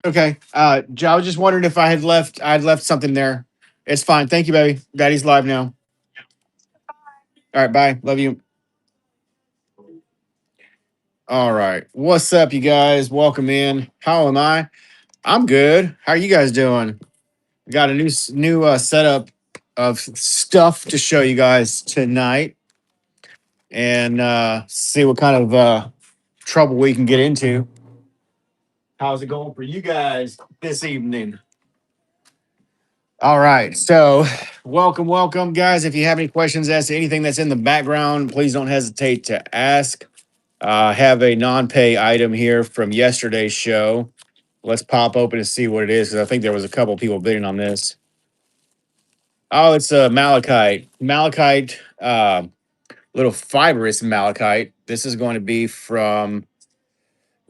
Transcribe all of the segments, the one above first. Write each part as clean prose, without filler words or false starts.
Okay. I was just wondering if I'd left something there. It's fine. Thank you, baby. Daddy's live now. All right, bye. Love you. All right. What's up, you guys? Welcome in. How am I? I'm good. How are you guys doing? Got a new setup of stuff to show you guys tonight, and see what kind of trouble we can get into. How's it going for you guys this evening? All right. So, welcome, guys. If you have any questions as to anything that's in the background, please don't hesitate to ask. I have a non-pay item here from yesterday's show. Let's pop open and see what it is, because I think there was a couple people bidding on this. Oh, it's a malachite. Malachite, little fibrous malachite. This is going to be from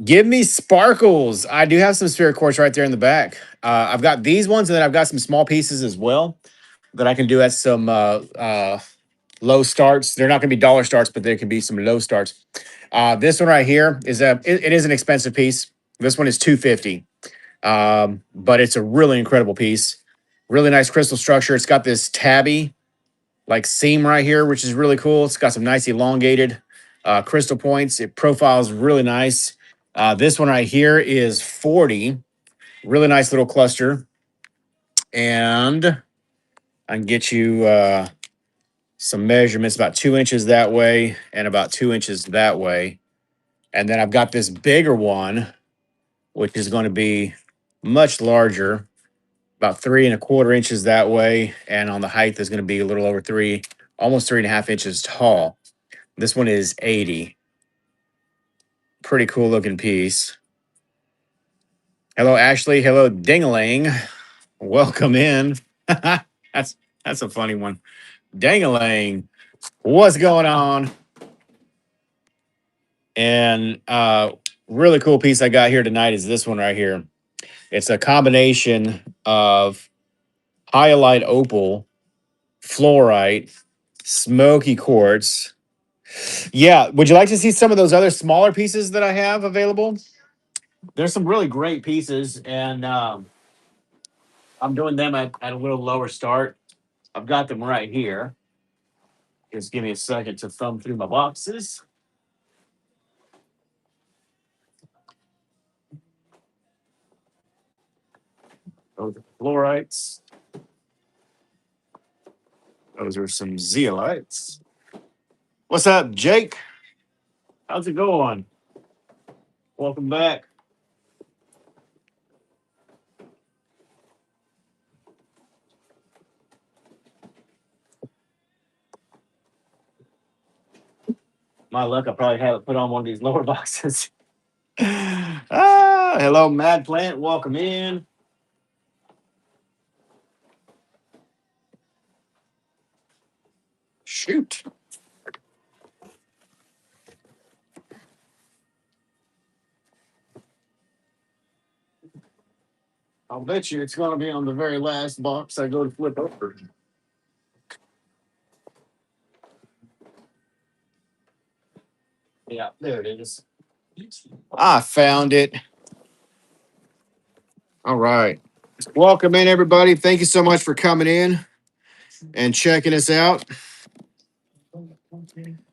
Give Me Sparkles. I do have some spirit quartz right there in the back. I've got these ones, and then I've got some small pieces as well that I can do at some low starts. They're not going to be dollar starts, but there can be some low starts. This one right here is it is an expensive piece. This one is 250, but it's a really incredible piece. Really nice crystal structure. It's got this tabby like seam right here, which is really cool. It's got some nice elongated crystal points. It profiles really nice. This one right here is 40. Really nice little cluster. And I can get you some measurements, about 2 inches that way and about 2 inches that way. And then I've got this bigger one, which is going to be much larger, about 3.25 inches that way. And on the height is going to be a little over almost 3.5 inches tall. This one is 80. Pretty cool looking piece. Hello, Ashley. Hello, Dingaling. Welcome in. That's a funny one. Dangalang. What's going on? And really cool piece I got here tonight is this one right here. It's a combination of hyalite opal, fluorite, smoky quartz. Yeah, would you like to see some of those other smaller pieces that I have available? There's some really great pieces, and I'm doing them at a little lower start. I've got them right here. Just give me a second to thumb through my boxes. Those are fluorites. Those are some zeolites. What's up, Jake? How's it going? Welcome back. My luck, I probably have it put on one of these lower boxes. Hello, Mad Plant. Welcome in. Shoot. I'll bet you it's going to be on the very last box I go to flip over. Yeah, there it is. I found it. All right. Welcome in, everybody. Thank you so much for coming in and checking us out.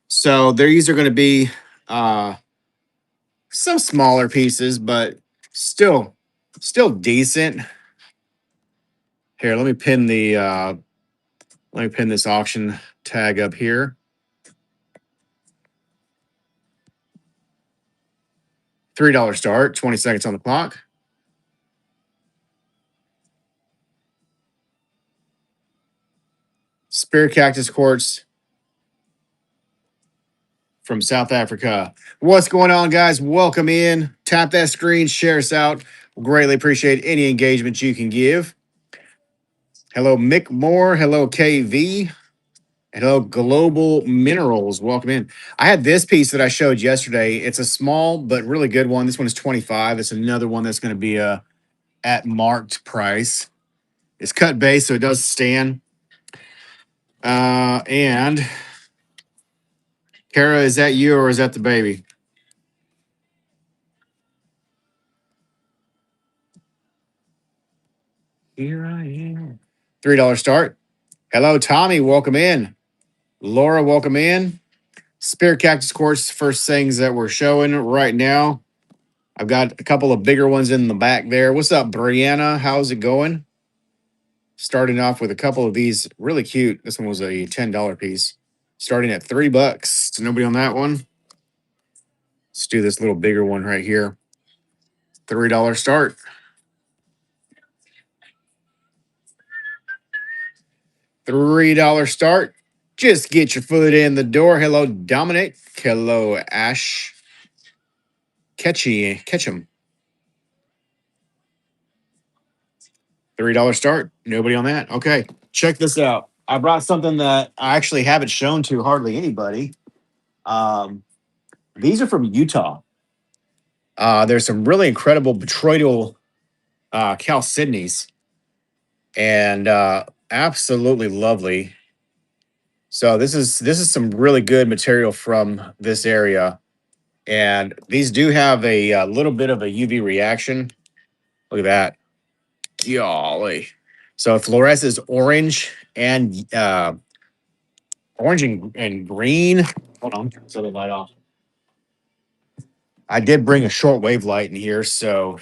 So these are going to be uh, some smaller pieces, but still, still decent. Here, let me pin this auction tag up here. $3 start, 20 seconds on the clock. Spirit Cactus Quartz from South Africa. What's going on, guys? Welcome in. Tap that screen, share us out. We'll greatly appreciate any engagement you can give. Hello, Mick Moore. Hello, KV. Hello, Global Minerals. Welcome in. I had this piece that I showed yesterday. It's a small but really good one. This one is 25. It's another one that's going to be at marked price. It's cut base, so it does stand. And Kara, is that you or is that the baby? Here I am. $3 start. Hello, Tommy. Welcome in. Laura, welcome in. Spirit Cactus Quartz, first things that we're showing right now. I've got a couple of bigger ones in the back there. What's up, Brianna? How's it going? Starting off with a couple of these, really cute. This one was a $10 piece, starting at $3. So nobody on that one. Let's do this little bigger one right here. $3 start. $3 start. Just get your foot in the door. Hello, Dominic. Hello, Ash. Catch him. $3 start. Nobody on that. Okay. Check this out. I brought something that I actually haven't shown to hardly anybody. Um, these are from Utah. There's some really incredible botryoidal chalcedonies and absolutely lovely. So this is some really good material from this area, and these do have a little bit of a UV reaction. Look at that, golly! So it fluoresces orange and green. Hold on, so the light off. I did bring a shortwave light in here, so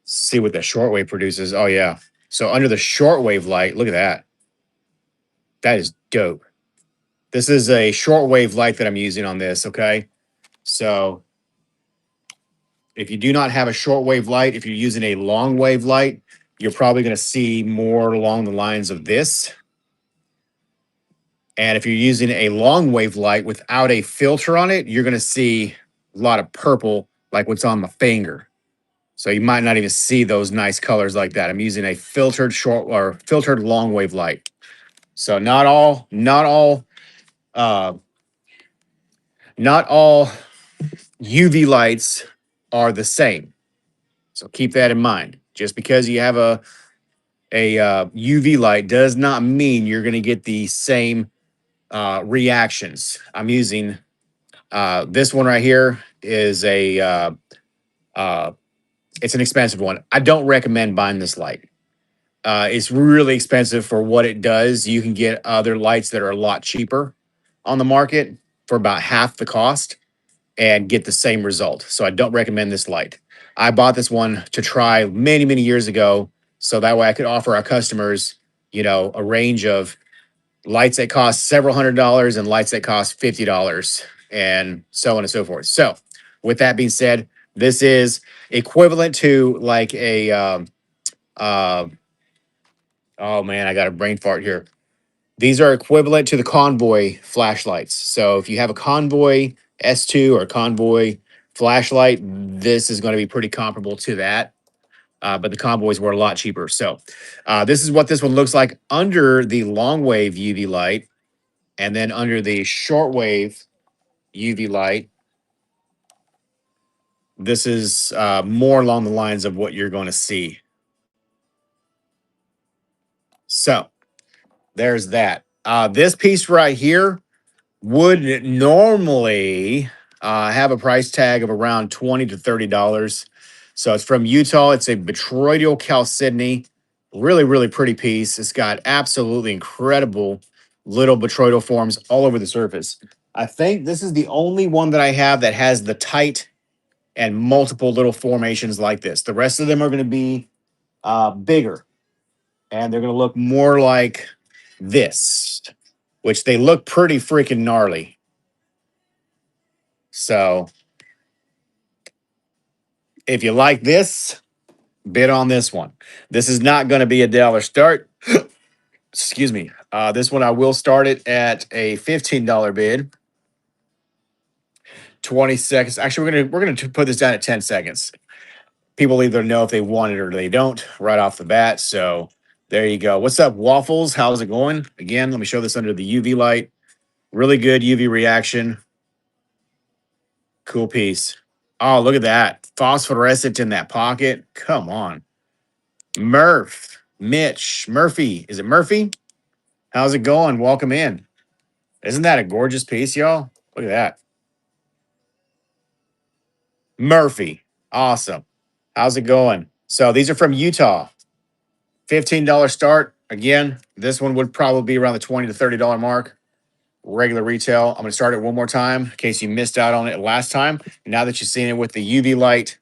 see what the shortwave produces. Oh yeah. So under the shortwave light, look at that. That is dope. This is a shortwave light that I'm using on this. Okay. So if you do not have a shortwave light, if you're using a long wave light, you're probably going to see more along the lines of this. And if you're using a long wave light without a filter on it, you're going to see a lot of purple, like what's on my finger. So you might not even see those nice colors like that. I'm using a filtered short or filtered long wave light. So uh, not all UV lights are the same. So keep that in mind. Just because you have a UV light does not mean you're going to get the same reactions. I'm using this one right here is it's an expensive one. I don't recommend buying this light. It's really expensive for what it does. You can get other lights that are a lot cheaper on the market for about half the cost and get the same result. So I don't recommend this light. I bought this one to try many, many years ago. So that way I could offer our customers, a range of lights that cost several $100s and lights that cost $50 and so on and so forth. So with that being said, this is equivalent to like a, uh, oh man, I got a brain fart here. These are equivalent to the Convoy flashlights. So if you have a Convoy S2 or Convoy flashlight, this is going to be pretty comparable to that. But the Convoys were a lot cheaper. So this is what this one looks like under the long wave UV light, and then under the short wave UV light. This is more along the lines of what you're going to see. So there's that. This piece right here would normally have a price tag of around $20 to $30. So it's from Utah. It's a botryoidal chalcedony. Really, really pretty piece. It's got absolutely incredible little botryoidal forms all over the surface. I think this is the only one that I have that has the tight and multiple little formations like this. The rest of them are going to be bigger, and they're going to look more like this, which they look pretty freaking gnarly. So if you like this, bid on this one. This is not going to be a dollar start. Excuse me. This one I will start it at a $15 bid. 20 seconds. Actually, we're gonna put this down at 10 seconds. People either know if they want it or they don't right off the bat. So there you go. What's up, Waffles? How's it going? Again, let me show this under the UV light. Really good UV reaction. Cool piece. Oh, look at that. Phosphorescent in that pocket. Come on. Murphy. Is it Murphy? How's it going? Welcome in. Isn't that a gorgeous piece, y'all? Look at that. Murphy. Awesome. How's it going? So these are from Utah. $15 start. Again, this one would probably be around the $20 to $30 mark. Regular retail. I'm going to start it one more time in case you missed out on it last time. Now that you've seen it with the UV light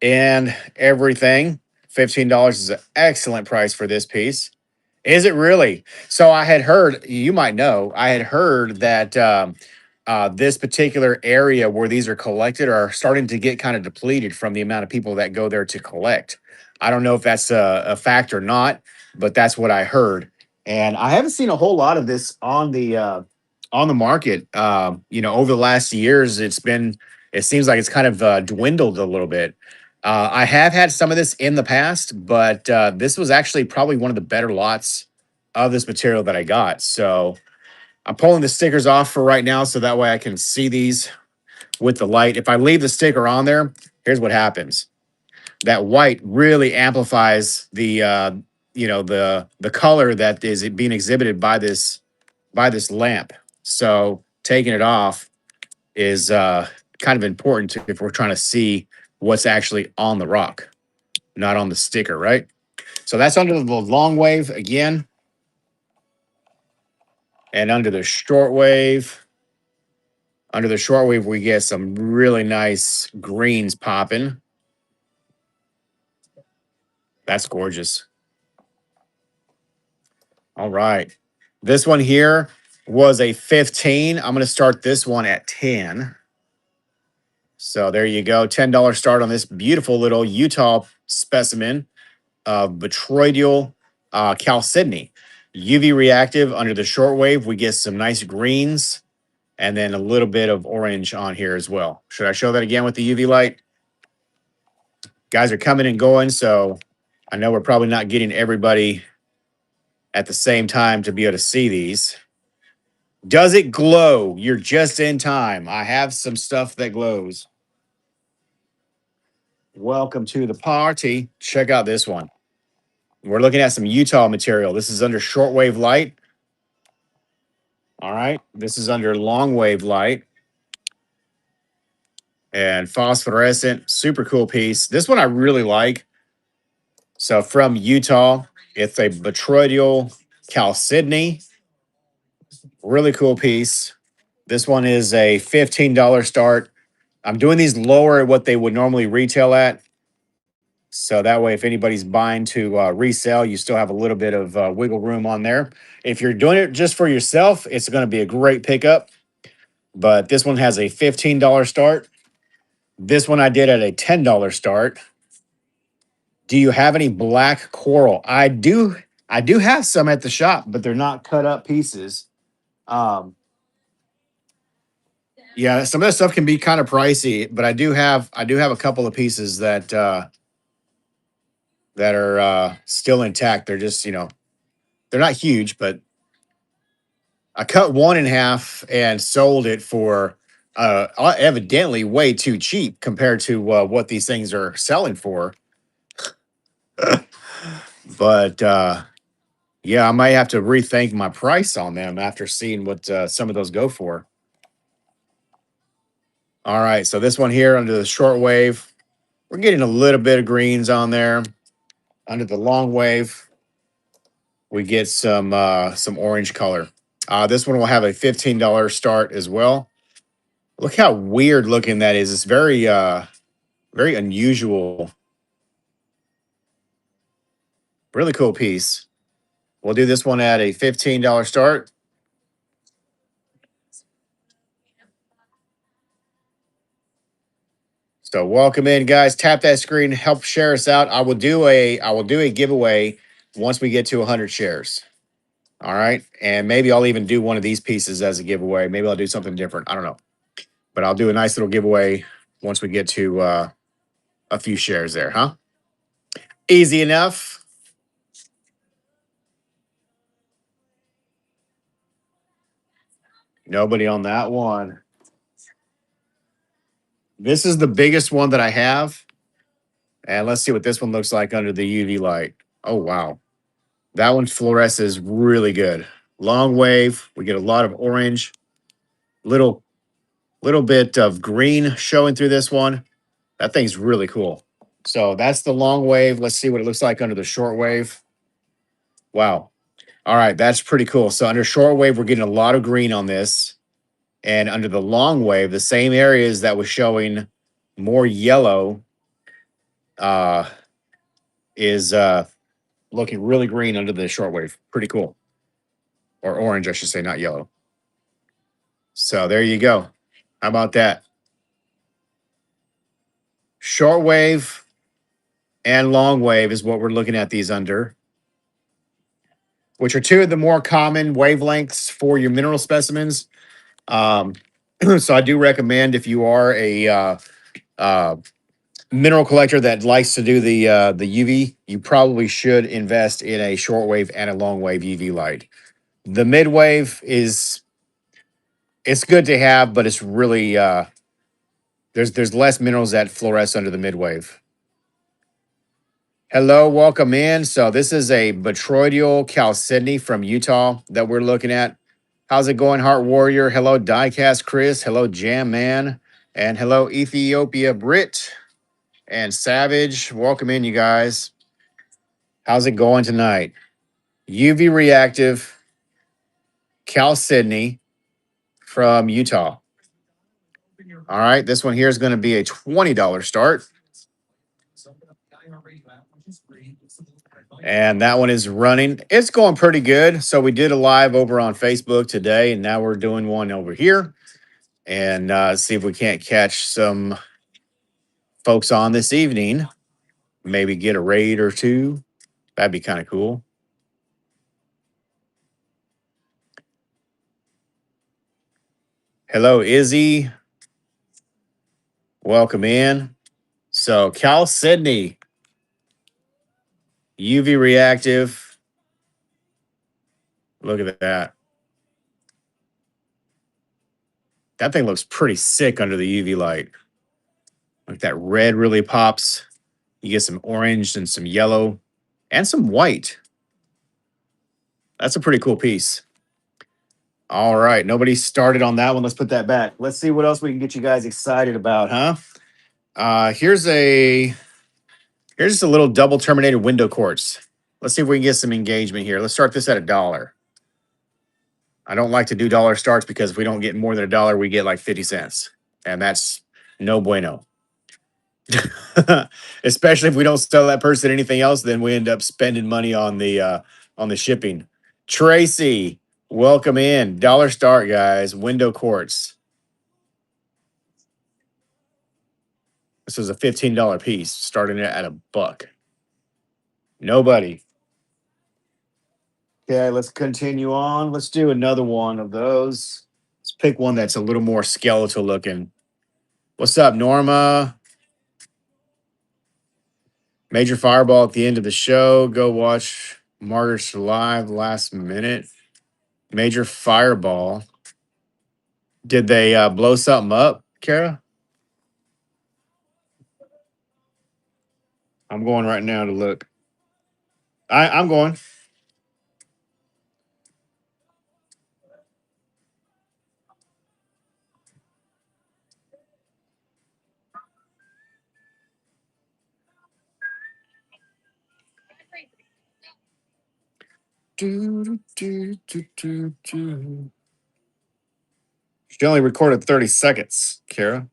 and everything, $15 is an excellent price for this piece. Is it really? So I had heard, you might know, I had heard that this particular area where these are collected are starting to get kind of depleted from the amount of people that go there to collect. I don't know if that's a fact or not, but that's what I heard. And I haven't seen a whole lot of this on the market. Over the last years, it seems like it's kind of dwindled a little bit. I have had some of this in the past, but this was actually probably one of the better lots of this material that I got. So I'm pulling the stickers off for right now so that way I can see these with the light. If I leave the sticker on there, here's what happens. That white really amplifies the color that is being exhibited by this lamp. So taking it off is kind of important if we're trying to see what's actually on the rock, not on the sticker, right? So that's under the long wave again, and under the short wave. Under the short wave, we get some really nice greens popping. That's gorgeous. All right. This one here was a 15. I'm going to start this one at 10. So there you go. $10 start on this beautiful little Utah specimen of botryoidal chalcedony. UV reactive under the short wave. We get some nice greens and then a little bit of orange on here as well. Should I show that again with the UV light? Guys are coming and going, so I know we're probably not getting everybody at the same time to be able to see these. Does it glow? You're just in time. I have some stuff that glows. Welcome to the party. Check out this one. We're looking at some Utah material. This is under shortwave light. All right. This is under long wave light and phosphorescent. Super cool piece. This one I really like. So from Utah, it's a botryoidal chalcedony. Really cool piece. This one is a $15 start. I'm doing these lower at what they would normally retail at. So that way, if anybody's buying to resell, you still have a little bit of wiggle room on there. If you're doing it just for yourself, it's going to be a great pickup. But this one has a $15 start. This one I did at a $10 start. Do you have any black coral? I do. I do have some at the shop, but they're not cut up pieces. Um, yeah, some of that stuff can be kind of pricey, but I do have a couple of pieces that are still intact. They're just they're not huge, but I cut one in half and sold it for evidently way too cheap compared to what these things are selling for. But yeah, I might have to rethink my price on them after seeing what some of those go for. All right, so this one here under the short wave, we're getting a little bit of greens on there. Under the long wave, we get some orange color. This one will have a $15 start as well. Look how weird looking that is. It's very unusual. Really cool piece. We'll do this one at a $15 start. So welcome in, guys. Tap that screen, help share us out. I will do a giveaway once we get to 100 shares. All right, and maybe I'll even do one of these pieces as a giveaway. Maybe I'll do something different. I don't know, but I'll do a nice little giveaway once we get to a few shares there, huh? Easy enough. Nobody on that one. This is the biggest one that I have. And let's see what this one looks like under the UV light. Oh, wow. That one fluoresces really good. Long wave. We get a lot of orange, little bit of green showing through this one. That thing's really cool. So that's the long wave. Let's see what it looks like under the short wave. Wow. All right, that's pretty cool. So under short wave, we're getting a lot of green on this. And under the long wave, the same areas that was showing more yellow uh, is looking really green under the short wave. Pretty cool. Or orange, I should say, not yellow. So there you go. How about that? Short wave and long wave is what we're looking at these under, which are two of the more common wavelengths for your mineral specimens. Um, so I do recommend if you are a uh, mineral collector that likes to do the UV, you probably should invest in a short wave and a long wave UV light. The mid wave is it's good to have, but it's really there's less minerals that fluoresce under the mid wave. Hello, welcome in. So this is a botryoidal chalcedony from Utah that we're looking at. How's it going, Heart Warrior? Hello, Diecast Chris. Hello, Jam Man. And hello, Ethiopia Brit and Savage. Welcome in, you guys. How's it going tonight? UV reactive chalcedony from Utah. All right, this one here is going to be a $20 start. And that one is running. It's going pretty good. So we did a live over on Facebook today, and now we're doing one over here. And see if we can't catch some folks on this evening. Maybe get a raid or two. That'd be kind of cool. Hello, Izzy. Welcome in. So Cal Sydney, UV reactive. Look at that. That thing looks pretty sick under the UV light. Like that red really pops. You get some orange and some yellow and some white. That's a pretty cool piece. All right. Nobody started on that one. Let's put that back. Let's see what else we can get you guys excited about, huh? Here's just a little double terminated window quartz. Let's see if we can get some engagement here. Let's start this at $1. I don't like to do dollar starts because if we don't get more than $1, we get like 50 cents. And that's no bueno. Especially if we don't sell that person anything else, then we end up spending money on the shipping. Tracy, welcome in. Dollar start, guys. Window quartz. This is a $15 piece, starting it at $1. Nobody. Okay, let's continue on. Let's do another one of those. Let's pick one that's a little more skeletal looking. What's up, Norma? Major fireball at the end of the show. Go watch Martyrs live last minute. Major fireball. Did they blow something up, Kara? I'm going right now to look. I'm going. She only recorded 30 seconds, Kara.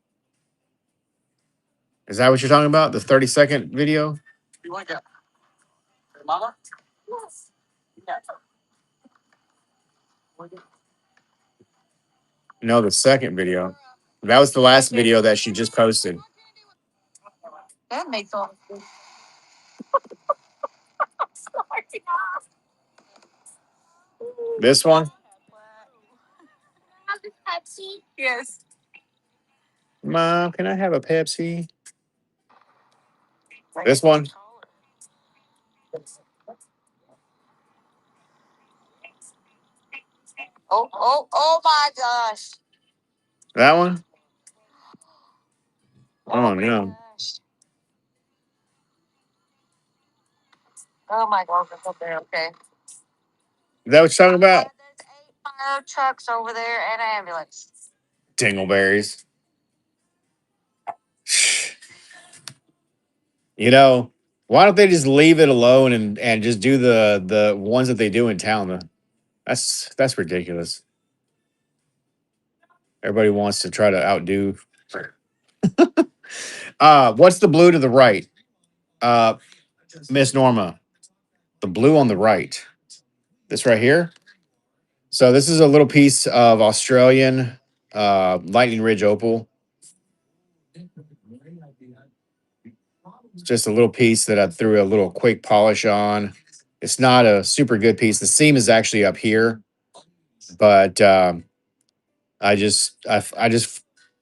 Is that what you're talking about? The 30-second video? No, the second video. That was the last video that she just posted. This one? Mom, can I have a Pepsi? This one? That one? Oh no. Oh my gosh, it's up there. Okay. Is that what you're talking about? There's 8 fire trucks over there and an ambulance. Dingleberries. You know, why don't they just leave it alone and just do the ones that they do in town? That's ridiculous. Everybody wants to try to outdo. What's the blue to the right? Uh, Miss Norma, the blue on the right. This right here. So this is a little piece of Australian Lightning Ridge opal. It's just a little piece that I threw a little quick polish on. It's not a super good piece. The seam is actually up here, but I just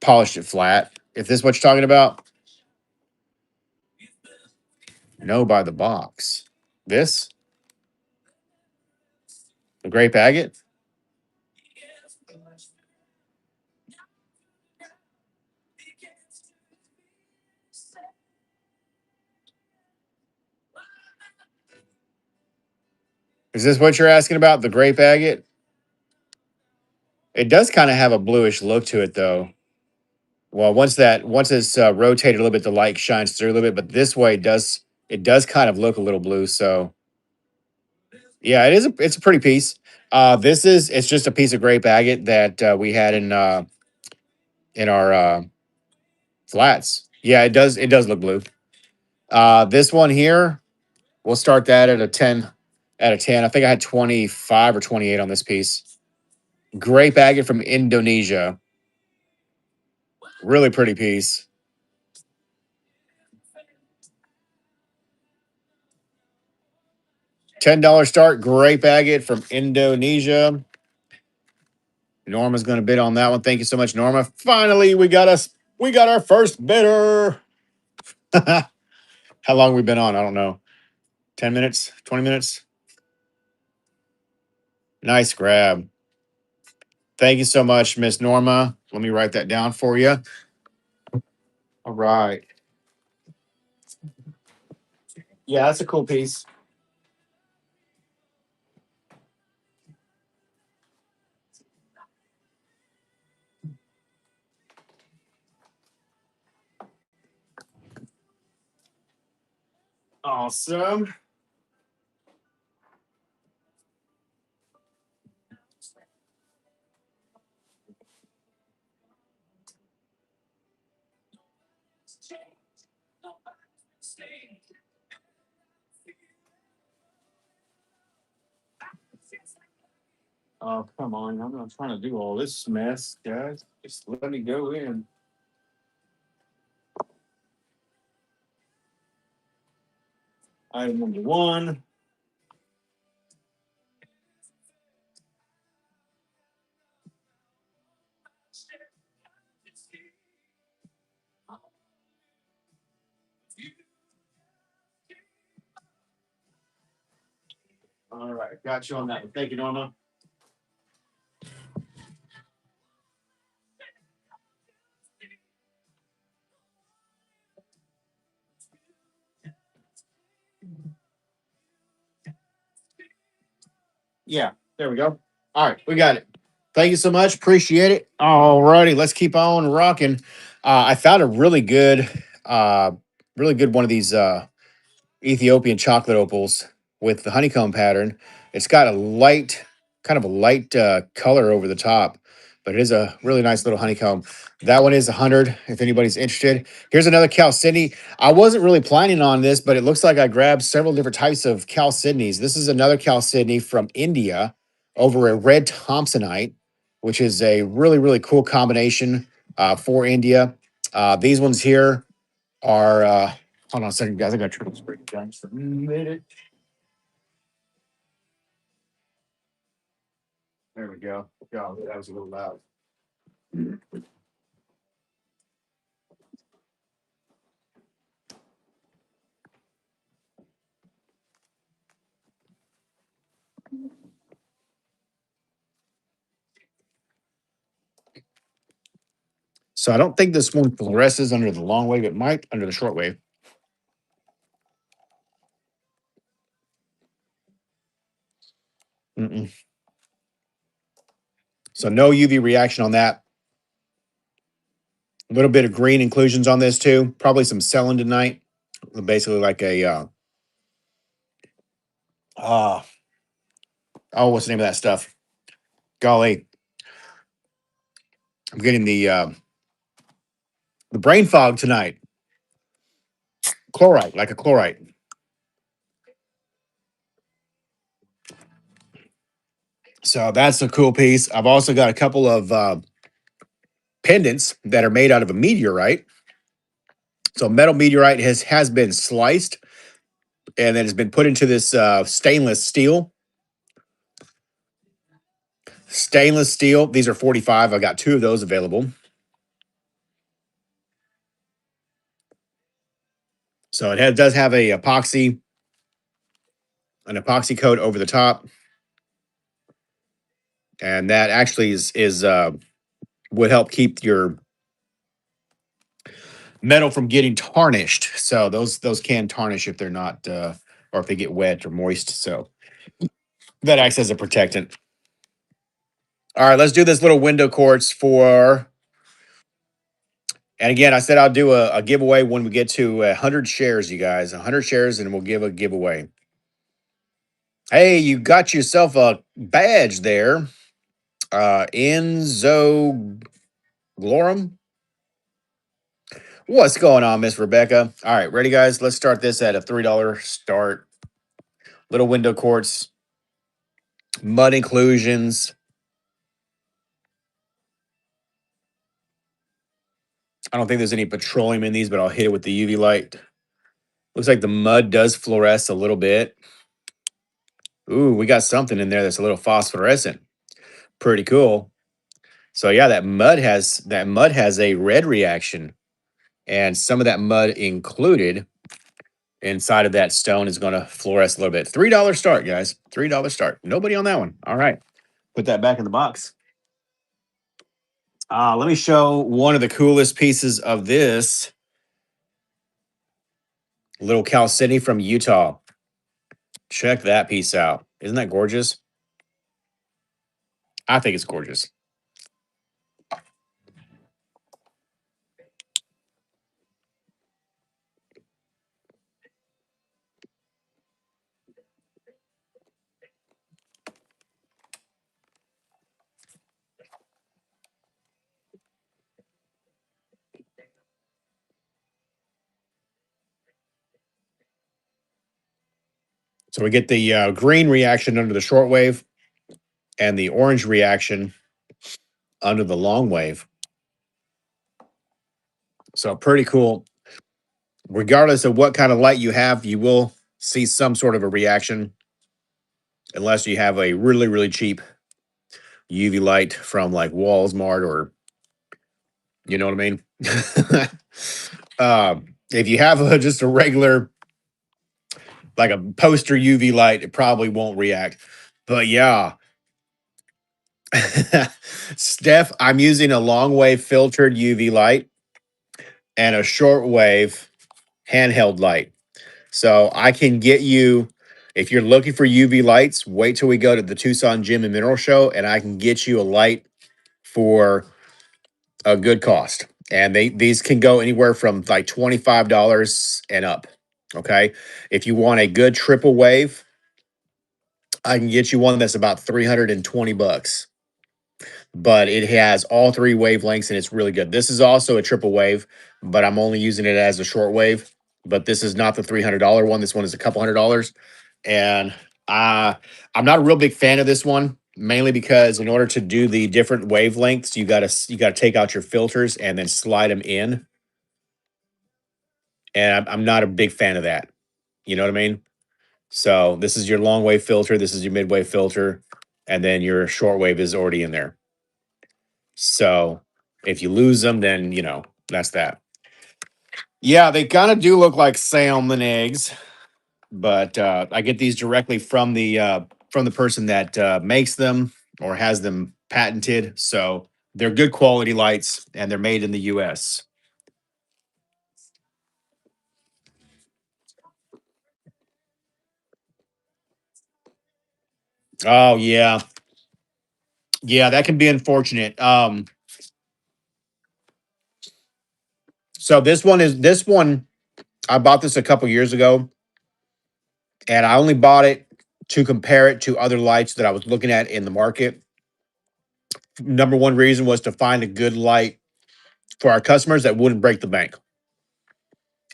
polished it flat. If this is what you're talking about, no, by the box. This the grape agate. Is this what you're asking about? The grape agate? It does kind of have a bluish look to it, though. Well, once it's rotated a little bit, the light shines through a little bit. But this way, it does kind of look a little blue. So yeah, it's a pretty piece. It's just a piece of grape agate that we had in our flats. Yeah, it does look blue. This one here, we'll start that at a 10 out of 10. I think I had 25 or 28 on this piece. Grape agate from Indonesia. Really pretty piece. $10 start, grape agate from Indonesia. Norma's going to bid on that one. Thank you so much, Norma. Finally, we got our first bidder. How long we been on? I don't know. 10 minutes, 20 minutes. Nice grab. Thank you so much, Miss Norma. Let me write that down for you. All right. Yeah, that's a cool piece. Awesome. Oh, come on. I'm not trying to do all this mess, guys. Just let me go in. Item number one. All right. Got you on that one. Thank you, Norma. Yeah, there we go. All right, we got it. Thank you so much. Appreciate it. All righty, let's keep on rocking. I found a really good one of these Ethiopian chocolate opals with the honeycomb pattern. It's got kind of a light color over the top, but it is a really nice little honeycomb. That one is 100 if anybody's interested. Here's another Chalcedony. I wasn't really planning on this, but it looks like I grabbed several different types of Chalcedonies. This is another Chalcedony from India over a red Thompsonite, which is a really, really cool combination for India. These ones here are hold on a second, guys. I got to turn this break down just a minute. There we go. God, that was a little loud. So I don't think this one fluoresces under the long wave. It might under the short wave. Mm-mm. So no UV reaction on that. A little bit of green inclusions on this too. Probably some selenite. Basically like a uh oh, what's the name of that stuff? Golly, I'm getting the brain fog tonight. Chlorite, like a chlorite. So that's a cool piece. I've also got a couple of pendants that are made out of a meteorite. So metal meteorite has been sliced and then has been put into this stainless steel. Stainless steel. These are 45. I got two of those available. So does have an epoxy coat over the top, and that actually is would help keep your metal from getting tarnished. So those can tarnish if they're not or if they get wet or moist. So that acts as a protectant. All right, let's do this little window quartz for. And again, I said I'll do a giveaway when we get to 100 shares, you guys. 100 shares, and we'll give a giveaway. Hey, you got yourself a badge there. Enzo Glorum. What's going on, Miss Rebecca? All right, ready, guys? Let's start this at a $3 start. Little window quartz, mud inclusions. I don't think there's any petroleum in these, but I'll hit it with the UV light. Looks like the mud does fluoresce a little bit. Ooh, we got something in there that's a little phosphorescent. Pretty cool. So yeah, that mud has a red reaction, and some of that mud included inside of that stone is going to fluoresce a little bit. $3 start, guys. $3 start. Nobody on that one. All right, put that back in the box. Let me show one of the coolest pieces of this little chalcedony from Utah. Check that piece out. Isn't that gorgeous? I think it's gorgeous. So we get the green reaction under the short wave and the orange reaction under the long wave. So pretty cool. Regardless of what kind of light you have, you will see some sort of a reaction unless you have a really, really cheap UV light from like Walmart or you know what I mean? If you have just a regular, like a poster UV light, it probably won't react. But yeah, Steph, I'm using a long wave filtered UV light and a short wave handheld light. So I can get you, if you're looking for UV lights, wait till we go to the Tucson Gem and Mineral Show, and I can get you a light for a good cost. And these can go anywhere from like $25 and up. Okay. If you want a good triple wave, I can get you one that's about 320 bucks. But it has all three wavelengths and it's really good. This is also a triple wave, but I'm only using it as a short wave. But this is not the $300 one. This one is a couple $100. And I'm not a real big fan of this one, mainly because in order to do the different wavelengths, you gotta take out your filters and then slide them in. And I'm not a big fan of that. You know what I mean? So this is your long wave filter, this is your mid wave filter, and then your short wave is already in there. So if you lose them, then that's that. Yeah, they kind of do look like salmon eggs, but I get these directly from the person that makes them or has them patented. So They're good quality lights and they're made in the US. Oh yeah. Yeah, that can be unfortunate. So this one I bought this a couple years ago and I only bought it to compare it to other lights that I was looking at in the market. Number one reason was to find a good light for our customers that wouldn't break the bank.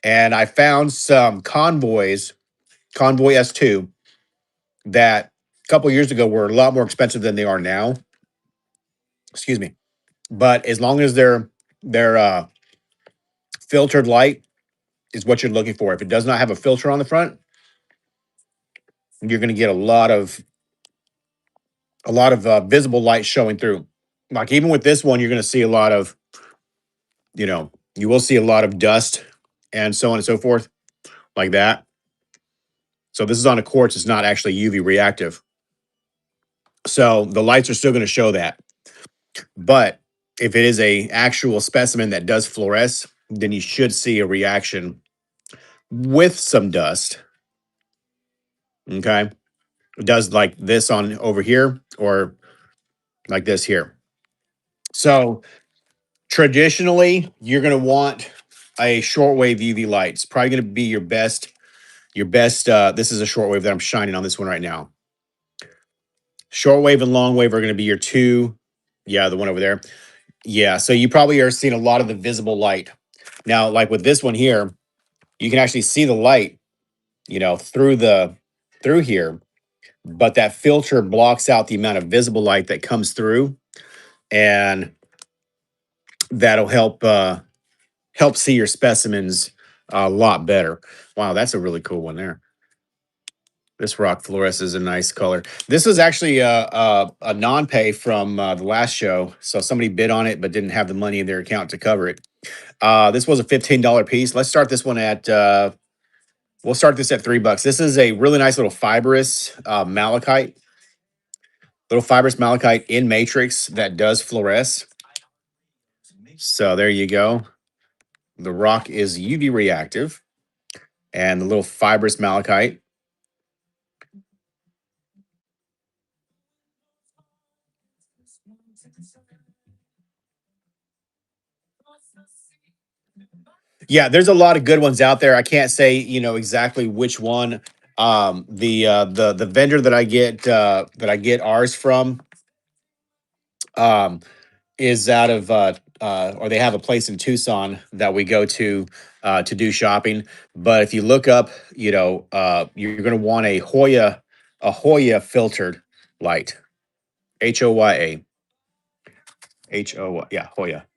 And I found some Convoy S2 that a couple years ago were a lot more expensive than they are now. Excuse me. But as long as they're filtered light is what you're looking for. If it does not have a filter on the front, you're going to get a lot of visible light showing through. Like even with this one, you're going to see a lot of, you will see a lot of dust and so on and so forth, like that. So this is on a quartz; it's not actually UV reactive. So the lights are still going to show that. But if it is a actual specimen that does fluoresce, then you should see a reaction with some dust. Okay. It does like this on over here or like this here. So traditionally, you're going to want a shortwave UV light. It's probably going to be your best. This is a shortwave that I'm shining on this one right now. Shortwave and longwave are going to be your two. Yeah, the one over there. Yeah. So you probably are seeing a lot of the visible light. Now, like with this one here, you can actually see the light, through here, but that filter blocks out the amount of visible light that comes through, and that'll help see your specimens a lot better. Wow, that's a really cool one there. This rock fluoresces is a nice color. This is actually a non-pay from the last show. So somebody bid on it but didn't have the money in their account to cover it. This was a $15 piece. Let's start this one at we'll start this at $3. This is a really nice little fibrous malachite in matrix that does fluoresce. So there you go. The rock is UV reactive, and the little fibrous malachite. Yeah, there's a lot of good ones out there. I can't say exactly which one. The vendor that I get ours from um, is out of or they have a place in Tucson that we go to do shopping. But if you look up, you're going to want a Hoya filtered light. Hoya, yeah, Hoya.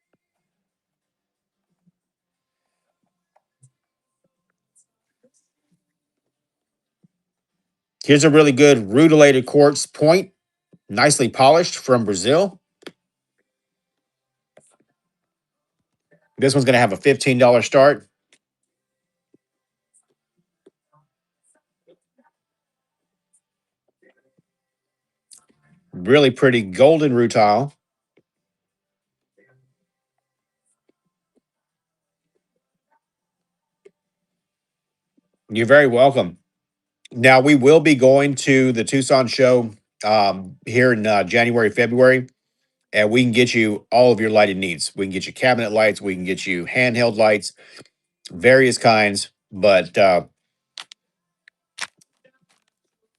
Here's a really good rutilated quartz point, nicely polished from Brazil. This one's going to have a $15 start. Really pretty golden rutile. You're very welcome. Now, we will be going to the Tucson show here in January, February, and we can get you all of your lighting needs. We can get you cabinet lights, we can get you handheld lights, various kinds. But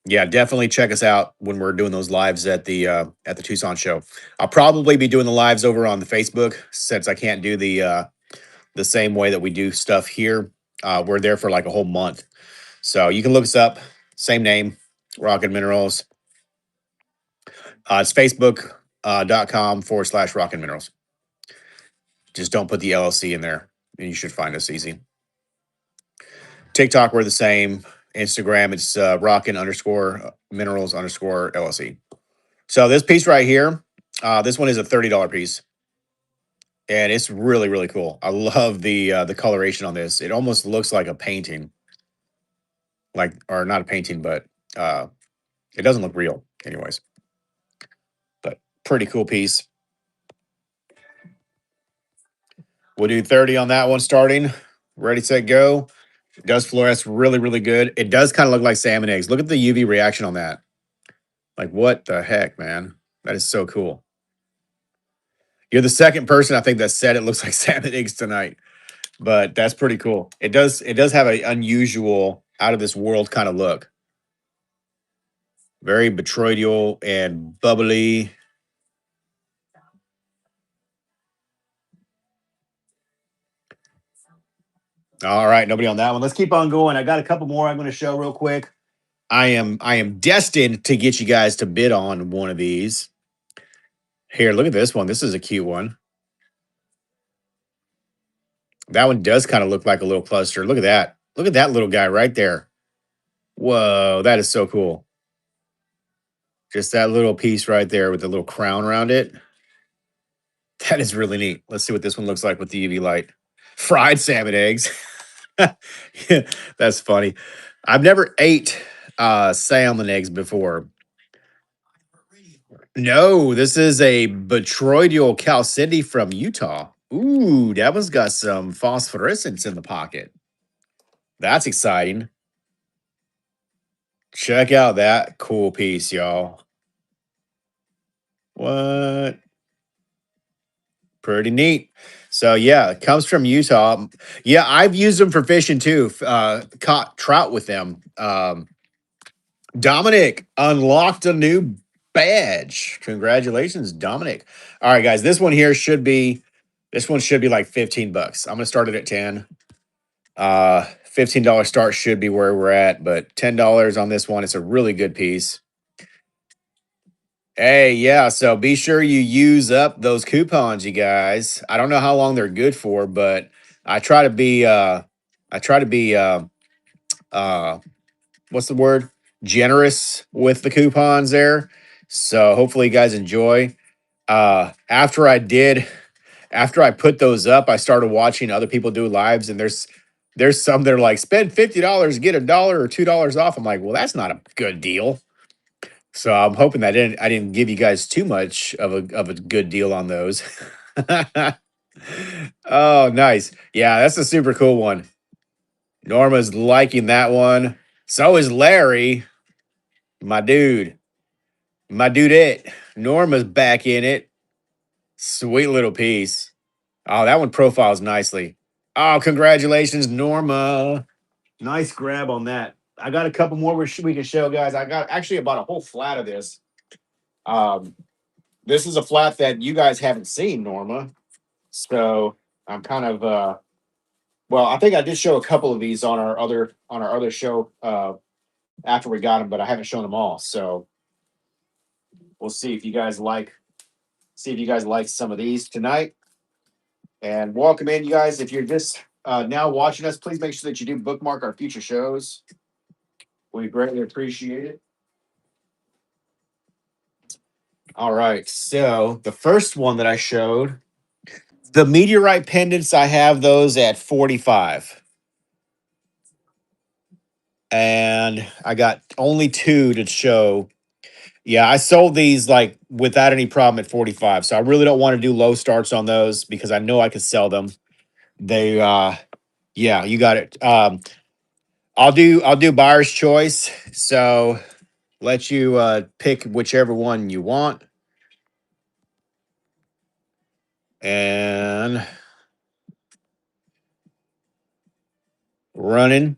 yeah, definitely check us out when we're doing those lives at the Tucson show. I'll probably be doing the lives over on the Facebook since I can't do the same way that we do stuff here. We're there for like a whole month. So you can look us up, same name, Rockin'Minerals. It's facebook.com/Rockin'Minerals. Just don't put the LLC in there, and you should find us easy. TikTok, we're the same. Instagram, it's Rockin_Minerals_LLC. So this piece right here, this one is a $30 piece, and it's really really cool. I love the coloration on this. It almost looks like a painting, like or not a painting, but it doesn't look real, anyways. But pretty cool piece. We'll do 30 on that one starting. Ready, set, go. It does fluoresce really, really good. It does kind of look like salmon eggs. Look at the UV reaction on that. Like, what the heck, man? That is so cool. You're the second person I think that said it looks like salmon eggs tonight, but that's pretty cool. It does have an unusual, out of this world kind of look. Very botryoidal and bubbly. All right, nobody on that one. Let's keep on going. I got a couple more I'm going to show real quick. I am destined to get you guys to bid on one of these. Here, look at this one. This is a cute one. That one does kind of look like a little cluster. Look at that. Look at that little guy right there. Whoa, that is so cool. Just that little piece right there with the little crown around it. That is really neat. Let's see what this one looks like with the UV light. Fried salmon eggs. Yeah, that's funny. I've never ate salmon eggs before. No, this is a botryoidal chalcidity from Utah. Ooh, that one's got some phosphorescence in the pocket. That's exciting. Check out that cool piece, y'all. What? Pretty neat. So yeah, it comes from Utah. Yeah, I've used them for fishing too. Caught trout with them. Dominic unlocked a new badge. Congratulations, Dominic. All right, guys, this one should be like 15 bucks. I'm gonna start it at 10. $15 start should be where we're at, but $10 on this one. It's a really good piece. Hey, yeah. So be sure you use up those coupons, you guys. I don't know how long they're good for, but I try to be I try to be uh what's the word? Generous with the coupons there. So hopefully you guys enjoy. After I put those up, I started watching other people do lives, and there's some that are like spend $50, get $1 or $2 off. I'm like, well, that's not a good deal. So I'm hoping that I didn't give you guys too much of a good deal on those. Oh, nice. Yeah, that's a super cool one. Norma's liking that one. So is Larry, my dude. My dudette. Norma's back in it. Sweet little piece. Oh, that one profiles nicely. Oh, congratulations, Norma. Nice grab on that. I got a couple more we can show, guys. I got actually about a whole flat of this. Um, this is a flat that you guys haven't seen, Norma. So I'm kind of well, I think I did show a couple of these on our other show after we got them, but I haven't shown them all. So we'll see if you guys like some of these tonight. And welcome in, you guys. If you're just now watching us, please make sure that you do bookmark our future shows. We greatly appreciate it. All right. So the first one that I showed, the meteorite pendants, I have those at 45. And I got only two to show. Yeah, I sold these like without any problem at 45. So I really don't want to do low starts on those because I know I could sell them. They yeah, you got it. I'll do buyer's choice. So let you pick whichever one you want. And running.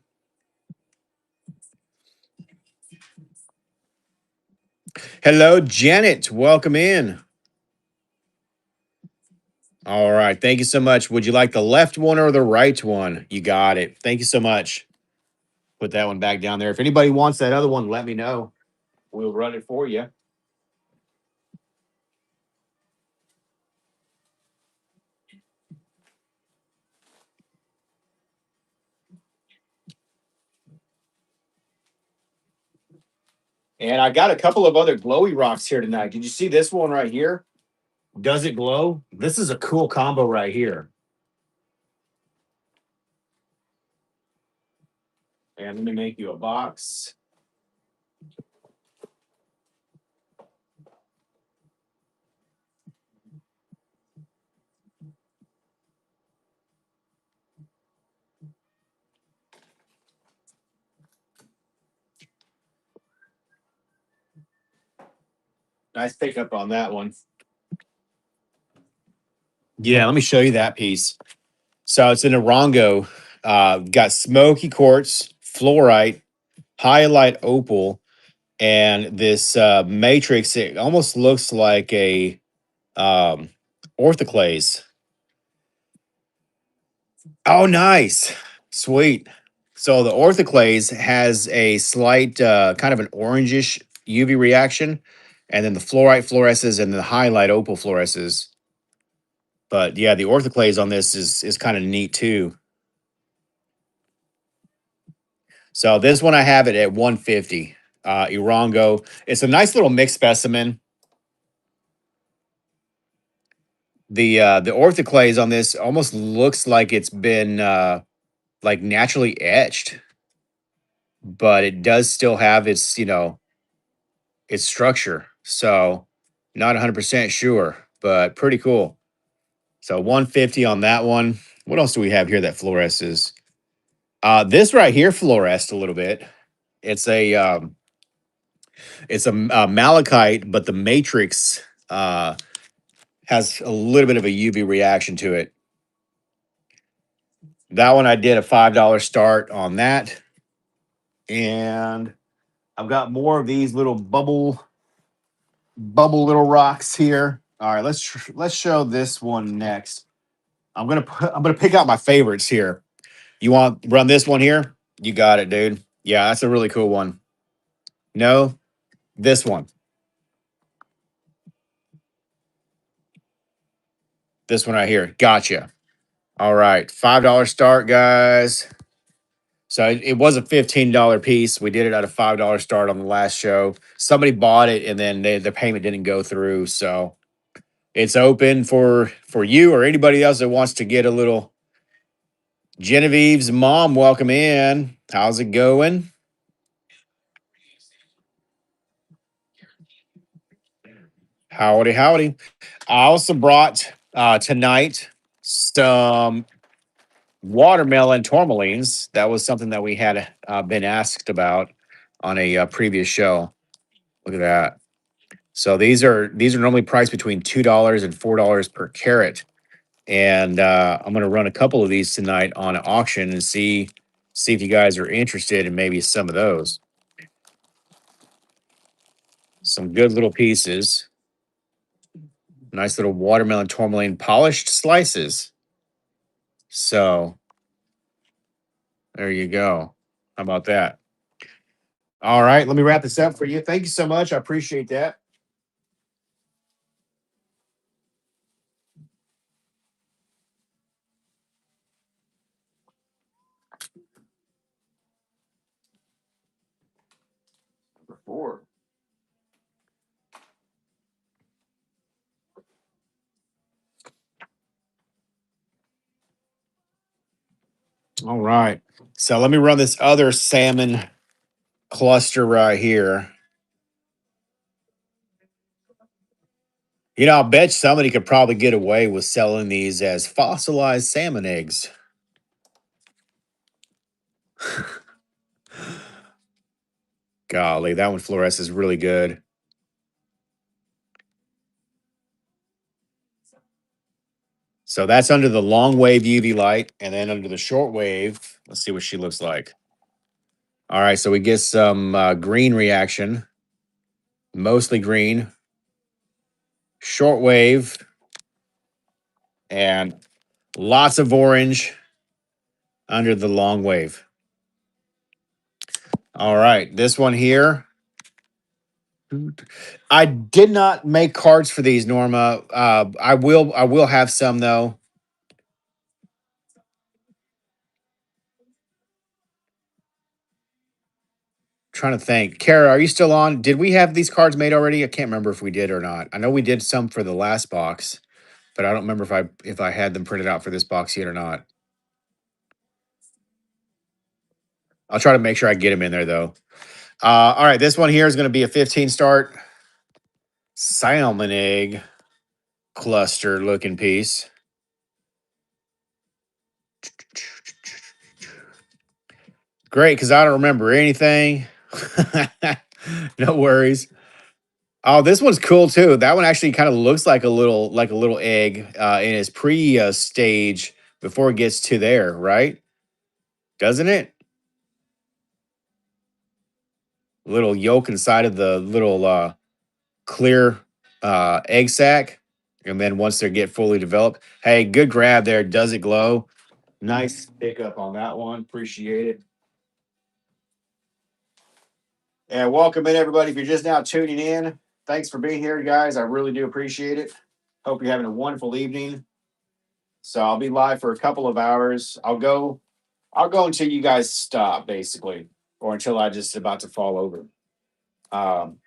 Hello, Janet. Welcome in. All right. Thank you so much. Would you like the left one or the right one? You got it. Thank you so much. Put that one back down there. If anybody wants that other one, let me know. We'll run it for you. And I got a couple of other glowy rocks here tonight. Did you see this one right here? Does it glow? This is a cool combo right here. And let me make you a box. Nice pickup on that one. Yeah, let me show you that piece. So it's an Orongo. Got smoky quartz, fluorite, highlight opal, and this matrix. It almost looks like a um, orthoclase. Oh, nice. Sweet. So the orthoclase has a slight kind of an orangish UV reaction, and then the fluorite fluoresces and the highlight opal fluoresces. But yeah, the orthoclase on this is kind of neat too. So this one I have it at 150. Irongo. It's a nice little mixed specimen. The orthoclase on this almost looks like it's been like naturally etched, but it does still have its, its structure. So not 100% sure, but pretty cool. So 150 on that one. What else do we have here that fluoresces? This right here fluoresced a little bit. It's a malachite, but the matrix has a little bit of a UV reaction to it. That one I did a $5 start on that, and I've got more of these little bubble little rocks here. All right, let's show this one next. I'm gonna pick out my favorites here. You want run this one here? You got it, dude. Yeah, that's a really cool one. No, this one. This one right here. Gotcha. All right, $5 start, guys. So it was a $15 piece. We did it at a $5 start on the last show. Somebody bought it and then the payment didn't go through. So it's open for you or anybody else that wants to get a little. Genevieve's mom, welcome in. How's it going? Howdy, howdy. I also brought tonight some watermelon tourmalines. That was something that we had been asked about on a previous show. Look at that. So these are normally priced between $2 and $4 per carat, and I'm going to run a couple of these tonight on an auction and see if you guys are interested in maybe some of those. Some good little pieces. Nice little watermelon tourmaline polished slices. So there you go. How about that? All right, let me wrap this up for you. Thank you so much. I appreciate that. Number four. All right. So let me run this other salmon cluster right here. I bet somebody could probably get away with selling these as fossilized salmon eggs. Golly, that one fluoresces really good. So that's under the long wave UV light, and then under the short wave, let's see what she looks like. All right, so we get some green reaction, mostly green, short wave, and lots of orange under the long wave. All right, this one here. I did not make cards for these, Norma. I will have some though. Trying to think. Kara, are you still on? Did we have these cards made already? I can't remember if we did or not. I know we did some for the last box, but I don't remember if I had them printed out for this box yet or not. I'll try to make sure I get them in there though. All right, this one here is going to be a 15 start salmon egg cluster looking piece. Great, because I don't remember anything. No worries. Oh, this one's cool too. That one actually kind of looks like a little egg in its pre stage before it gets to there, right? Doesn't it? Little yolk inside of the little clear egg sac, and then once they get fully developed, hey, good grab there. Does it glow? Nice pickup on that one. Appreciate it. And welcome in everybody. If you're just now tuning in, thanks for being here, guys. I really do appreciate it. Hope you're having a wonderful evening. So I'll be live for a couple of hours. I'll go until you guys stop, basically, or until I just about to fall over. Um,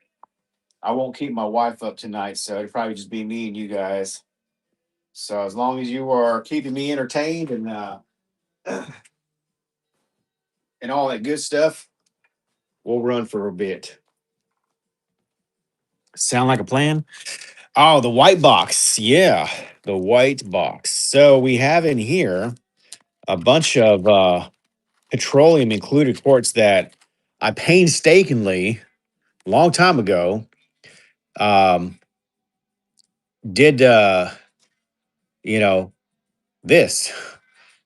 I won't keep my wife up tonight, so it'll probably just be me and you guys. So as long as you are keeping me entertained and all that good stuff, we'll run for a bit. Sound like a plan? Oh, the white box. Yeah, the white box. So we have in here a bunch of petroleum included quartz that I painstakingly, long time ago, um, did you know this,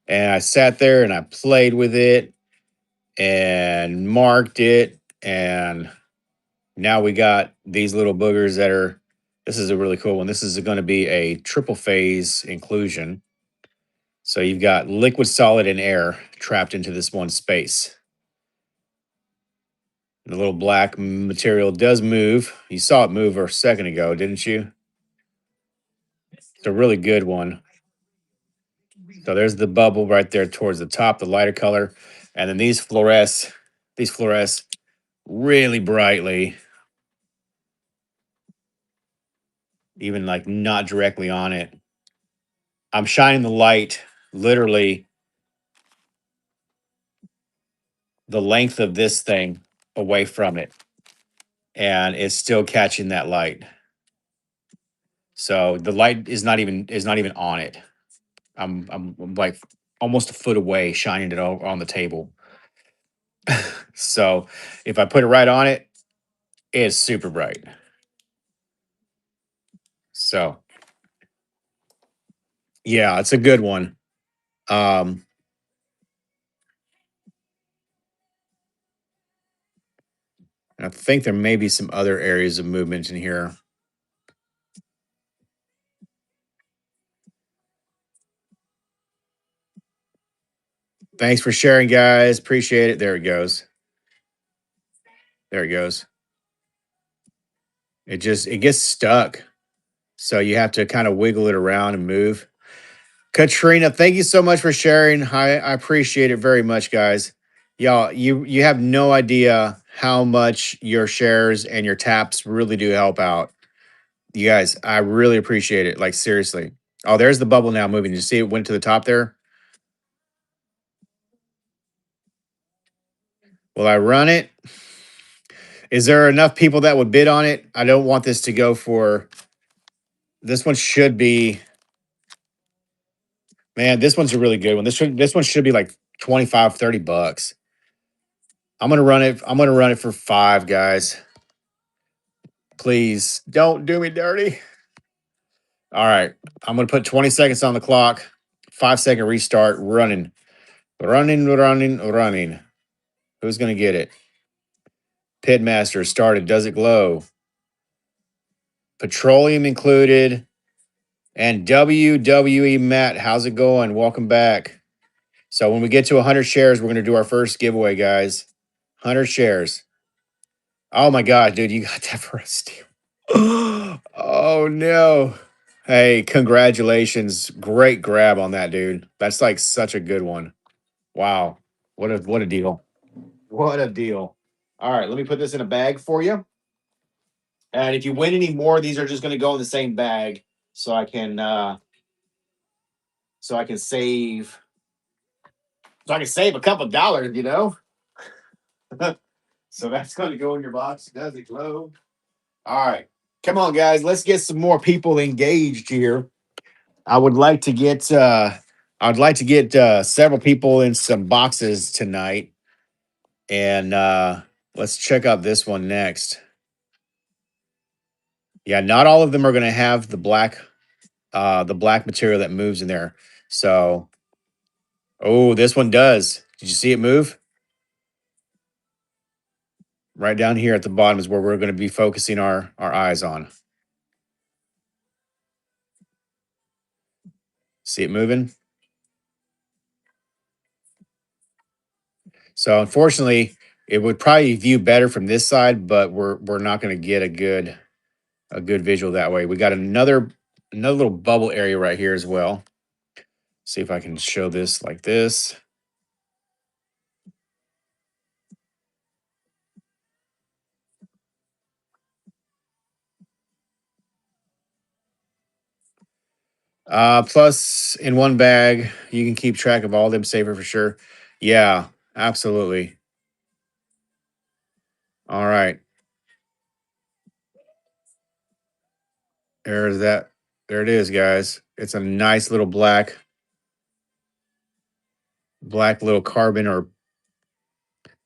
and I sat there and I played with it and marked it, and now we got these little boogers that are. This is a really cool one. This is going to be a triple phase inclusion. So you've got liquid, solid, and air trapped into this one space. The little black material does move. You saw it move a second ago, didn't you? It's a really good one. So there's the bubble right there towards the top, the lighter color. And then these fluoresce really brightly, even like not directly on it. I'm shining the light literally the length of this thing away from it, and it's still catching that light. So the light is not even on it. I'm like almost a foot away, shining it on the table. So if I put it right on it, it's super bright. So yeah, it's a good one. Um, and I think there may be some other areas of movement in here. Thanks for sharing, guys. Appreciate it. There it goes. There it goes. It gets stuck. So you have to kind of wiggle it around and move. Katrina, thank you so much for sharing. I appreciate it very much, guys. Y'all, you have no idea how much your shares and your taps really do help out. You guys, I really appreciate it. Like seriously. Oh, there's the bubble now moving. You see it went to the top there? Will I run it? Is there enough people that would bid on it? I don't want this to go for this one should be man, this one's a really good one. This one should be like 25, 30 bucks. I'm gonna run it. I'm gonna run it for 5, guys. Please don't do me dirty. All right. I'm going to put 20 seconds on the clock. 5-second restart. Running. Running, running, running. Who's going to get it? Pitmaster started. Does it glow? Petroleum included. And WWE Matt, how's it going? Welcome back. So when we get to 100 shares, we're going to do our first giveaway, guys. 100 shares. Oh my God, dude, you got that for a steal. Oh no. Hey, congratulations. Great grab on that, dude. That's like such a good one. Wow. What a deal. What a deal. All right, let me put this in a bag for you. And if you win any more, these are just going to go in the same bag so I can save a couple dollars, So that's going to go in your box. Does it glow? All right. Come on, guys. Let's get some more people engaged here. I would like to get several people in some boxes tonight. And let's check out this one next. Yeah, not all of them are going to have the black material that moves in there. So, oh, this one does. Did you see it move? Right down here at the bottom is where we're going to be focusing our eyes on. See it moving? So unfortunately, it would probably view better from this side, but we're not going to get a good visual that way. We got another little bubble area right here as well. See if I can show this like this. Plus in one bag, you can keep track of all them safer for sure. Yeah, absolutely. All right. There's that. There it is, guys. It's a nice little black little carbon or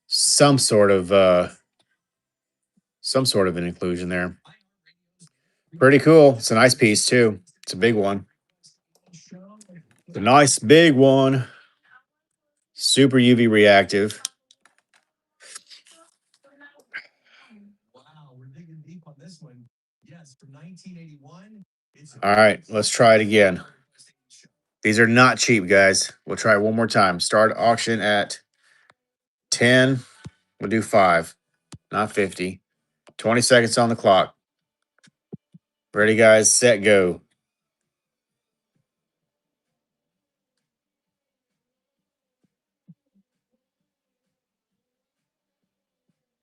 some sort of an inclusion there. Pretty cool. It's a nice piece too. It's a big one. It's a nice big one. Super UV reactive. All right, let's try it again. These are not cheap, guys. We'll try it one more time. Start auction at 10. We'll do 5, not 50. 20 seconds on the clock. Ready, guys? Set, go.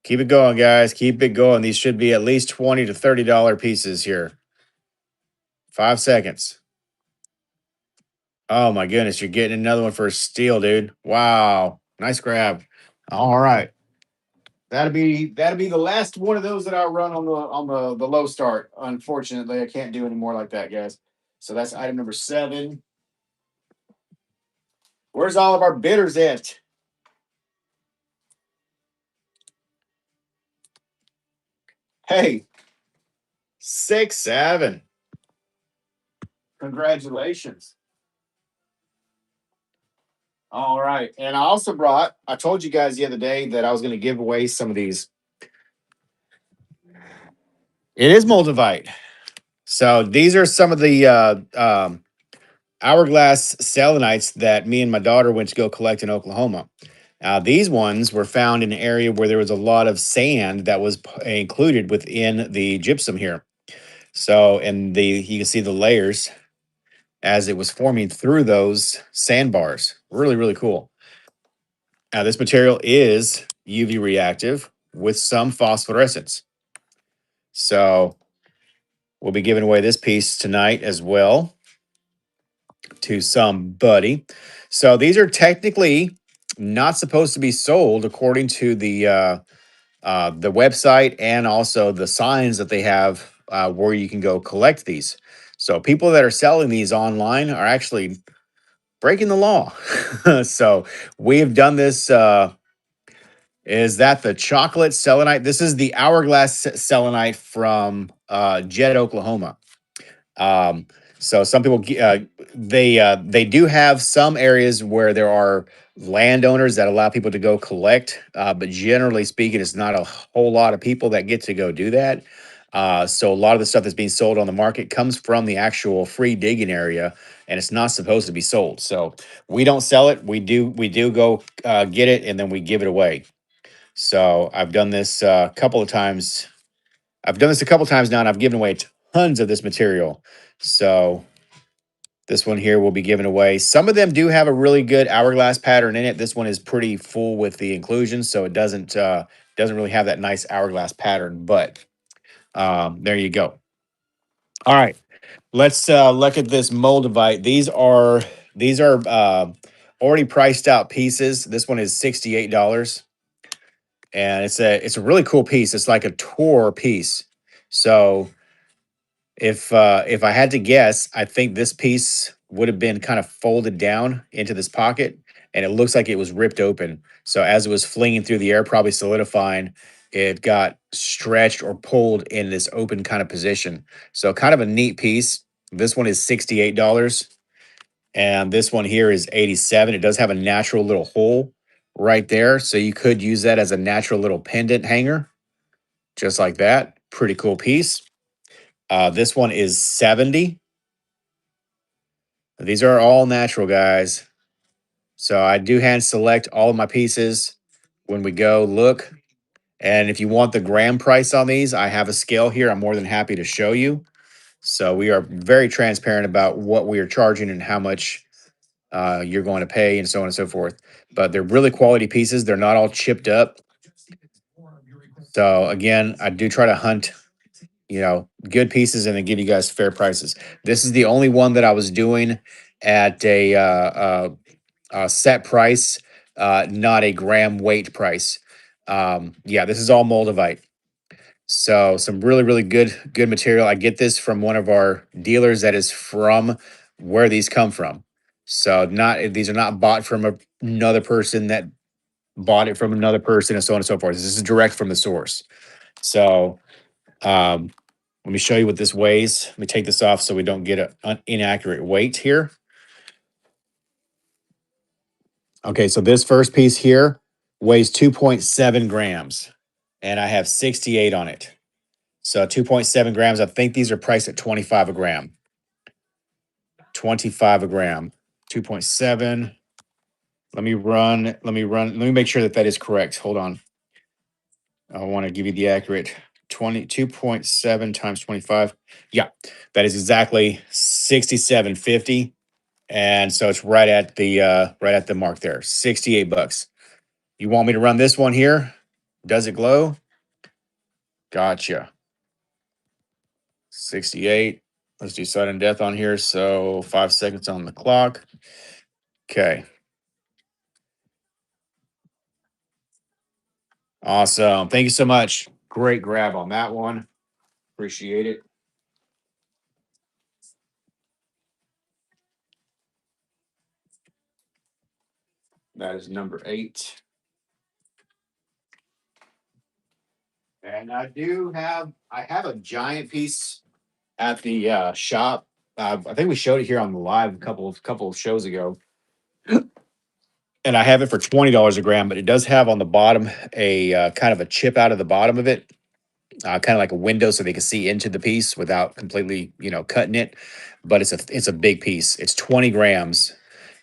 Keep it going, guys. Keep it going. These should be at least $20 to $30 pieces here. 5 seconds. Oh my goodness, you're getting another one for a steal, dude. Wow. Nice grab. All right. That'll be the last one of those that I run on the low start. Unfortunately, I can't do any more like that, guys. So that's item number 7. Where's all of our bidders at? Hey, 6-7. Congratulations. All right. And I told you guys the other day that I was going to give away some of these. It is Moldavite. So these are some of the hourglass selenites that me and my daughter went to go collect in Oklahoma. These ones were found in an area where there was a lot of sand that was included within the gypsum here. So, and you can see the layers as it was forming through those sandbars. Really, really cool. Now, this material is UV reactive with some phosphorescence. So, we'll be giving away this piece tonight as well to somebody. So, these are technically not supposed to be sold according to the website and also the signs that they have where you can go collect these. So, people that are selling these online are actually breaking the law. So, we have done this. Is that the chocolate selenite? This is the hourglass selenite from Jed, Oklahoma. Um, so some people they do have some areas where there are landowners that allow people to go collect, but generally speaking, it's not a whole lot of people that get to go do that. So a lot of the stuff that's being sold on the market comes from the actual free digging area, and it's not supposed to be sold. So we don't sell it. We do go get it, and then we give it away. So I've done this a couple of times. I've done this a couple times now, and I've given away tons of this material. So this one here will be given away. Some of them do have a really good hourglass pattern in it. This one is pretty full with the inclusion, so it doesn't really have that nice hourglass pattern. But there you go. All right, let's look at this Moldavite. These are already priced out pieces. This one is $68. And it's a really cool piece. It's like a tour piece. So if I had to guess, I think this piece would have been kind of folded down into this pocket, and it looks like it was ripped open. So as it was flinging through the air, probably solidifying, it got stretched or pulled in this open kind of position. So kind of a neat piece. This one is $68 and this one here is 87. It does have a natural little hole right there. So you could use that as a natural little pendant hanger, just like that. Pretty cool piece. This one is 70. These are all natural, guys. So I do hand select all of my pieces when we go look. And if you want the gram price on these, I have a scale here. I'm more than happy to show you. So we are very transparent about what we are charging and how much you're going to pay and so on and so forth. But they're really quality pieces. They're not all chipped up. So again, I do try to hunt, good pieces and then give you guys fair prices. This is the only one that I was doing at a set price, not a gram weight price. Yeah, this is all Moldavite. So some really, really good material. I get this from one of our dealers that is from where these come from. So not these are not bought from another person that bought it from another person and so on and so forth. This is direct from the source. So um, let me show you what this weighs. Let me take this off so we don't get an inaccurate weight here. Okay, so this first piece here weighs 2.7 grams, and I have 68 on it. So 2.7 grams. I think these are priced at 25 a gram. 25 a gram. 2.7. Let me make sure that that is correct. Hold on. I want to give you the accurate 22.7 times 25. Yeah, that is exactly 67.50. And so it's right at the mark there. 68 bucks. You want me to run this one here? Does it glow? Gotcha. 68. Let's do sudden death on here. So 5 seconds on the clock. Okay. Awesome. Thank you so much. Great grab on that one. Appreciate it. That is number 8. And I have a giant piece at the shop. I think we showed it here on the live a couple of shows ago. And I have it for $20 a gram, but it does have on the bottom a kind of a chip out of the bottom of it, kind of like a window so they can see into the piece without completely, cutting it. But it's a big piece. It's 20 grams,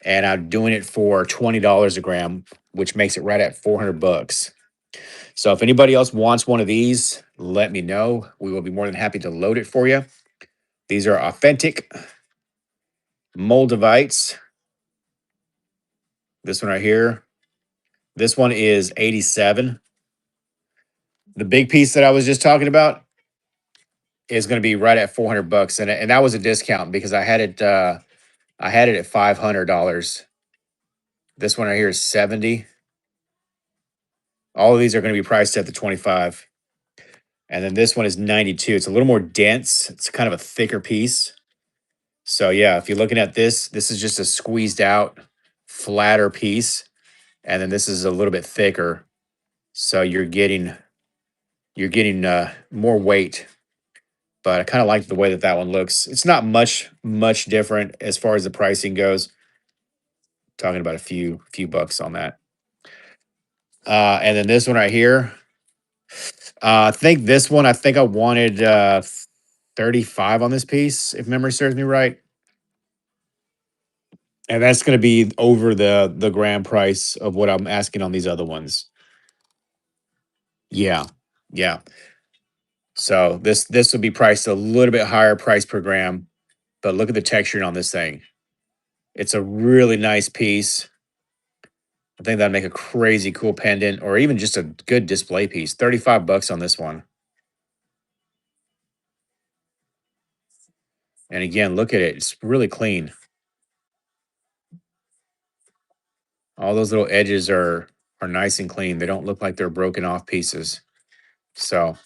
and I'm doing it for $20 a gram, which makes it right at 400 bucks. So if anybody else wants one of these, let me know. We will be more than happy to load it for you. These are authentic Moldavites. This one right here. This one is 87. The big piece that I was just talking about is going to be right at 400 bucks, and that was a discount because I had it at $500. This one right here is 70. All of these are going to be priced at the 25. And then this one is 92. It's a little more dense. It's kind of a thicker piece. So yeah, if you're looking at this, this is just a squeezed out, flatter piece. And then this is a little bit thicker. So you're getting more weight. But I kind of like the way that that one looks. It's not much different as far as the pricing goes. Talking about a few bucks on that. And then this one right here. I think this one. I think I wanted 35 on this piece, if memory serves me right. And that's going to be over the gram price of what I'm asking on these other ones. Yeah, yeah. So this would be priced a little bit higher price per gram, but look at the texturing on this thing. It's a really nice piece. I think that'd make a crazy cool pendant or even just a good display piece. 35 bucks on this one. And again, look at it. It's really clean. All those little edges are nice and clean. They don't look like they're broken off pieces. So,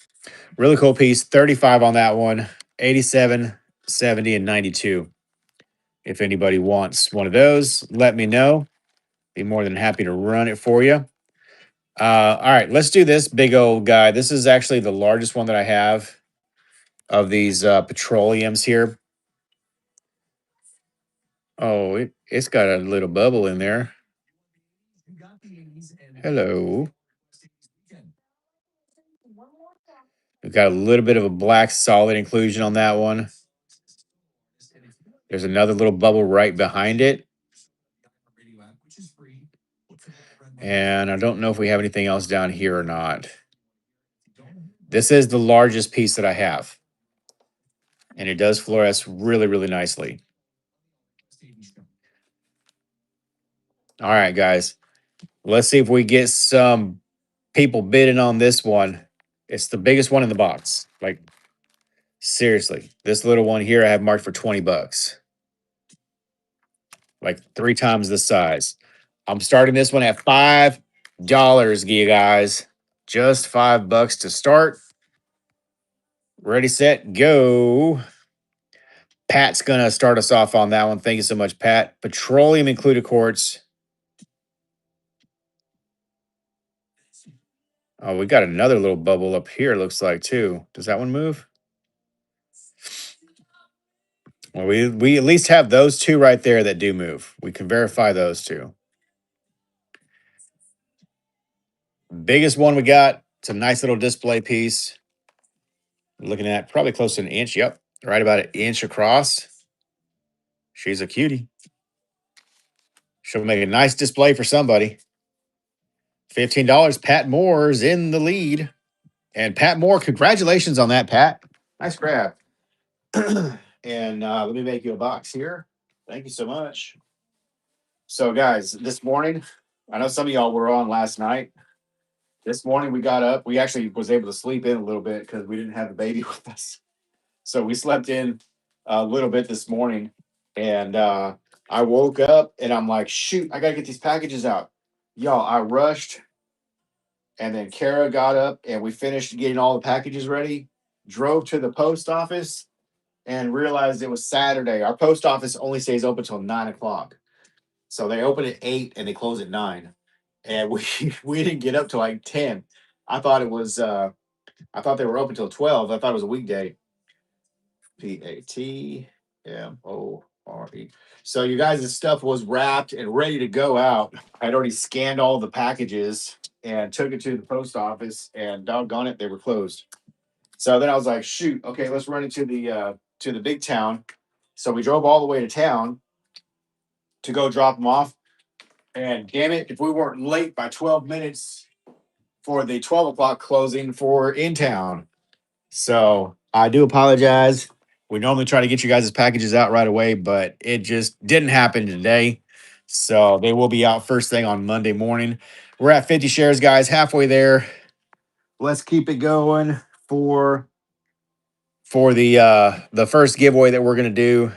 really cool piece. 35 on that one. 87, 70, and 92. If anybody wants one of those, let me know. Be more than happy to run it for you. All right, let's do this big old guy. This is actually the largest one that I have of these petroleums here. Oh, it's got a little bubble in there. Hello. We've got a little bit of a black solid inclusion on that one. There's another little bubble right behind it. And I don't know if we have anything else down here or not. This is the largest piece that I have. And it does fluoresce really, really nicely. All right, guys. Let's see if we get some people bidding on this one. It's the biggest one in the box. Like, seriously. This little one here I have marked for 20 bucks. Like 3 times the size. I'm starting this one at $5, you guys. Just $5 to start. Ready, set, go. Pat's gonna start us off on that one. Thank you so much, Pat. Petroleum included quartz. Oh, we got another little bubble up here, looks like, too. Does that one move? Well, we at least have those two right there that do move. We can verify those two. Biggest one we got. It's a nice little display piece. Looking at probably close to an inch. Yep. Right about an inch across. She's a cutie. She'll make a nice display for somebody. $15. Pat Moore's in the lead. And Pat Moore, congratulations on that, Pat. Nice grab. And let me make you a box here. Thank you so much. So, guys, this morning, I know some of y'all were on last night. This morning we got up. We actually was able to sleep in a little bit because we didn't have the baby with us. So we slept in a little bit this morning. And I woke up and I'm like, shoot, I gotta get these packages out. Y'all, I rushed. And then Kara got up and we finished getting all the packages ready, drove to the post office and realized it was Saturday. Our post office only stays open till 9 o'clock. So they open at 8 and they close at 9. And we we didn't get up till like 10. I thought it was I thought they were open till 12. I thought it was a weekday. PATMORE. So you guys' stuff was wrapped and ready to go out. I'd already scanned all the packages and took it to the post office, and doggone it, they were closed. So then I was like, shoot, okay, let's run into the big town. So we drove all the way to town to go drop them off. And damn it, if we weren't late by 12 minutes for the 12 o'clock closing for in town. So I do apologize. We normally try to get you guys' packages out right away, but it just didn't happen today. So they will be out first thing on Monday morning. We're at 50 shares, guys, halfway there. Let's keep it going for the first giveaway that we're gonna do.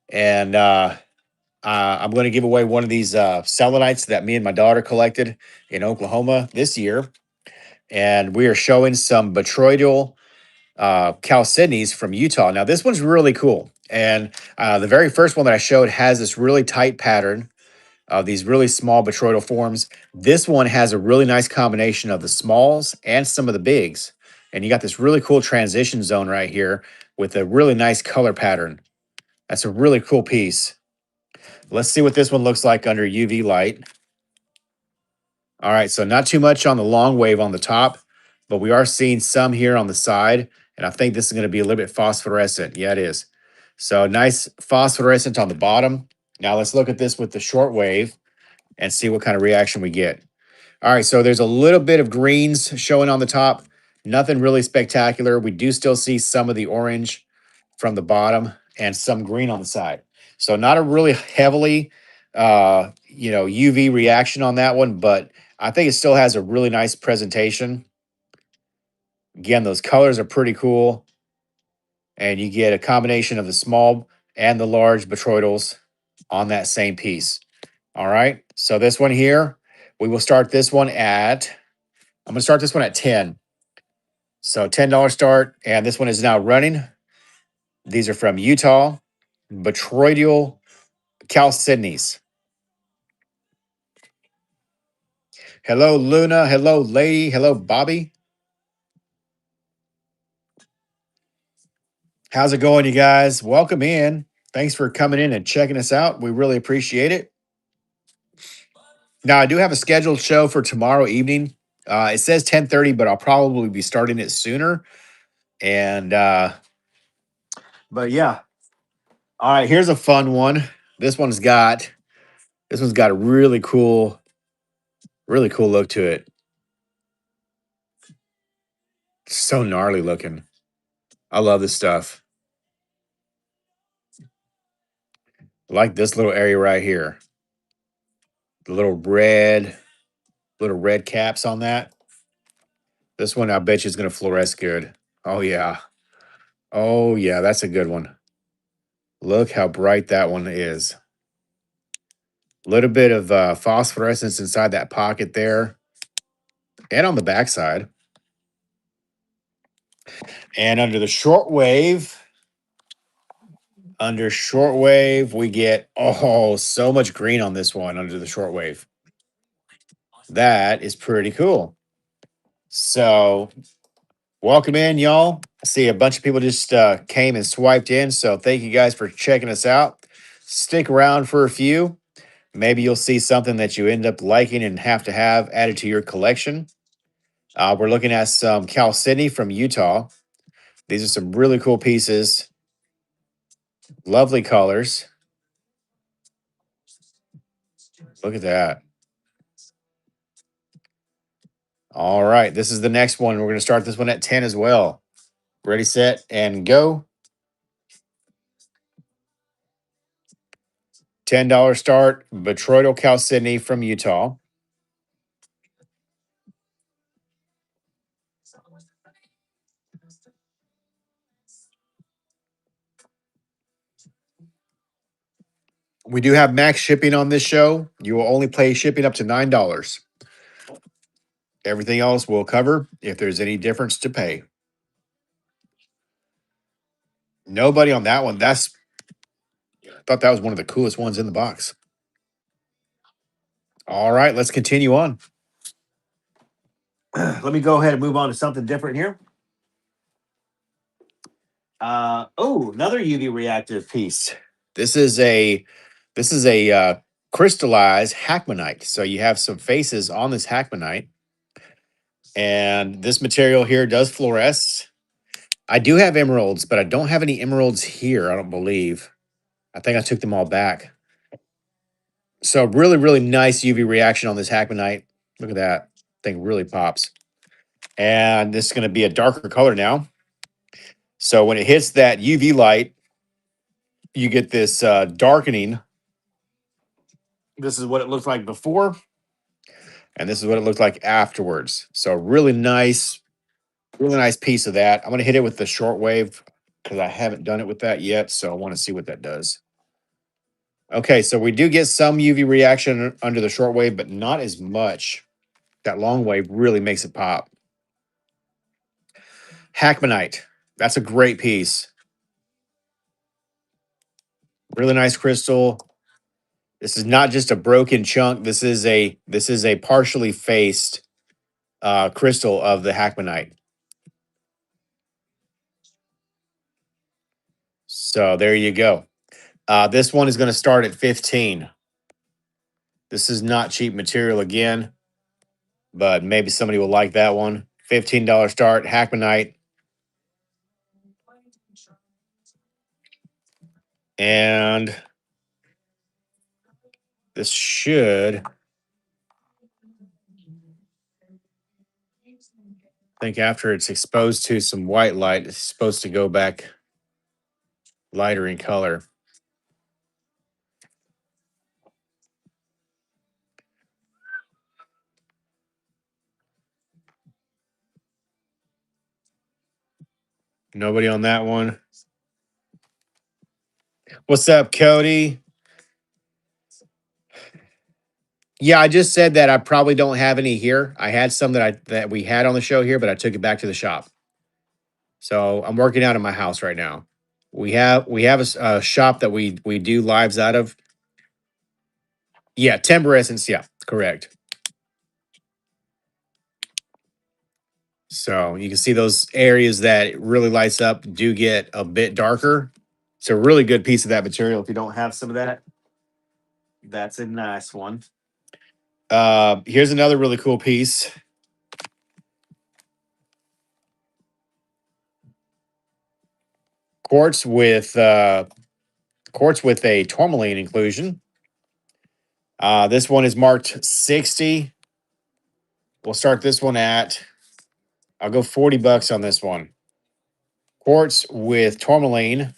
And I'm going to give away one of these selenites that me and my daughter collected in Oklahoma this year. And we are showing some botryoidal chalcedonies from Utah. Now, this one's really cool. And the very first one that I showed has this really tight pattern of these really small botryoidal forms. This one has a really nice combination of the smalls and some of the bigs. And you got this really cool transition zone right here with a really nice color pattern. That's a really cool piece. Let's see what this one looks like under UV light. All right, so not too much on the long wave on the top, but we are seeing some here on the side, and I think this is going to be a little bit phosphorescent. Yeah, it is. So nice phosphorescent on the bottom. Now let's look at this with the short wave and see what kind of reaction we get. All right, so there's a little bit of greens showing on the top. Nothing really spectacular. We do still see some of the orange from the bottom and some green on the side. So not a really heavily, UV reaction on that one, but I think it still has a really nice presentation. Again, those colors are pretty cool. And you get a combination of the small and the large botryoidals on that same piece. All right, so this one here, we will start this one at, I'm going to start this one at 10. So $10 start, and this one is now running. These are from Utah, botryoidal chalcedonies. Hello, Luna. Hello, lady. Hello, Bobby. How's it going, you guys? Welcome in. Thanks for coming in and checking us out. We really appreciate it. Now, I do have a scheduled show for tomorrow evening. It says 10:30, but I'll probably be starting it sooner. And but yeah. All right, here's a fun one. This one's got this one's got a really cool look to it. So gnarly looking. I love this stuff. I like this little area right here. The little red caps on that. This one I bet you is gonna fluoresce good. Oh yeah. Oh yeah, that's a good one. Look how bright that one is. A little bit of phosphorescence inside that pocket there and on the backside. And under shortwave, we get so much green on this one under the shortwave. That is pretty cool. So, welcome in, y'all. I see a bunch of people just came and swiped in. So, thank you guys for checking us out. Stick around for a few. Maybe you'll see something that you end up liking and have to have added to your collection. We're looking at some Cal Sydney from Utah. These are some really cool pieces, lovely colors. Look at that. All right, this is the next one. We're going to start this one at 10 as well. Ready, set, and go. $10 start, Betroidal Cal Sydney from Utah. We do have max shipping on this show. You will only pay shipping up to $9. Everything else will cover if there's any difference to pay. Nobody on that one. I thought that was one of the coolest ones in the box. All right, let's continue on. Let me go ahead and move on to something different here. Another UV reactive piece. This is a crystallized hackmanite. So you have some faces on this hackmanite, and this material here does fluoresce. I do have emeralds, but I don't have any emeralds here. I don't believe. I think I took them all back. So really, really nice UV reaction on this hackmanite. Look at that thing, really pops. And this is going to be a darker color now. So when it hits that UV light, you get this darkening. This is what it looked like before, and this is what it looked like afterwards. So really nice piece of that. I'm going to hit it with the shortwave because I haven't done it with that yet. So I want to see what that does. Okay, so we do get some UV reaction under the shortwave, but not as much. That long wave really makes it pop. Hackmanite. That's a great piece. Really nice crystal. This is not just a broken chunk. This is a partially faced crystal of the hackmanite. So there you go. This one is going to start at 15. This is not cheap material again, but maybe somebody will like that one. $15 start, hackmanite. And this should, I think after it's exposed to some white light, it's supposed to go back lighter in color. Nobody on that one. What's up, Cody? Yeah, I just said that I probably don't have any here. I had some that we had on the show here, but I took it back to the shop. So I'm working out of my house right now. We have a shop that we do lives out of. Yeah, Timber Essence. Yeah, correct. So you can see those areas that it really lights up do get a bit darker. It's a really good piece of that material. If you don't have some of that, that's a nice one. Here's another really cool piece. Quartz with a tourmaline inclusion. This one is marked 60. We'll start this one at, I'll go $40 on this one. Quartz with tourmaline.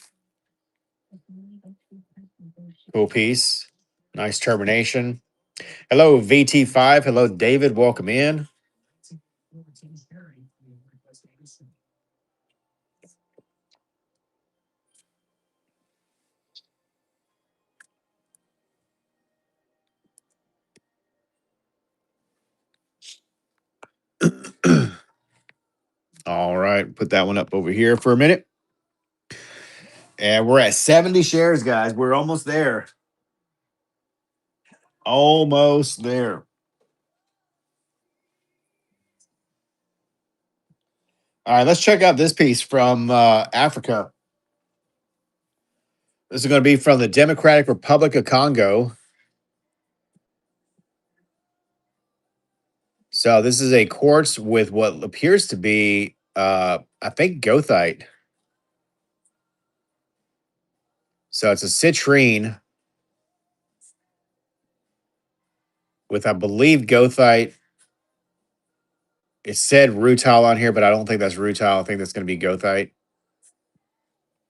Cool piece. Nice termination. Hello, VT5. Hello, David. Welcome in. All right. Put that one up over here for a minute. And we're at 70 shares, guys. We're almost there. Almost there. All right. Let's check out this piece from Africa. This is going to be from the Democratic Republic of Congo. So this is a quartz with what appears to be, I think, goethite. So it's a citrine with, I believe, goethite. It said rutile on here, but I don't think that's rutile. I think that's going to be goethite.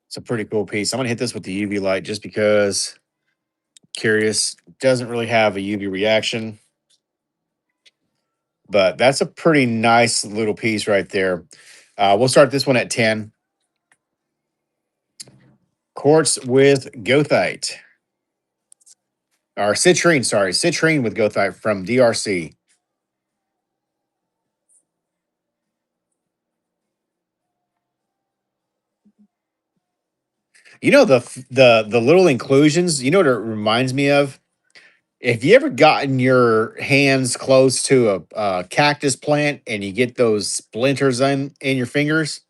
It's a pretty cool piece. I'm going to hit this with the UV light just because curious. Doesn't really have a UV reaction, but that's a pretty nice little piece right there. We'll start this one at 10. Quartz with goethite. Or citrine, sorry. Citrine with goethite from DRC. You know the little inclusions, you know what it reminds me of? If you ever gotten your hands close to a cactus plant and you get those splinters in your fingers,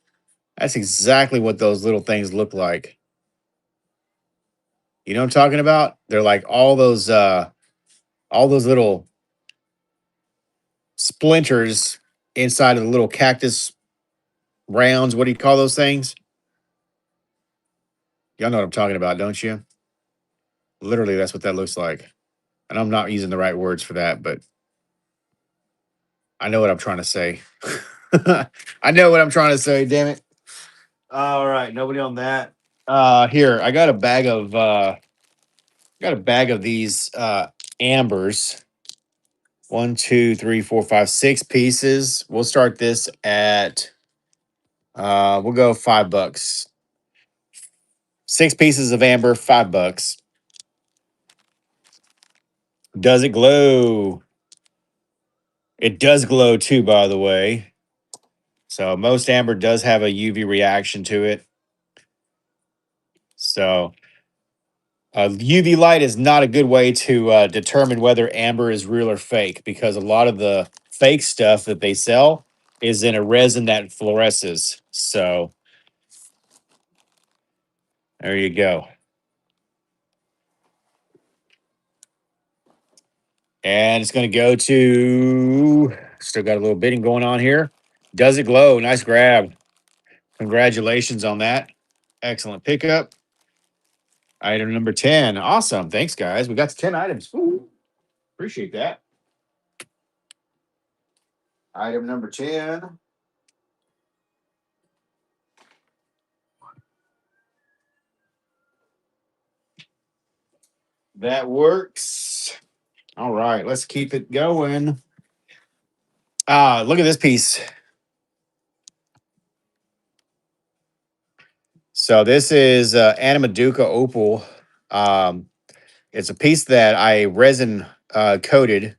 that's exactly what those little things look like. You know what I'm talking about? They're like all those little splinters inside of the little cactus rounds. What do you call those things? Y'all know what I'm talking about, don't you? Literally, that's what that looks like. And I'm not using the right words for that, but I know what I'm trying to say. I know what I'm trying to say, damn it. All right, nobody on that. Here, I got a bag of these ambers. 1, 2, 3, 4, 5, 6 pieces. We'll start this at we'll go $5. 6 pieces of amber, $5. Does it glow? It does glow too, by the way. So most amber does have a UV reaction to it. So UV light is not a good way to determine whether amber is real or fake because a lot of the fake stuff that they sell is in a resin that fluoresces. So there you go. And it's going to go to, still got a little bidding going on here. Does it glow? Nice grab. Congratulations on that. Excellent pickup. Item number 10. Awesome. Thanks, guys. We got to 10 items. Ooh, appreciate that. Item number 10. That works. All right, let's keep it going. Look at this piece. So this is Animaduca Opal. Um, it's a piece that I resin coated.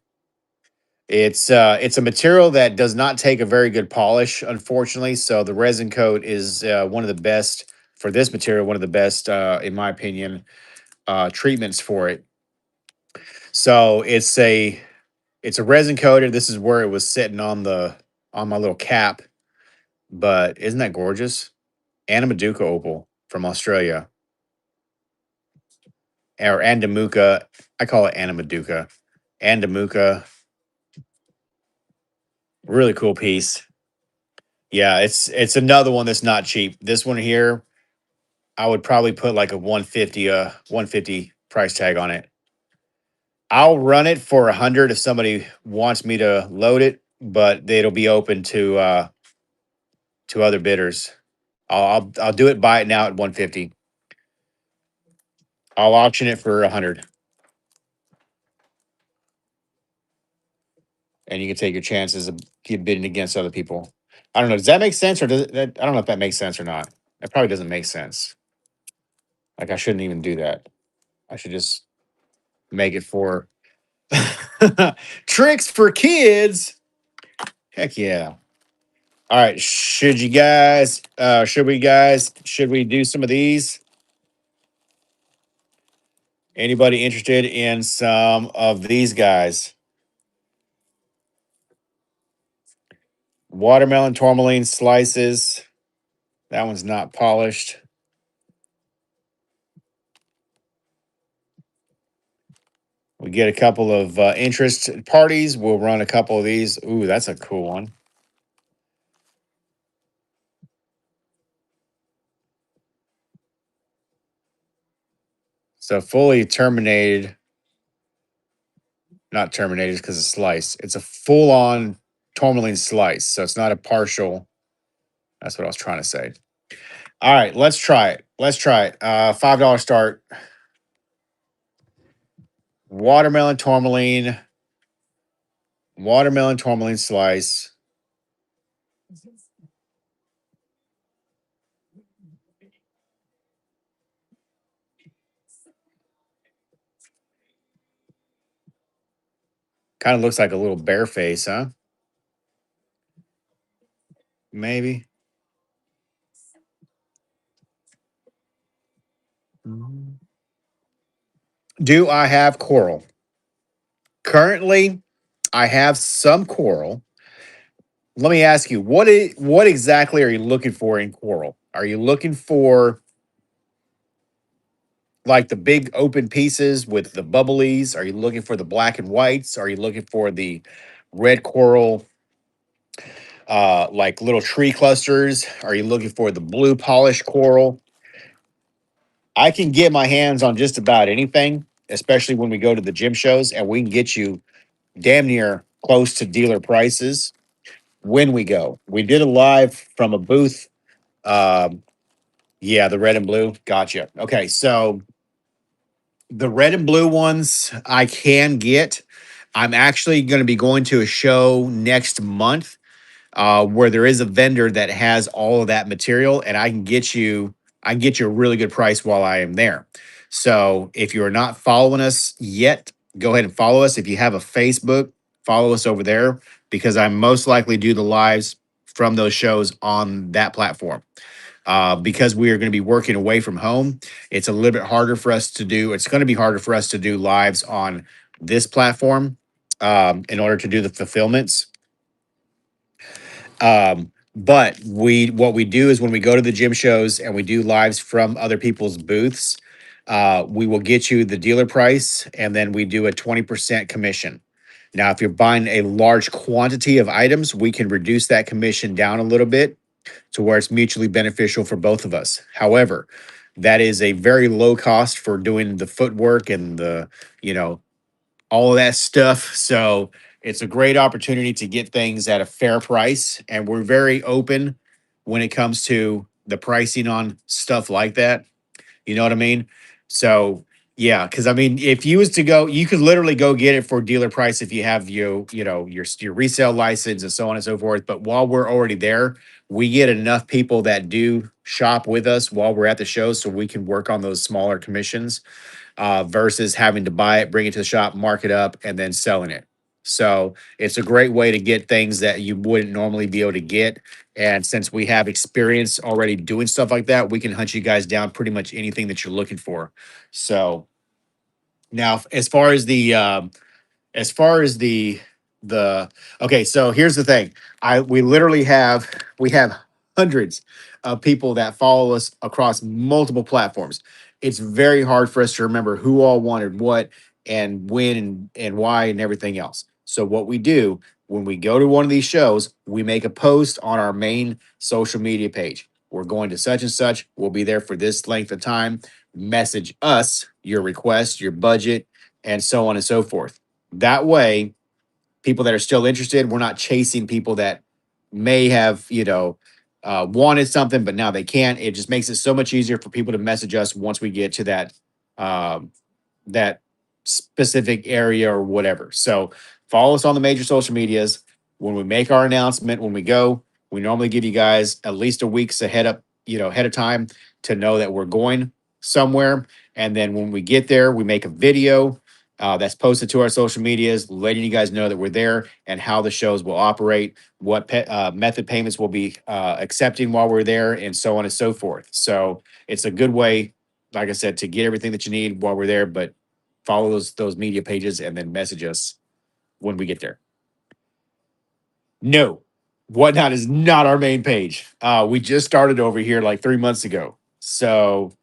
It's a material that does not take a very good polish, unfortunately. So the resin coat is one of the best for this material. One of the best, in my opinion, treatments for it. So it's a resin coated. This is where it was sitting on my little cap. but isn't that gorgeous? Anamaduka opal from Australia, or Andamuka. I call it Anamaduka. Andamuka, really cool piece. Yeah, it's another one that's not cheap. This one here, I would probably put like a 150 price tag on it. I'll run it for 100 if somebody wants me to load it, but it'll be open to other bidders. I'll do it, buy it now at 150. I'll auction it for 100, and you can take your chances of keep bidding against other people. I don't know. Does that make sense, or does that? I don't know if that makes sense or not. It probably doesn't make sense. Like I shouldn't even do that. I should just make it for tricks for kids. Heck yeah. All right. Should we do some of these? Anybody interested in some of these guys? Watermelon tourmaline slices. That one's not polished. We get a couple of interest parties. We'll run a couple of these. Ooh, that's a cool one. So fully terminated, not terminated because it's sliced. It's a full on tourmaline slice. So it's not a partial. That's what I was trying to say. All right, let's try it. Let's try it. $5 start. Watermelon tourmaline. Watermelon tourmaline slice. Kind of looks like a little bear face, huh? Maybe. Do I have coral? Currently, I have some coral. Let me ask you, what exactly are you looking for in coral? Are you looking for like the big open pieces with the bubblies? Are you looking for the black and whites? Are you looking for the red coral, like little tree clusters? Are you looking for the blue polished coral? I can get my hands on just about anything, especially when we go to the gym shows, and we can get you damn near close to dealer prices when we go. We did a live from a booth. Um, yeah, the red and blue. Gotcha. Okay, so the red and blue ones I can get. I'm actually going to be going to a show next month where there is a vendor that has all of that material, and I can get you a really good price while I am there. So if you're not following us yet, go ahead and follow us. If you have a Facebook, follow us over there because I most likely do the lives from those shows on that platform. Because we are going to be working away from home, it's a little bit harder for us to do. It's going to be harder for us to do lives on this platform in order to do the fulfillments. But what we do is when we go to the gym shows and we do lives from other people's booths, we will get you the dealer price and then we do a 20% commission. Now, if you're buying a large quantity of items, we can reduce that commission down a little bit to where it's mutually beneficial for both of us. However, that is a very low cost for doing the footwork and you know, all of that stuff. So it's a great opportunity to get things at a fair price. And we're very open when it comes to the pricing on stuff like that. You know what I mean? So yeah, because I mean, if you was to go, you could literally go get it for dealer price if you have your resale license and so on and so forth. But while we're already there, we get enough people that do shop with us while we're at the show, so we can work on those smaller commissions versus having to buy it, bring it to the shop, mark it up, and then selling it. So it's a great way to get things that you wouldn't normally be able to get. And since we have experience already doing stuff like that, we can hunt you guys down pretty much anything that you're looking for. So now, as far as the okay, so here's the thing. I we literally have we have hundreds of people that follow us across multiple platforms. It's very hard for us to remember who all wanted what and when and why and everything else. So what we do when we go to one of these shows, we make a post on our main social media page. We're going to such and such. We'll be there for this length of time. Message us your request, your budget, and so on and so forth. That way, people that are still interested, we're not chasing people that may have, wanted something, but now they can't. It just makes it so much easier for people to message us once we get to um, that specific area or whatever. So follow us on the major social medias. When we make our announcement, when we go, we normally give you guys at least a week's ahead of time to know that we're going somewhere. And then when we get there, we make a video that's posted to our social medias, letting you guys know that we're there and how the shows will operate, what method payments will be accepting while we're there, and so on and so forth. So it's a good way, like I said, to get everything that you need while we're there. But follow those media pages and then message us when we get there. No, Whatnot is not our main page. We just started over here like 3 months ago. So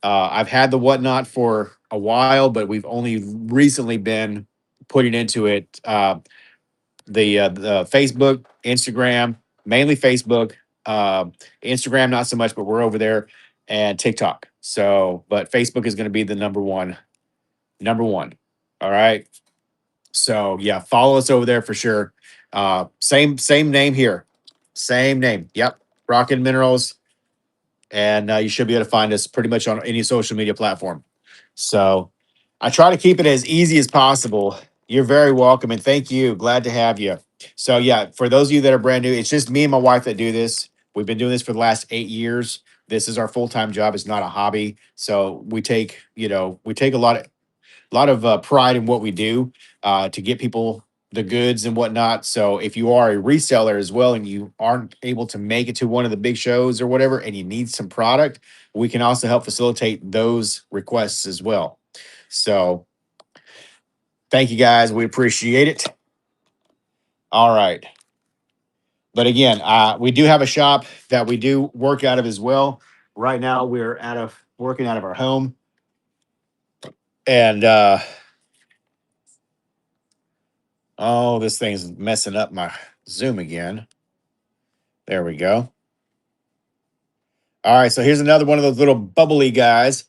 I've had the Whatnot for a while, but we've only recently been putting into it the Facebook, Instagram, mainly Facebook, uh, Instagram not so much, but we're over there, and TikTok. So, but Facebook is going to be the number one. Number one. All right. So yeah, follow us over there for sure. Same name here. Same name. Yep. Rockin'Minerals. And you should be able to find us pretty much on any social media platform. So I try to keep it as easy as possible. You're very welcome and thank you. Glad to have you. So yeah, for those of you that are brand new, it's just me and my wife that do this. We've been doing this for the last 8 years. This is our full-time job. It's not a hobby. So we take a lot of pride in what we do to get people the goods and whatnot. So if you are a reseller as well and you aren't able to make it to one of the big shows or whatever, and you need some product, we can also help facilitate those requests as well. So thank you guys. We appreciate it. All right. But again, we do have a shop that we do work out of as well. Right now, we're working out of our home. And oh, this thing's messing up my Zoom again. There we go. All right, so here's another one of those little bubbly guys.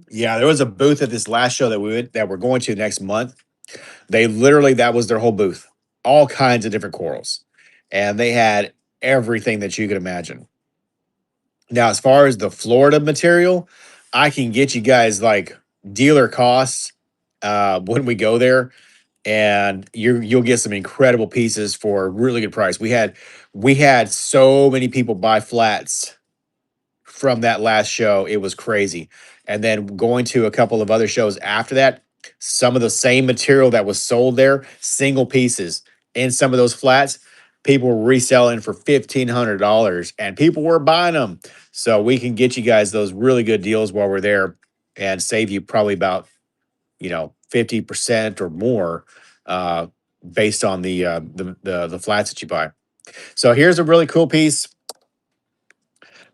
Yeah, there was a booth at this last show that we're going to next month. They literally that was their whole booth, all kinds of different corals, and they had everything that you could imagine. Now, as far as the Florida material, I can get you guys like dealer costs when we go there, and you'll get some incredible pieces for a really good price. We had so many people buy flats from that last show. It was crazy. And then going to a couple of other shows after that, some of the same material that was sold there, single pieces in some of those flats, people were reselling for $1,500 and people were buying them. So we can get you guys those really good deals while we're there and save you probably about, 50% or more uh, based on the flats that you buy. So here's a really cool piece.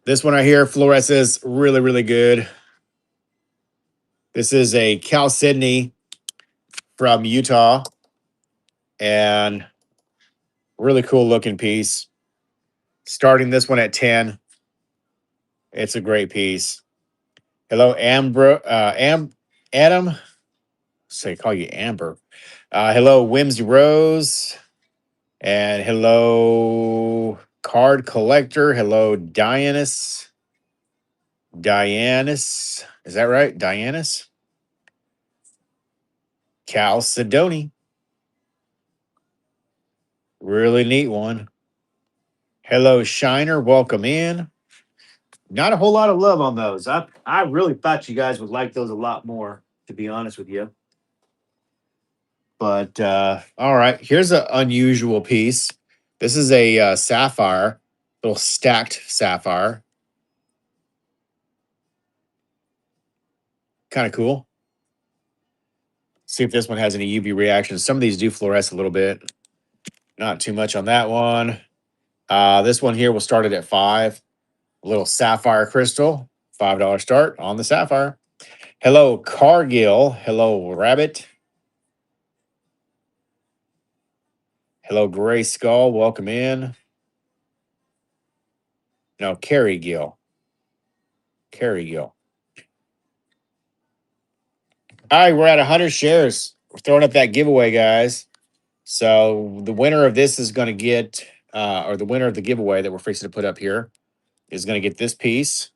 This one right here, fluoresces is really, really good. This is a Cal Sydney from Utah and really cool looking piece. Starting this one at 10. It's a great piece. Hello, Adam. Say, call you Amber. Hello, Whimsy Rose. And hello, Card Collector. Hello, Dianus. Dianus. Is that right? Dianus? Chalcedony. Really neat one. Hello, Shiner. Welcome in. Not a whole lot of love on those. I really thought you guys would like those a lot more, to be honest with you. But all right, here's an unusual piece. This is a sapphire, little stacked sapphire. Kind of cool. See if this one has any UV reactions. Some of these do fluoresce a little bit. Not too much on that one. This one here will start it at 5. A little sapphire crystal, $5 start on the sapphire. Hello, Cargill. Hello, Rabbit. Hello, Gray Skull. Welcome in. No, Carrie Gill. Carrie Gill. All right, we're at 100 shares. We're throwing up that giveaway, guys. So the winner of this is going to get, or the winner of the giveaway that we're fixing to put up here is going to get this piece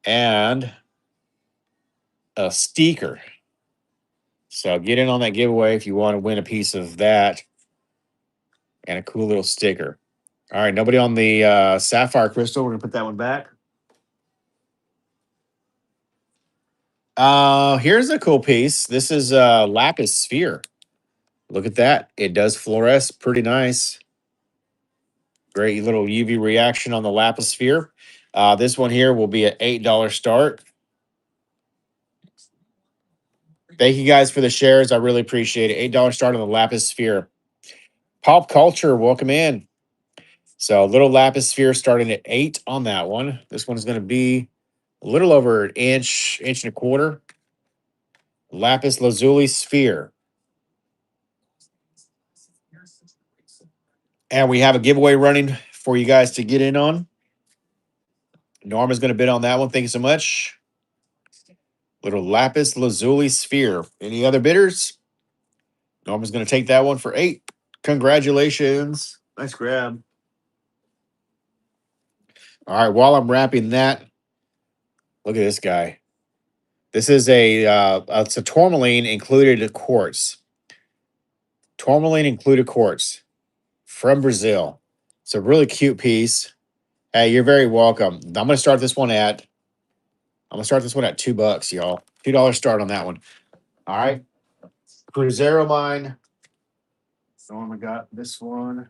and a sticker. So get in on that giveaway if you want to win a piece of that and a cool little sticker. All right, nobody on the sapphire crystal. We're going to put that one back. Here's a cool piece. This is lapis sphere. Look at that. It does fluoresce pretty nice. Great little UV reaction on the lapis sphere. This one here will be an $8 start. Thank you guys for the shares. I really appreciate it. $8 start on the lapis sphere. Pop culture, welcome in. So little lapis sphere starting at 8 on that one. This one is going to be a little over an inch, inch and a quarter. Lapis lazuli sphere. And we have a giveaway running for you guys to get in on. Norma's going to bid on that one. Thank you so much. Little lapis lazuli sphere. Any other bidders? Norma's going to take that one for 8. Congratulations. Nice grab. All right, while I'm wrapping that, look at this guy. This is it's a tourmaline included quartz. Tourmaline included quartz from Brazil. It's a really cute piece. Hey, you're very welcome. I'm gonna start this one at $2, y'all. $2 start on that one. All right. Cruzeiro mine. Norma got this one.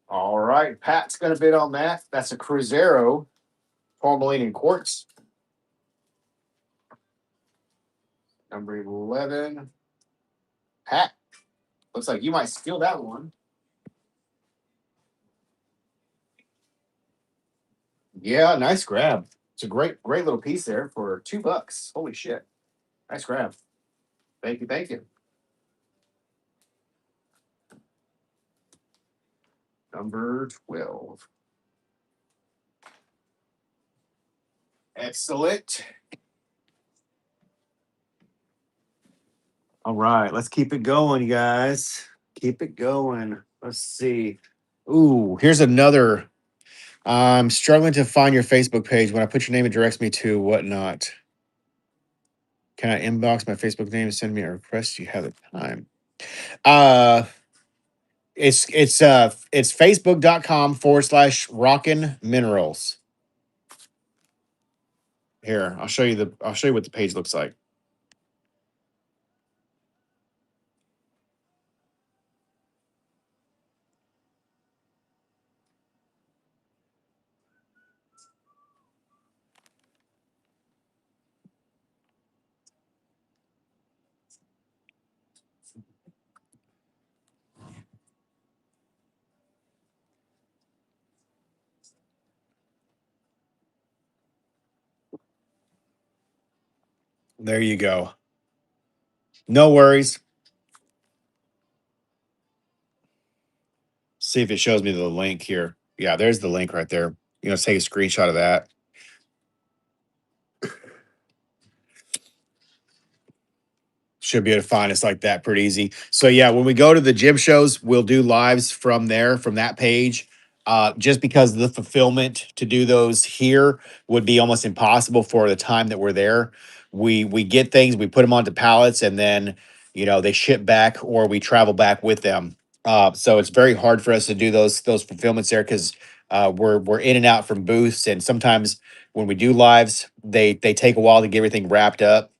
All right. Pat's gonna bid on that. That's a Cruzeiro tourmaline and quartz. Number 11. Pat, looks like you might steal that one. Yeah, nice grab. It's a great little piece there for $2. Holy shit. Nice grab. Thank you, thank you. Number 12. Excellent. All right, let's keep it going, you guys. Keep it going. Let's see. Ooh, here's another. I'm struggling to find your Facebook page. When I put your name, it directs me to whatnot. Can I inbox my Facebook name and send me a request? You have the time. It's facebook.com/Rockin'Minerals. Here, I'll show you what the page looks like. There you go. No worries. See if it shows me the link here. Yeah, there's the link right there. Let's take a screenshot of that. Should be able to find us like that pretty easy. So yeah, when we go to the gym shows, we'll do lives from there, from that page. Just because the fulfillment to do those here would be almost impossible for the time that we're there. We get things, we put them onto pallets, and then they ship back or we travel back with them. So it's very hard for us to do those fulfillments there because we're in and out from booths, and sometimes when we do lives, they take a while to get everything wrapped up,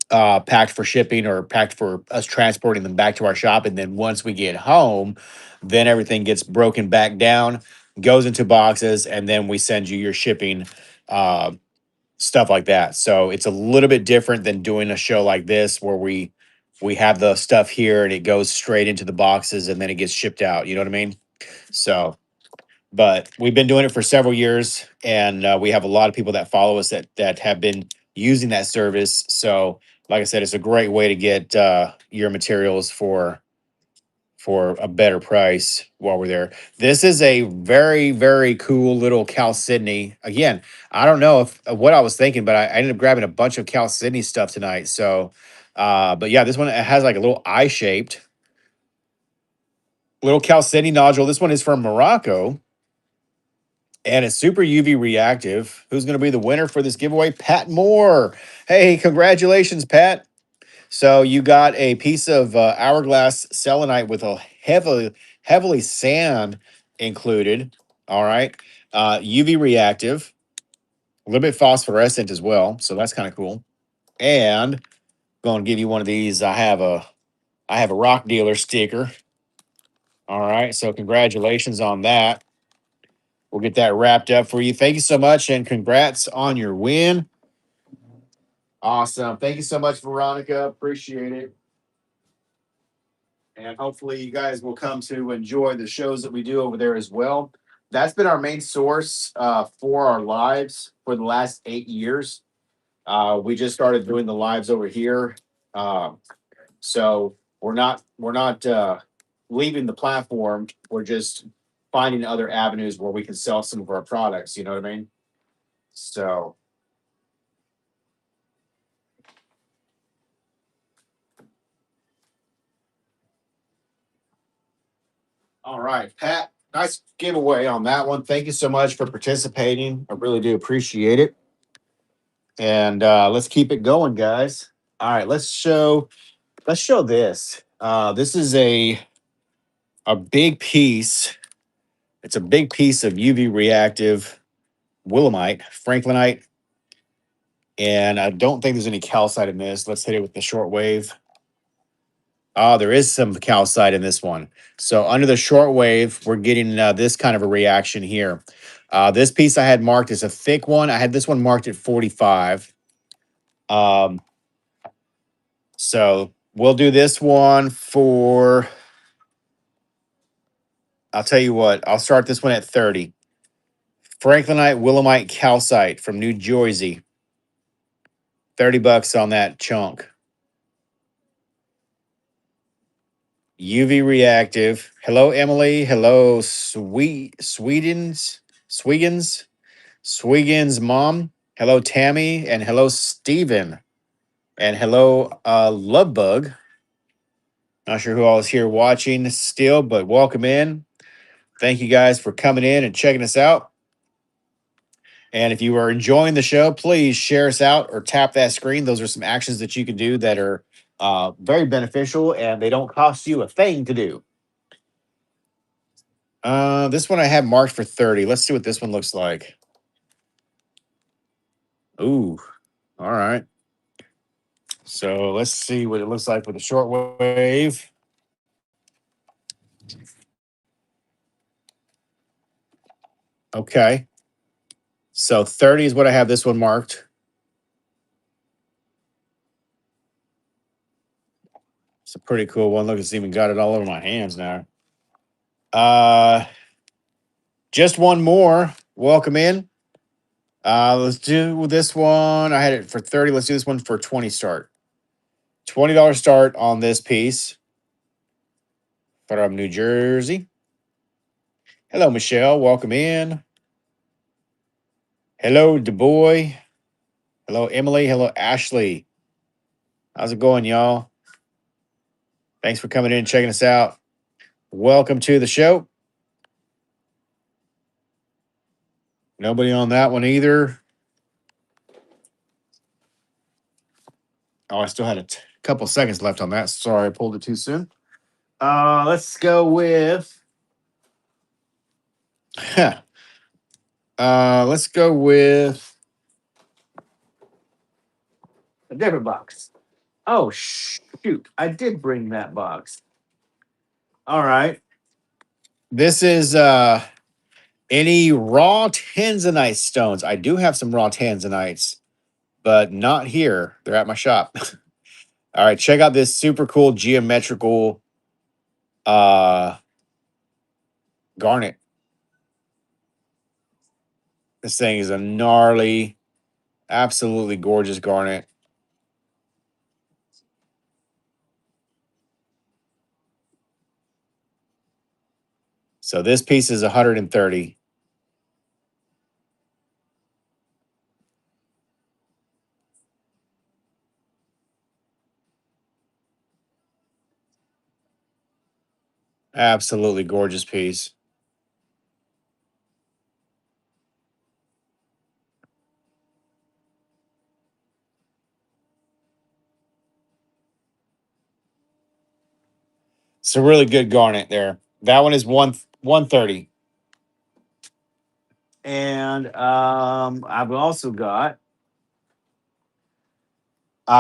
packed for shipping or packed for us transporting them back to our shop. And then once we get home, then everything gets broken back down, goes into boxes, and then we send you your shipping uh, stuff like that. So it's a little bit different than doing a show like this where we have the stuff here and it goes straight into the boxes and then it gets shipped out. You know what I mean? So, but we've been doing it for several years, and we have a lot of people that follow us that have been using that service. So, like I said, it's a great way to get your materials for a better price while we're there. This is a very, very cool little Cal Sydney. Again, I don't know if what I was thinking, but I ended up grabbing a bunch of Cal Sydney stuff tonight. So, but yeah, this one it has like a little eye shaped little Cal Sydney nodule. This one is from Morocco and it's super UV reactive. Who's going to be the winner for this giveaway? Pat Moore. Hey, congratulations, Pat. So you got a piece of hourglass selenite with a heavily sand included. All right, UV reactive, a little bit phosphorescent as well. So that's kind of cool. And going to give you one of these. I have a rock dealer sticker. All right, so congratulations on that. We'll get that wrapped up for you. Thank you so much, and congrats on your win. Awesome. Thank you so much, Veronica. Appreciate it. And hopefully you guys will come to enjoy the shows that we do over there as well. That's been our main source for our lives for the last 8 years. We just started doing the lives over here, so we're not leaving the platform. We're just finding other avenues where we can sell some of our products. You know what I mean? So, all right, Pat. Nice giveaway on that one. Thank you so much for participating. I really do appreciate it. And let's keep it going, guys. All right, let's show this. This is a big piece. It's a big piece of UV reactive willemite, franklinite, and I don't think there's any calcite in this. Let's hit it with the short wave. There is some calcite in this one. So under the short wave, we're getting this kind of a reaction here. This piece I had marked as a thick one. I had this one marked at 45. Um, so we'll do this one for, I'll tell you what, I'll start this one at 30. Franklinite Willemite Calcite from New Jersey. 30 bucks on that chunk. UV reactive. Hello, Emily. Hello, Sweden's mom. Hello, Tammy. And hello, Steven. And hello, Lovebug. Not sure who all is here watching still, but welcome in. Thank you guys for coming in and checking us out. And if you are enjoying the show, please share us out or tap that screen. Those are some actions that you can do that are very beneficial and they don't cost you a thing to do. This one I have marked for 30. Let's see what this one looks like. Ooh, all right. So let's see what it looks like with the short wave. Okay. So 30 is what I have this one marked. It's a pretty cool one. Look, it's even got it all over my hands now. Uh, just one more. Welcome in. Let's do this one. I had it for 30. Let's do this one for 20 start. $20 start on this piece from New Jersey. Hello, Michelle. Welcome in. Hello, DeBoy. Hello, Emily. Hello, Ashley. How's it going, y'all? Thanks for coming in and checking us out. Welcome to the show. Nobody on that one either. Oh, I still had a couple seconds left on that. Sorry, I pulled it too soon. Let's go with. Let's go with a different box. Oh shoot! I did bring that box. All right. This is Any raw tanzanite stones? I do have some raw tanzanites, but not here. They're at my shop. All right, check out this super cool geometrical uh garnet. This thing is a gnarly, absolutely gorgeous garnet. So this piece is 130. Absolutely gorgeous piece. It's a really good garnet there. That one is 130. And I've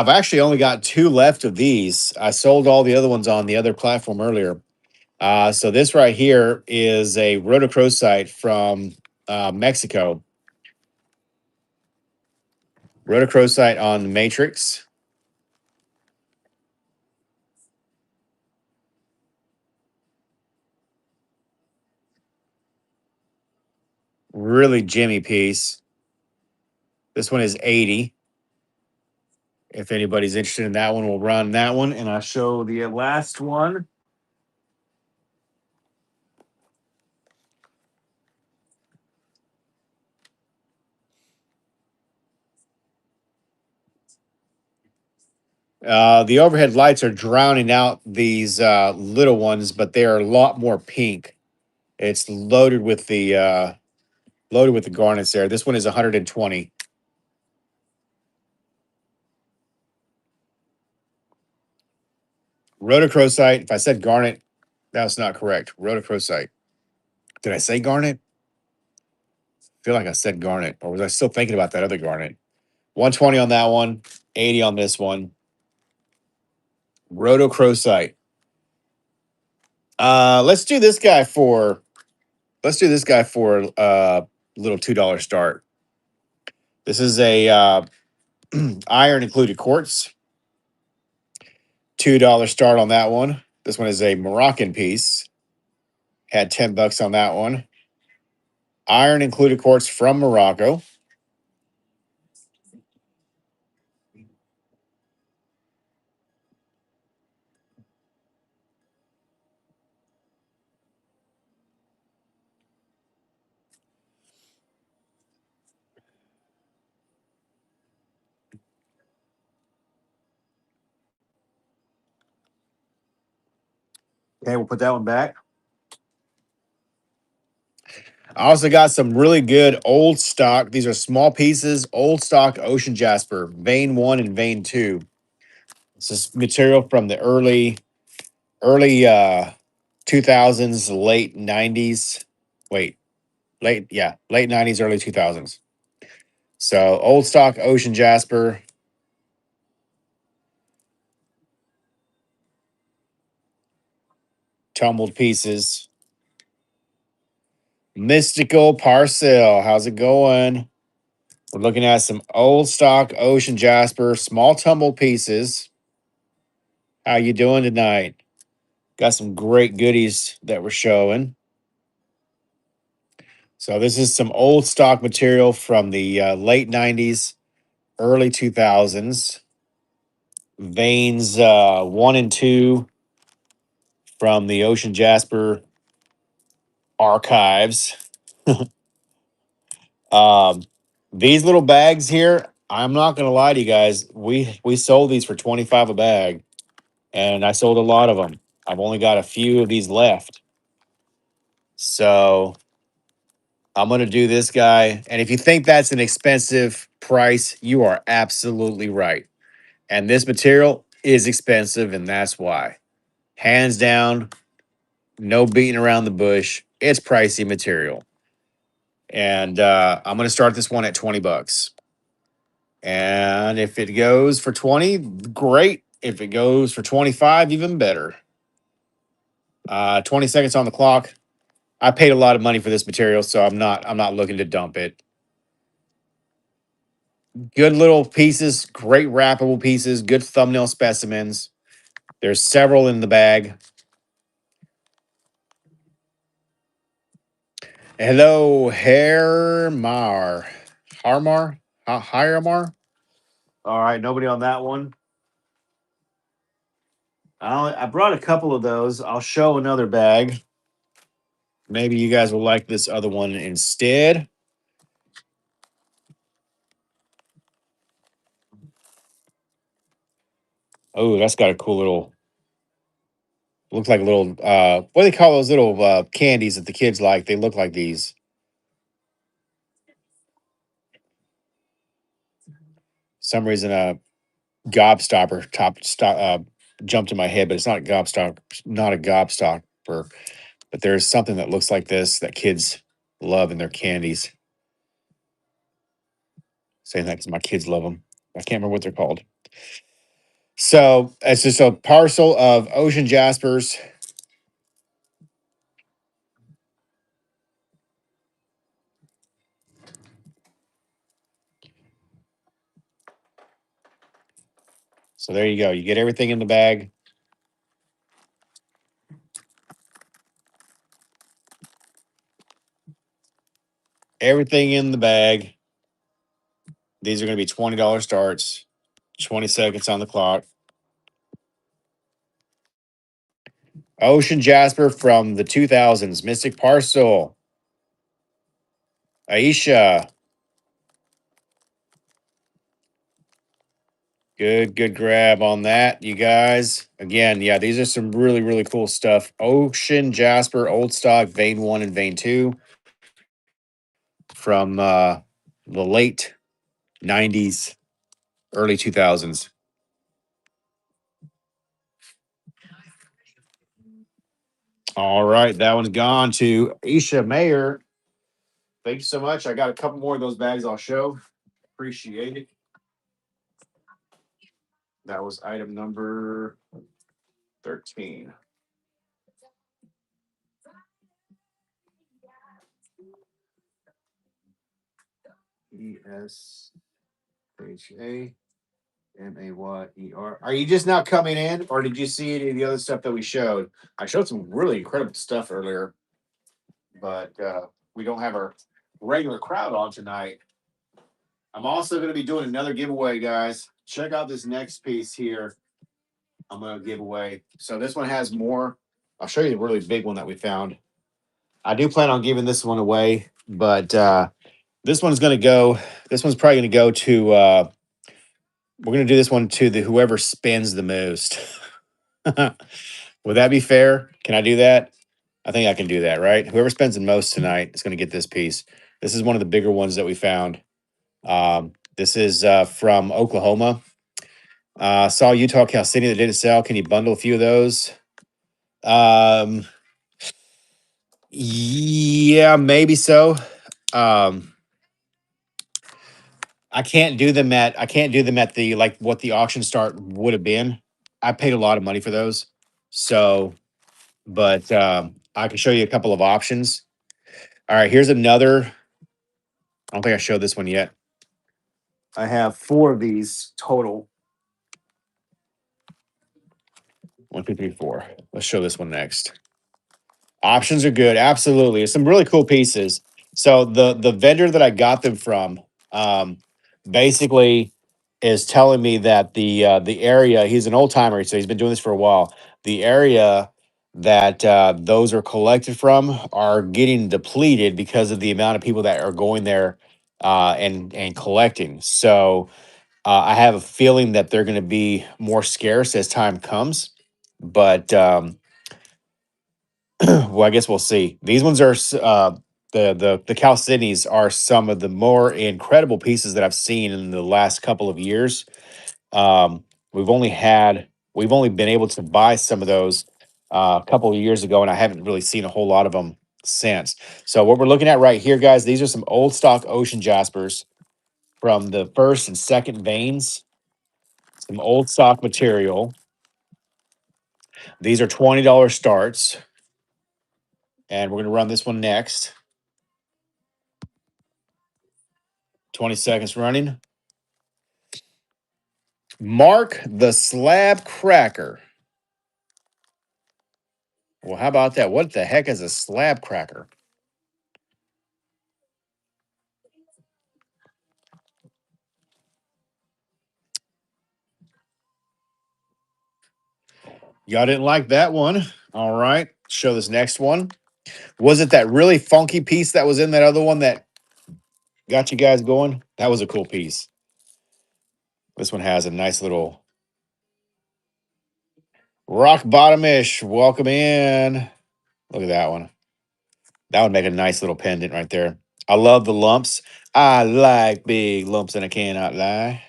actually only got two left of these. I sold all the other ones on the other platform earlier. So this right here is a rhodochrosite from Mexico. Rhodochrosite on the matrix. Really Jimmy piece. This one is 80. If anybody's interested in that one, we'll run that one. And I'll show the last one. The overhead lights are drowning out these little ones, but they are a lot more pink. It's loaded with the garnets there. This one is 120. Rhodochrosite. If I said garnet, that's not correct. Rhodochrosite. Did I say garnet? I feel like I said garnet, or was I still thinking about that other garnet? 120 on that one, 80 on this one. Rhodochrosite. Let's do this guy for a little $2 start. This is a iron included quartz. $2 start on that one. This one is a Moroccan piece. Had $10 on that one. Iron included quartz from Morocco. Okay, we'll put that one back. I also got some really good old stock. These are small pieces, old stock ocean jasper, vein 1 and vein 2. This is material from the early 2000s, late 90s. Wait, late 90s, early 2000s. So old stock ocean jasper, tumbled pieces. Mystical Parcel, how's it going? We're looking at some old stock ocean jasper, small tumble pieces. How you doing tonight? Got some great goodies that we're showing. So this is some old stock material from the late 90s, early 2000s. Veins 1 and 2 from the Ocean Jasper archives. um, these little bags here, I'm not going to lie to you guys. We sold these for 25 a bag, and I sold a lot of them. I've only got a few of these left. So I'm going to do this guy. And if you think that's an expensive price, you are absolutely right. And this material is expensive, and that's why. Hands down, no beating around the bush. It's pricey material. And I'm going to start this one at $20. And if it goes for 20, great. If it goes for 25, even better. 20 seconds on the clock. I paid a lot of money for this material, so I'm not looking to dump it. Good little pieces, great wrappable pieces, good thumbnail specimens. There's several in the bag. Hello, Harmar. Harmar? Hiramar? All right, nobody on that one. I brought a couple of those. I'll show another bag. Maybe you guys will like this other one instead. Oh, that's got a cool little, looks like a little, what do they call those little candies that the kids like? They look like these. Some reason, gobstopper jumped in my head, but it's not a gobstopper, not a gobstopper. But there's something that looks like this that kids love in their candies. Saying that because my kids love them. I can't remember what they're called. So it's just a parcel of ocean jaspers. So there you go. You get everything in the bag. Everything in the bag. These are going to be $20 starts. 20 seconds on the clock. Ocean Jasper from the 2000s. Mystic Parcel. Aisha. Good grab on that, you guys. Again, yeah, these are some really, really cool stuff. Ocean Jasper, old stock, vein 1 and vein 2 from the late 90s, early 2000s. All right, that one's gone to Aisha Mayer. Thank you so much. I got a couple more of those bags I'll show. Appreciate it. That was item number 13. ESHAMAYER. Are you just now coming in, or did you see any of the other stuff that we showed? I showed some really incredible stuff earlier, but we don't have our regular crowd on tonight. I'm also going to be doing another giveaway, guys. Check out this next piece here. I'm going to give away. So this one has more. I'll show you the really big one that we found. I do plan on giving this one away, but this one's going to go. This one's probably going to go to. We're going to do this one to the whoever spends the most. Would that be fair? Can I do that? I think I can do that, right? Whoever spends the most tonight is going to get this piece. This is one of the bigger ones that we found. This is from Oklahoma. Saw Utah, Cal City that didn't sell. Can you bundle a few of those? Um, yeah, maybe so. Um, I can't do them at the like what the auction start would have been. I paid a lot of money for those. So, but I can show you a couple of options. All right, here's another. I don't think I showed this one yet. I have 4 of these total. 1, 2, 3, 4. Let's show this one next. Options are good. Absolutely. Some really cool pieces. So the vendor that I got them from um basically is telling me that the area, he's an old timer, so he's been doing this for a while. The area that those are collected from are getting depleted because of the amount of people that are going there and collecting. So I have a feeling that they're going to be more scarce as time comes. But well, I guess we'll see. These ones are the Cal Sydneys are some of the more incredible pieces that I've seen in the last couple of years. Um, we've only been able to buy some of those a couple of years ago, and I haven't really seen a whole lot of them since. So what we're looking at right here, guys, these are some old stock ocean jaspers from the first and second veins. Some old stock material. These are $20 starts. And we're going to run this one next. 20 seconds running. Mark the Slab Cracker. Well, how about that? What the heck is a slab cracker? Y'all didn't like that one. All right. Show this next one. Was it that really funky piece that was in that other one that got you guys going? That was a cool piece. This one has a nice little rock bottom-ish. Welcome in. Look at that one. That would make a nice little pendant right there. I love the lumps. I like big lumps, and I cannot lie.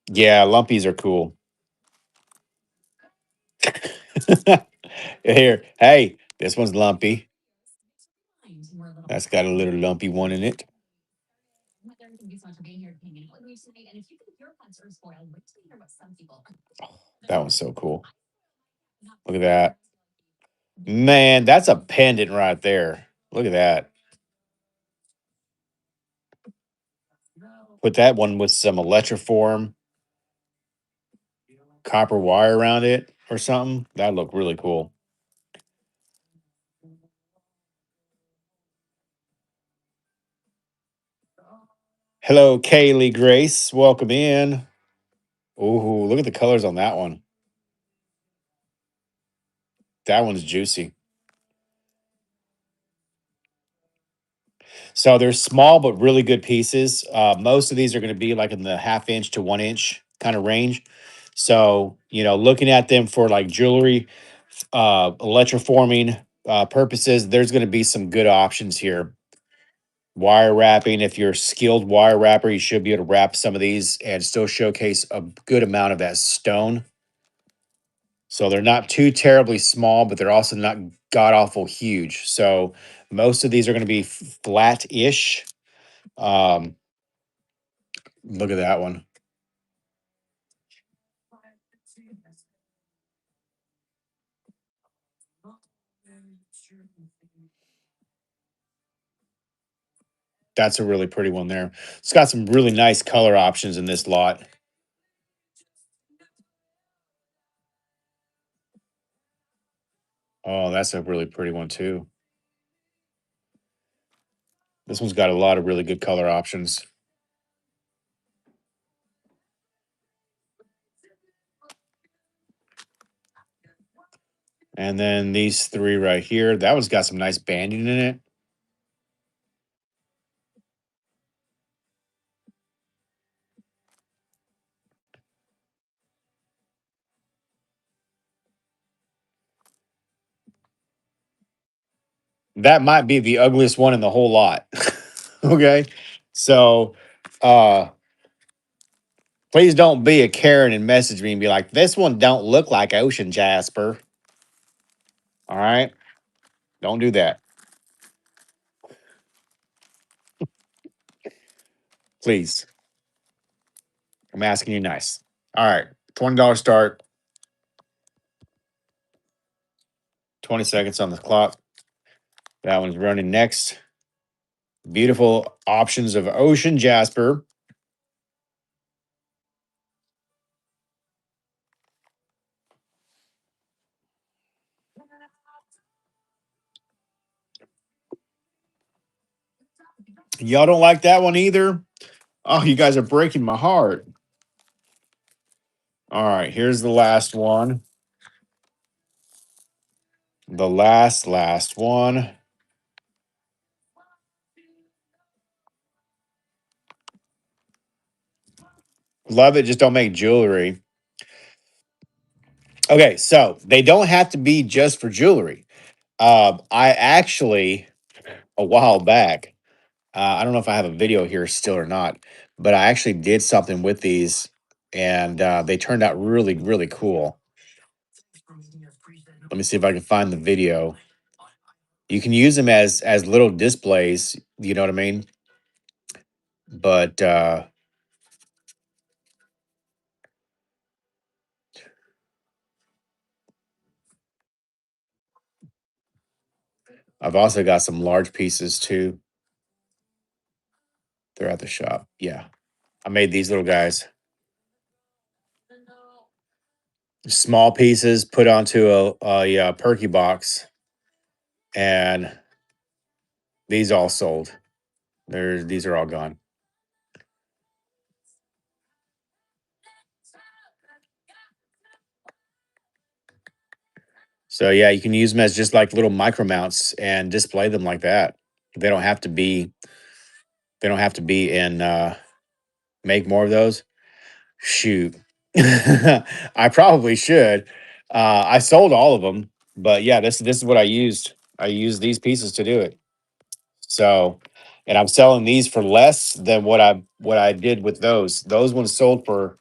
Yeah, lumpies are cool. Here, hey, this one's lumpy. That's got a little lumpy one in it. That one's so cool. Look at that. Man, that's a pendant right there. Look at that. Put that one with some electroform copper wire around it or something. That'd look really cool. Hello, Kaylee Grace. Welcome in. Ooh, look at the colors on that one. That one's juicy. So they're small but really good pieces. Most of these are going to be like in the 1/2 inch to 1 inch kind of range. So, looking at them for like jewelry, electroforming purposes, there's going to be some good options here. Wire wrapping, if you're a skilled wire wrapper, you should be able to wrap some of these and still showcase a good amount of that stone. So they're not too terribly small, but they're also not god awful huge. So most of these are going to be flat-ish. Um, Look at that one. That's a really pretty one there. It's got some really nice color options in this lot. Oh, that's a really pretty one too. This one's got a lot of really good color options. And then these three right here, that one's got some nice banding in it. That might be the ugliest one in the whole lot. Okay. So please don't be a Karen and message me and be like, this one don't look like ocean jasper. All right. Don't do that. Please. I'm asking you nice. All right. $20 start. 20 seconds on the clock. That one's running next. Beautiful options of ocean jasper. Y'all don't like that one either? Oh, you guys are breaking my heart. All right, here's the last one. The last one. Love it, just don't make jewelry. Okay, so they don't have to be just for jewelry. I actually, a while back, I don't know if I have a video here still or not, but I actually did something with these and they turned out really, really cool. Let me see if I can find the video. You can use them as little displays, you know what I mean? But I've also got some large pieces too. They're at the shop. Yeah. I made these little guys. Small pieces put onto a perky box, and these all sold. These are all gone. So yeah, you can use them as just like little micro mounts and display them like that. They don't have to be. They don't have to be in. Make more of those. Shoot, I probably should. I sold all of them, but yeah, this is what I used. I used these pieces to do it. So, and I'm selling these for less than what I did with those. Those ones sold for.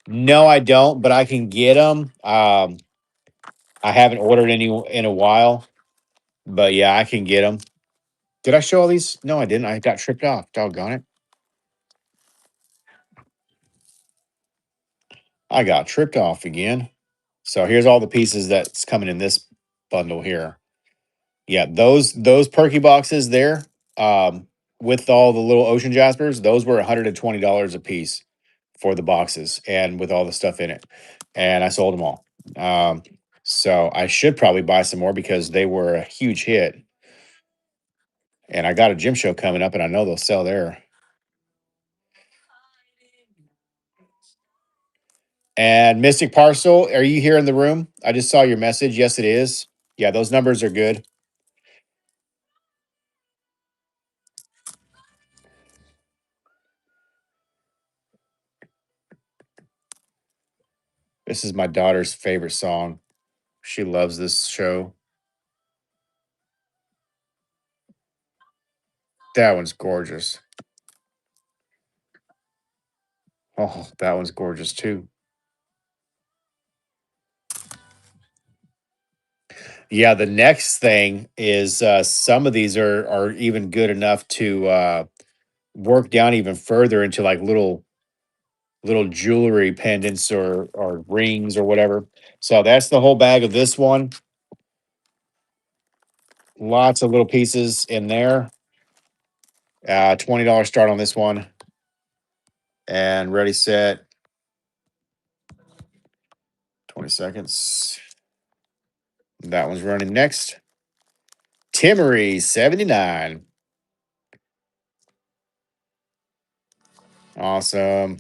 No, I don't, but I can get them. I haven't ordered any in a while, but yeah, I can get them. Did I show all these? No, I didn't. I got tripped off. Doggone it. I got tripped off again. So here's all the pieces that's coming in this bundle here. Yeah, those perky boxes there, with all the little ocean jaspers, those were $120 a piece for the boxes and with all the stuff in it. And I sold them all. Um, so I should probably buy some more because they were a huge hit. And I got a gym show coming up and I know they'll sell there. And Mystic Parcel, are you here in the room? I just saw your message. Yes, it is. Yeah, those numbers are good. This is my daughter's favorite song. She loves this show. That one's gorgeous. Oh, that one's gorgeous too. Yeah, the next thing is some of these are even good enough to work down even further into like little jewelry pendants or rings or whatever. So that's the whole bag of this one. Lots of little pieces in there. $20 start on this one. And ready, set, 20 seconds. That one's running next. Timmery 79. Awesome.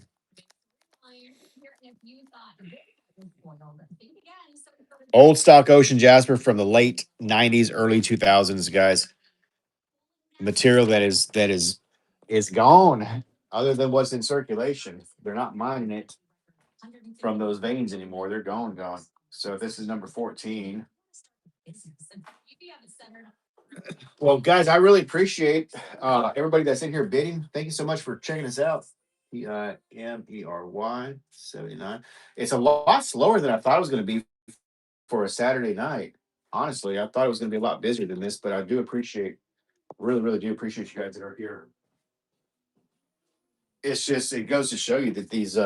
Old stock ocean jasper from the late 90s, early 2000s, guys. Material that is gone other than what's in circulation. They're not mining it from those veins anymore. They're gone. So this is number 14. Well, guys, I really appreciate everybody that's in here bidding. Thank you so much for checking us out. Timery 79. It's a lot slower than I thought it was going to be for a Saturday night. Honestly, I thought it was going to be a lot busier than this, but I do appreciate, really, really do appreciate you guys that are here. It's just it goes to show you that these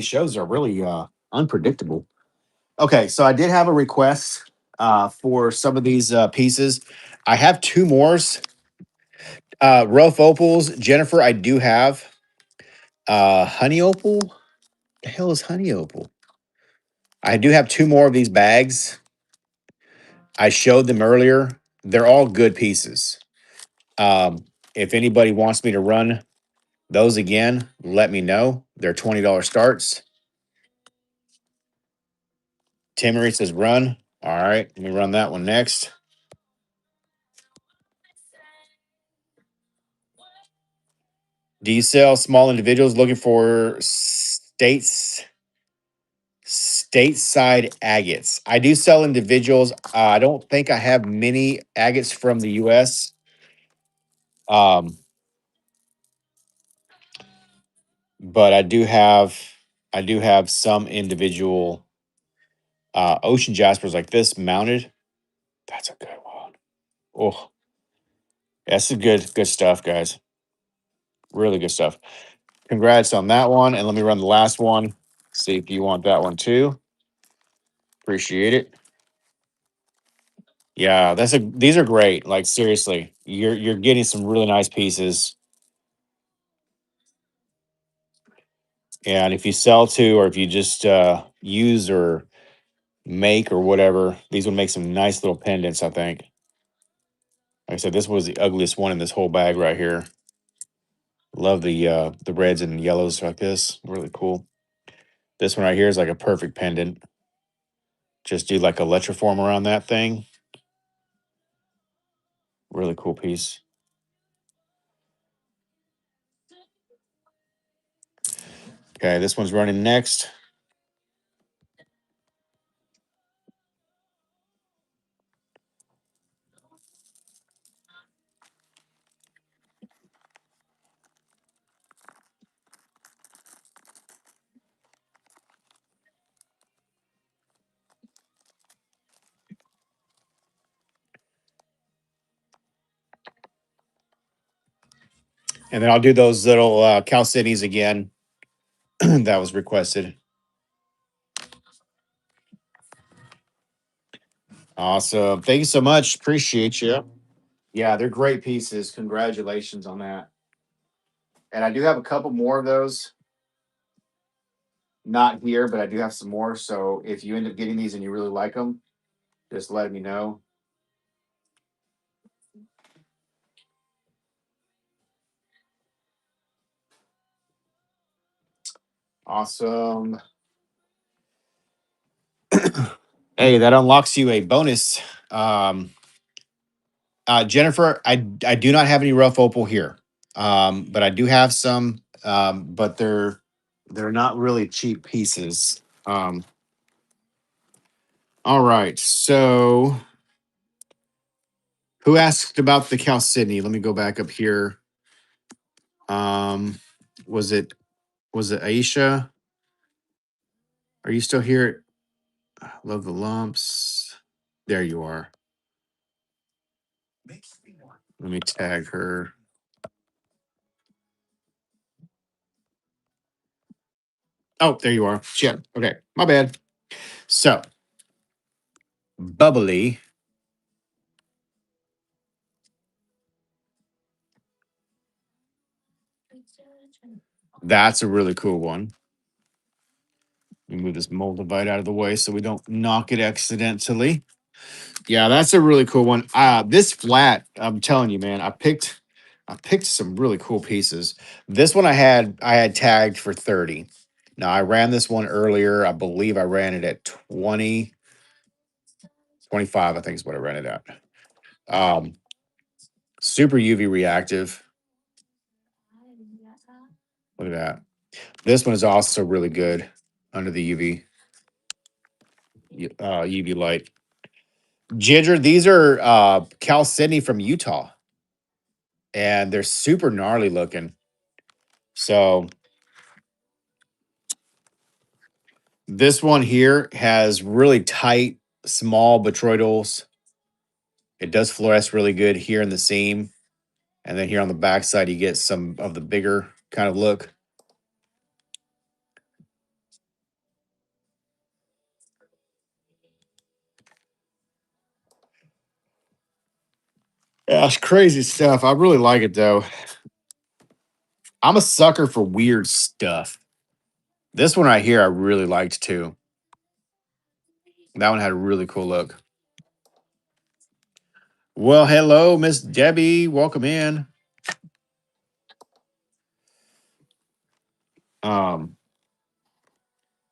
shows are really unpredictable. Okay, so I did have a request for some of these pieces. I have two mores. Rough opals, Jennifer. I do have honey opal. The hell is honey opal? I do have two more of these bags. I showed them earlier. They're all good pieces. If anybody wants me to run those again, let me know. They're $20 starts. Timmery says run. All right, let me run that one next. Do you sell small individuals looking for stateside agates? I do sell individuals. I don't think I have many agates from the US. Um, but I do have some individual ocean jaspers like this mounted. That's a good one. Oh, that's a good stuff, guys. Really good stuff. Congrats on that one. And let me run the last one. See if you want that one too. Appreciate it. Yeah, these are great. Like seriously, you're getting some really nice pieces. And if you sell to, or if you just use or make or whatever, these would make some nice little pendants, I think. Like I said, this was the ugliest one in this whole bag right here. Love the reds and yellows like this. Really cool. This one right here is like a perfect pendant. Just do like a electroform around that thing. Really cool piece. Okay, this one's running next. And then I'll do those little Cal Cities again that was requested. Awesome. Thank you so much. Appreciate you. Yeah, they're great pieces. Congratulations on that. And I do have a couple more of those. Not here, but I do have some more. So if you end up getting these and you really like them, just let me know. Awesome. Hey, that unlocks you a bonus. Um, Jennifer, I do not have any rough opal here, but I do have some, but they're not really cheap pieces. All right, so who asked about the Chalcedony? Let me go back up here. Um, was it Aisha? Are you still here? Love the lumps. There you are. Let me tag her. Oh, there you are. Shit. Okay, my bad. So bubbly. That's a really cool one. Let me move this moldavite out of the way so we don't knock it accidentally. Yeah, that's a really cool one. This flat, I'm telling you, man, I picked some really cool pieces. This one I had tagged for 30. Now I ran this one earlier. I believe I ran it at 20, 25. I think is what I ran it at. Um, super UV reactive. Look at that. This one is also really good under the UV light. Ginger, these are Cal Sydney from Utah, and they're super gnarly looking. So this one here has really tight, small botroidals. It does fluoresce really good here in the seam, and then here on the backside, you get some of the bigger kind of look. Yeah, it's crazy stuff. I really like it though. I'm a sucker for weird stuff. This one right here, I really liked too. That one had a really cool look. Well, hello, Miss Debbie. Welcome in. Um,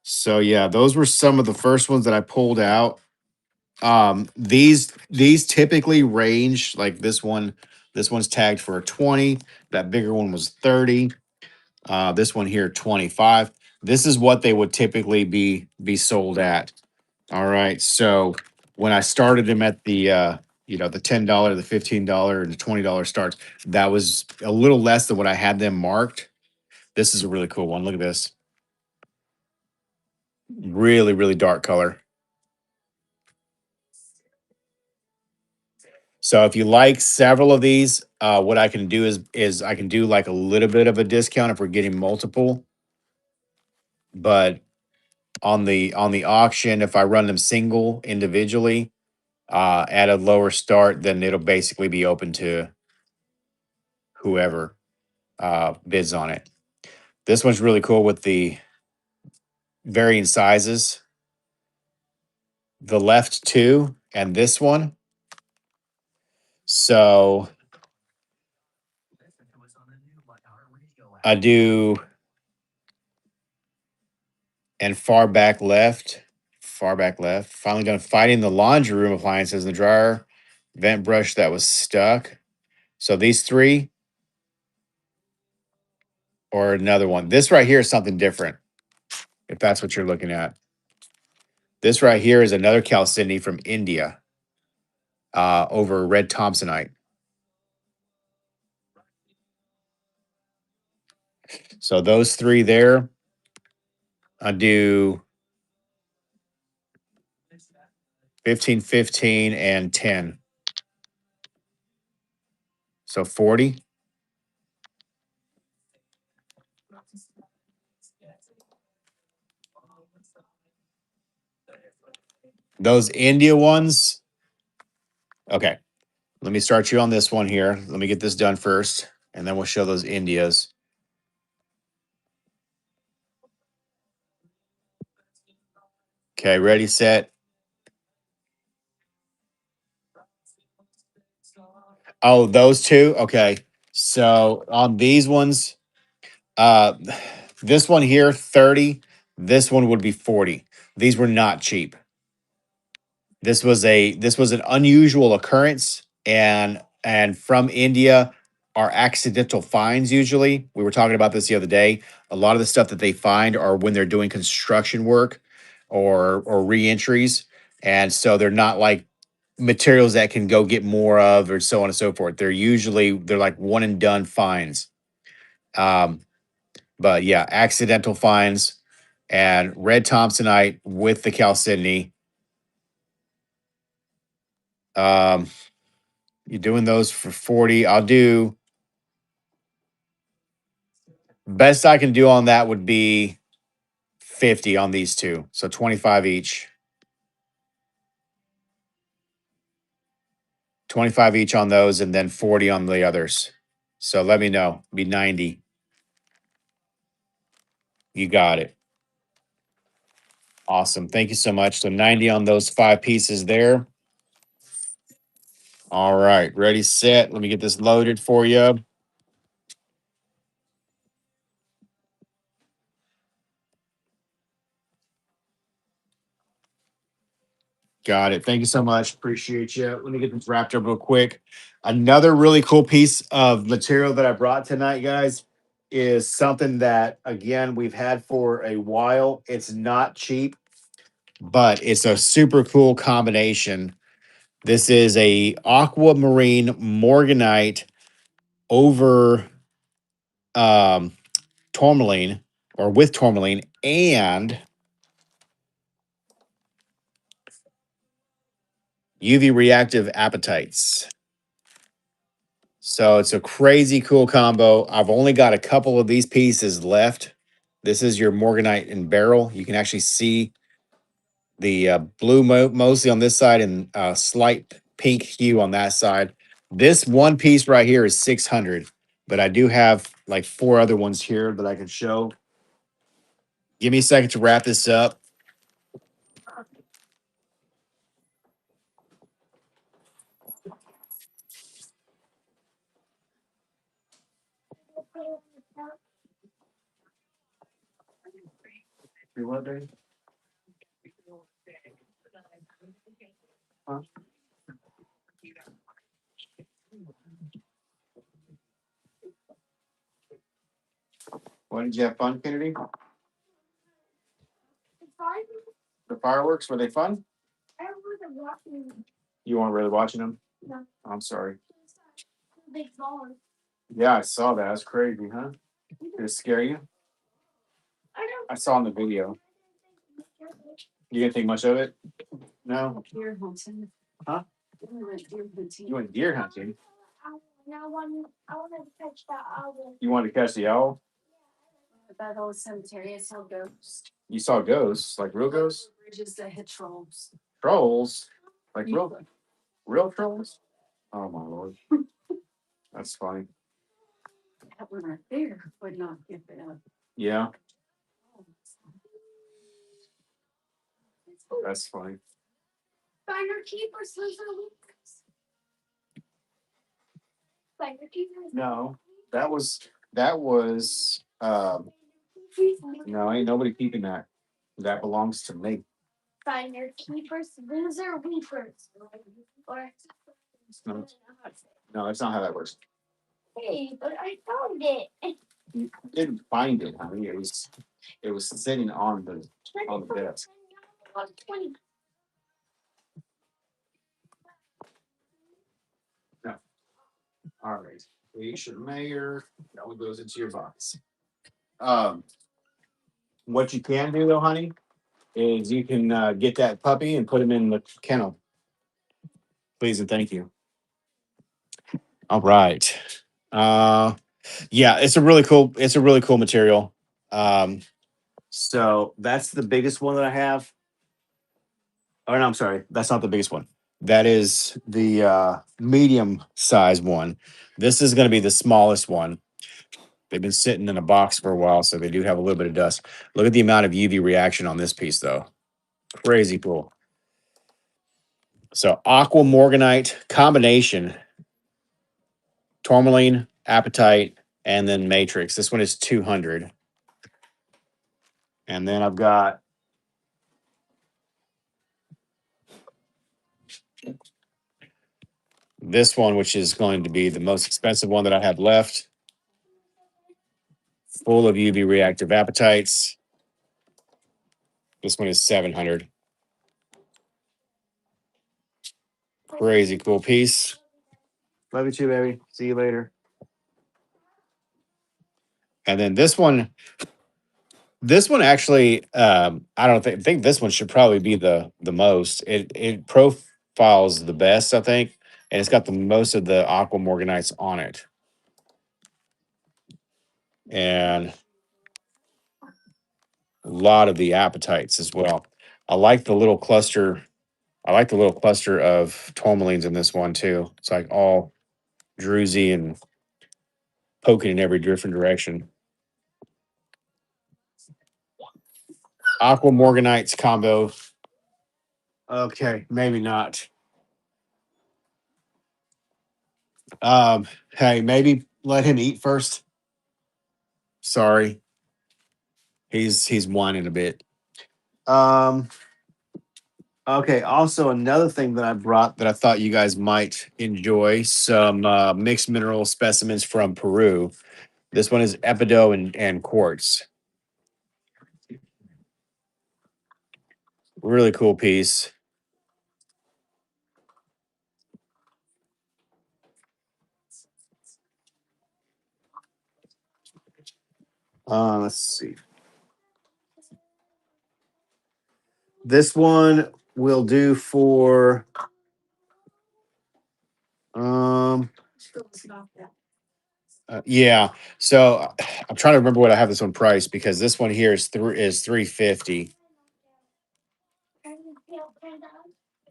so yeah, those were some of the first ones that I pulled out. These typically range like this one's tagged for a 20. That bigger one was 30. This one here, 25. This is what they would typically be sold at. All right. So when I started them at the the $10, the $15, and the $20 starts, that was a little less than what I had them marked. This is a really cool one. Look at this. Really, really dark color. So if you like several of these, what I can do is I can do like a little bit of a discount if we're getting multiple. But on the auction, if I run them single individually, at a lower start, then it'll basically be open to whoever bids on it. This one's really cool with the varying sizes. The left two and this one. So I do and far back left. Finally done fighting the laundry room appliances in the dryer, vent brush that was stuck. So these three or another one. This right here is something different, if that's what you're looking at. This right here is another Chalcedony from India over red Thompsonite. So those three there, I do 15, 15, and 10. So 40. Those India ones. Okay. Let me start you on this one here. Let me get this done first, and then we'll show those Indias. Okay, ready, set. Oh, those two? Okay. So on these ones, uh this one here, 30. This one would be 40. These were not cheap. This was an unusual occurrence, and from India are accidental finds usually. We were talking about this the other day. A lot of the stuff that they find are when they're doing construction work or reentries, and so they're not like materials that can go get more of or so on and so forth. They're like one and done finds. Um, but yeah, accidental finds and red Thompsonite with the chalcedony. Um, You're doing those for 40. I'll do best I can do on that would be 50 on these two. So 25 each. 25 each on those and then 40 on the others. So let me know. Be 90. You got it. Awesome. Thank you so much. So 90 on those five pieces there. All right. Ready, set. Let me get this loaded for you. Got it. Thank you so much. Appreciate you. Let me get this wrapped up real quick. Another really cool piece of material that I brought tonight, guys, is something that, again, we've had for a while. It's not cheap, but it's a super cool combination. This is a aquamarine morganite over tourmaline or with tourmaline and UV reactive apatites. So it's a crazy cool combo. I've only got a couple of these pieces left. This is your morganite and barrel. You can actually see the blue mostly on this side and slight pink hue on that side. This one piece right here is 600, but I do have like four other ones here that I can show. Give me a second to wrap this up. What, did you have fun, Kennedy? The fireworks, were they fun? You weren't really watching them? No. I'm sorry. Yeah, I saw that. That's crazy, huh? Did it scare you? I saw in the video. You didn't think much of it? No? Huh? You went deer hunting? You wanted to catch the owl? That old cemetery, I saw ghosts. You saw ghosts? Like real ghosts? Bridges that hit trolls. Trolls? Like real? Real trolls? Oh my lord. That's funny. That one right there would not get that. Yeah, that's funny. Finer keepers, those are weakness. Finer keepers. No, that was no, ain't nobody keeping that. That belongs to me. Finer keepers, loser weepers. Or No, no, that's not how that works. hey, but I found it. You didn't find it, honey. It was sitting on the desk. 20. No. All right. Alicia Mayor. That one goes into your box. Um, what you can do though, honey, is you can get that puppy and put him in the kennel. Please and thank you. All right. Uh, yeah, it's a really cool material. Um, so that's the biggest one that I have. Oh no, I'm sorry. That's not the biggest one. That is the medium size one. This is going to be the smallest one. They've been sitting in a box for a while, so they do have a little bit of dust. Look at the amount of UV reaction on this piece, though. Crazy cool. So aqua morganite combination, tourmaline, apatite, and then matrix. This one is 200. And then I've got this one, which is going to be the most expensive one that I have left, full of UV reactive apatites. This one is 700. Crazy cool piece. Love you too, baby. See you later. And then this one actually, I don't think this one should probably be the most. It profiles the best, I think, and it's got the most of the aqua morganites on it, and a lot of the appetites as well. I like the little cluster. I like the little cluster of tourmalines in this one too. It's like all druzy and poking in every different direction. Aqua morganites combo. Okay, maybe not. Hey, maybe let him eat first. Sorry, he's whining a bit. Um, okay. Also, another thing that I brought that I thought you guys might enjoy some mixed mineral specimens from Peru. This one is epido and quartz. Really cool piece. Let's see. This one will do for um yeah. So I'm trying to remember what I have this one priced because this one here is 350.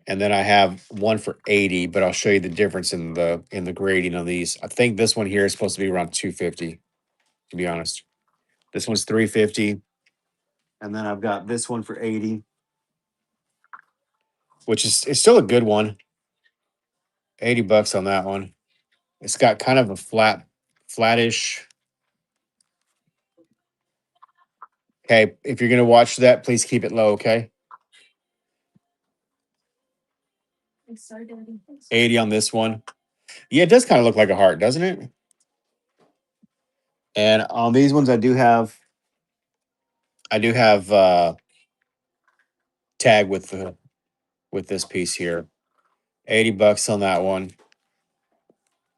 And then I have one for 80, but I'll show you the difference in the grading of these. I think this one here is supposed to be around 250, to be honest. This one's 350. And then I've got this one for 80, which is it's still a good one. 80 bucks on that one. It's got kind of a flattish. Okay, if you're gonna watch that, please keep it low, okay? 80 on this one. Yeah, it does kind of look like a heart, doesn't it? And on these ones, I do have tag with this piece here. 80 bucks on that one.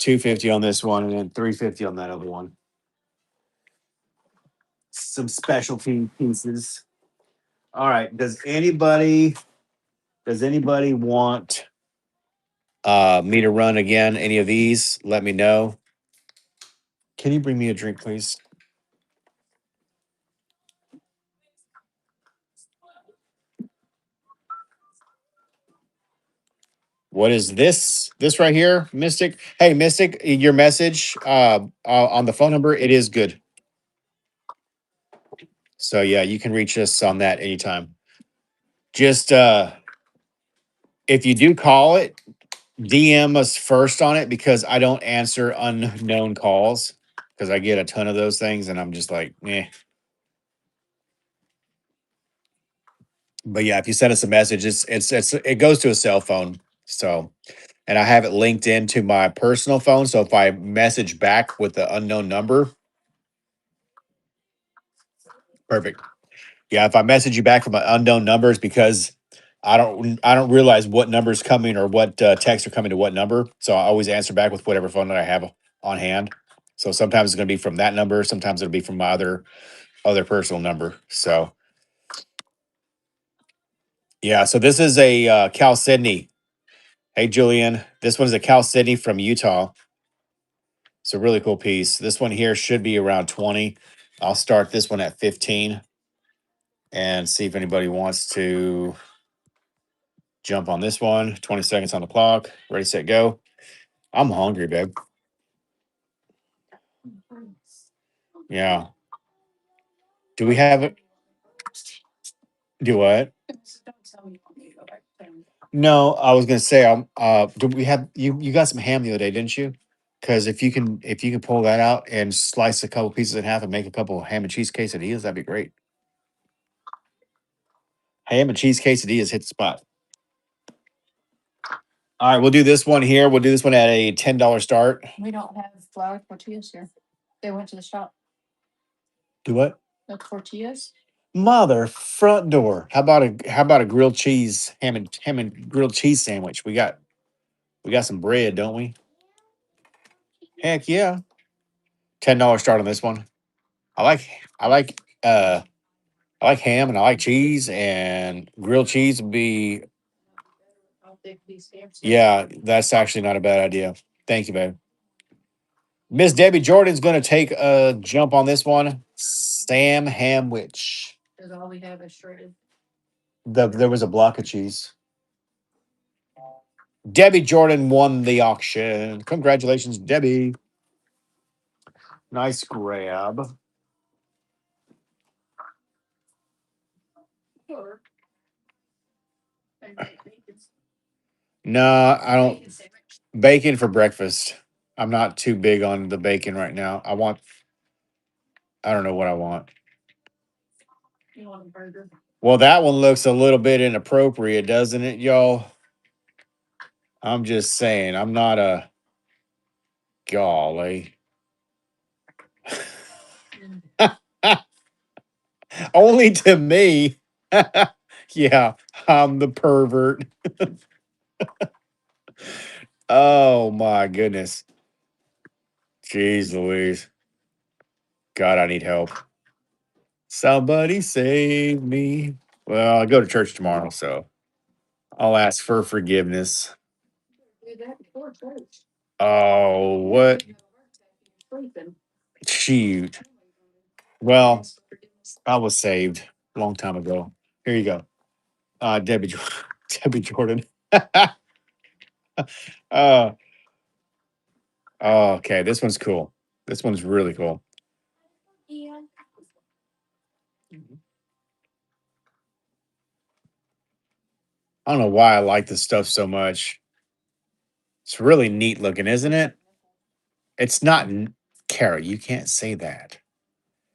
250 on this one, and then 350 on that other one. Some specialty pieces. All right. Does anybody want me to run again any of these? Let me know. Can you bring me a drink, please? What is this? This right here, Mystic. Hey, Mystic, your message on the phone number, it is good. So yeah, you can reach us on that anytime. Just if you do call it, DM us first on it because I don't answer unknown calls because I get a ton of those things and I'm just like, eh. But yeah, if you send us a message, it goes to a cell phone. So, and I have it linked into my personal phone. So if I message back with the unknown number, perfect. Yeah, if I message you back from an unknown numbers because I don't realize what numbers coming or what texts are coming to what number. So I always answer back with whatever phone that I have on hand. So sometimes it's going to be from that number. Sometimes it'll be from my other personal number. So yeah, so this is a Cal Sydney. Hey Julian, this one's a Cal Sydney from Utah. It's a really cool piece. This one here should be around 20. I'll start this one at 15 and see if anybody wants to jump on this one. 20 seconds on the clock. Ready, set, go. I'm hungry, babe. Yeah. Do we have it? Do what? No, I was gonna say, do we have you got some ham the other day, didn't you? Because if you can pull that out and slice a couple pieces in half and make a couple ham and cheese quesadillas, that'd be great. Ham and cheese quesadillas hit the spot. All right, we'll do this one here. We'll do this one at a $10 start. We don't have flour tortillas here. They went to the shop. Do what? The tortillas. Mother front door. How about a grilled cheese ham and grilled cheese sandwich? We got some bread, don't we? Heck yeah. $10 start on this one. I like I like I like ham and I like cheese and grilled cheese would be yeah, that's actually not a bad idea. Thank you, babe. Miss Debbie Jordan's gonna take a jump on this one. Sam Hamwich. Because all we have is shredded. There was a block of cheese. Debbie Jordan won the auction. Congratulations, Debbie. Nice grab. No, I don't. Bacon for breakfast. I'm not too big on the bacon right now. I don't know what I want. You want a burger? Well, that one looks a little bit inappropriate, doesn't it, y'all? I'm just saying, I'm not a golly. Only to me. Yeah, I'm the pervert. Oh my goodness. Jeez Louise. God, I need help. Somebody save me. Well, I go to church tomorrow, so I'll ask for forgiveness. Do that before church. Oh, what? Sleeping. Shoot. Well, I was saved a long time ago. Here you go. Debbie, Debbie Jordan. uh, okay, this one's cool. This one's really cool. Yeah. I don't know why I like this stuff so much. It's really neat looking, isn't it? It's not, Kara, you can't say that.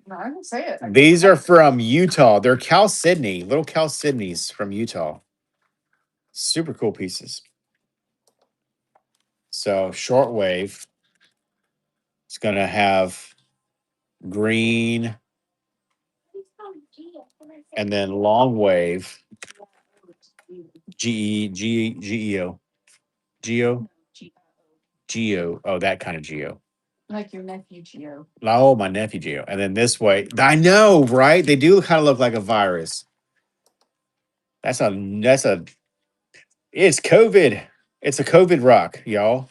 No, I didn't say it. These are from Utah. They're Cal Sydney, little Cal Sydneys from Utah. Super cool pieces. So shortwave. It's gonna have green and then long wave. Geo. Geo. Geo. Oh, that kind of geo. Like your nephew Gio. Oh, my nephew Geo. And then this way. I know, right? They do kind of look like a virus. That's a it's COVID. It's a COVID rock, y'all.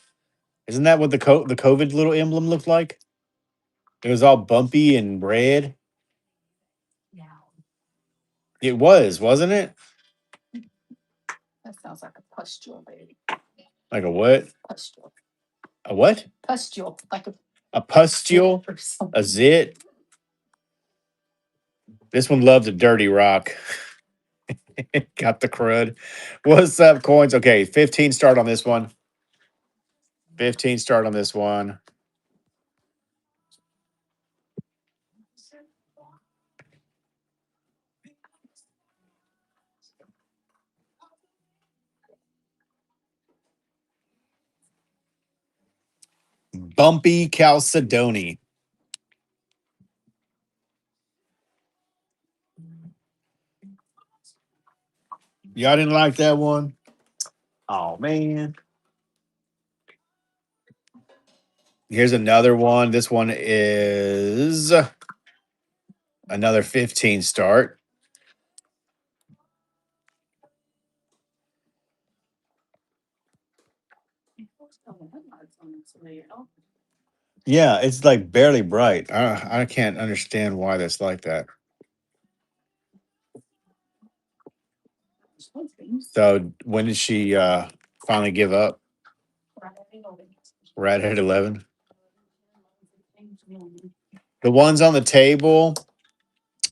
Isn't that what the COVID little emblem looked like? It was all bumpy and red. Yeah. It was, wasn't it? That sounds like a pustule baby. Like a what? Pustule. A what? Pustule. Like A pustule? or something. A zit? This one loves a dirty rock. Got the crud. What's up, coins? Okay, 15 start on this one. 15 start on this one. Bumpy Chalcedony. Y'all didn't like that one? Oh, man. Here's another one. This one is another 15 start. Yeah, it's like barely bright. I can't understand why that's like that. So when did she finally give up? Right at 11. The ones on the table,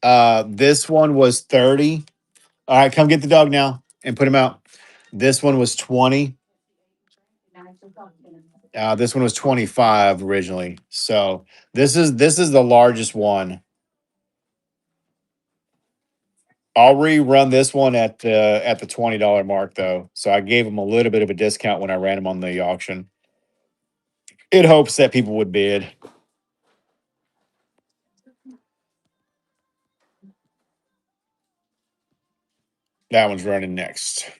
this one was 30. All right, come get the dog now and put him out. This one was 20. This one was 25 originally. So this is the largest one. I'll rerun this one at the $20 mark though. So I gave them a little bit of a discount when I ran them on the auction. In hopes that people would bid. That one's running next.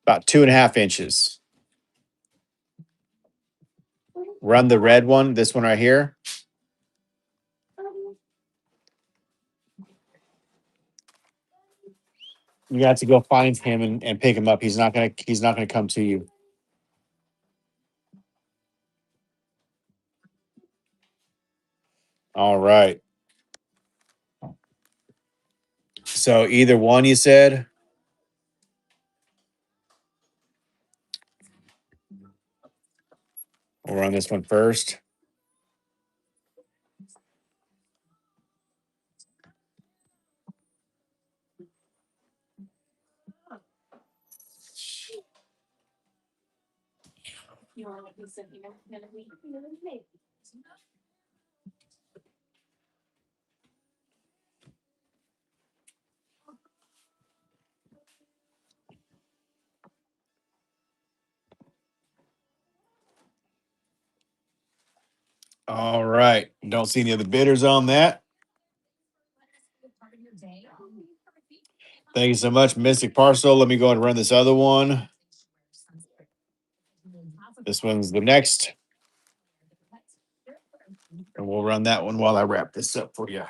About 2.5 inches. Run the red one, this one right here. You have to go find him and pick him up. He's not gonna come to you. All right. So either one you said? We'll run this one first. All right. Don't see any other bidders on that. Thank you so much, Mystic Parcel. Let me go and run this other one. This one's the next. And we'll run that one while I wrap this up for you.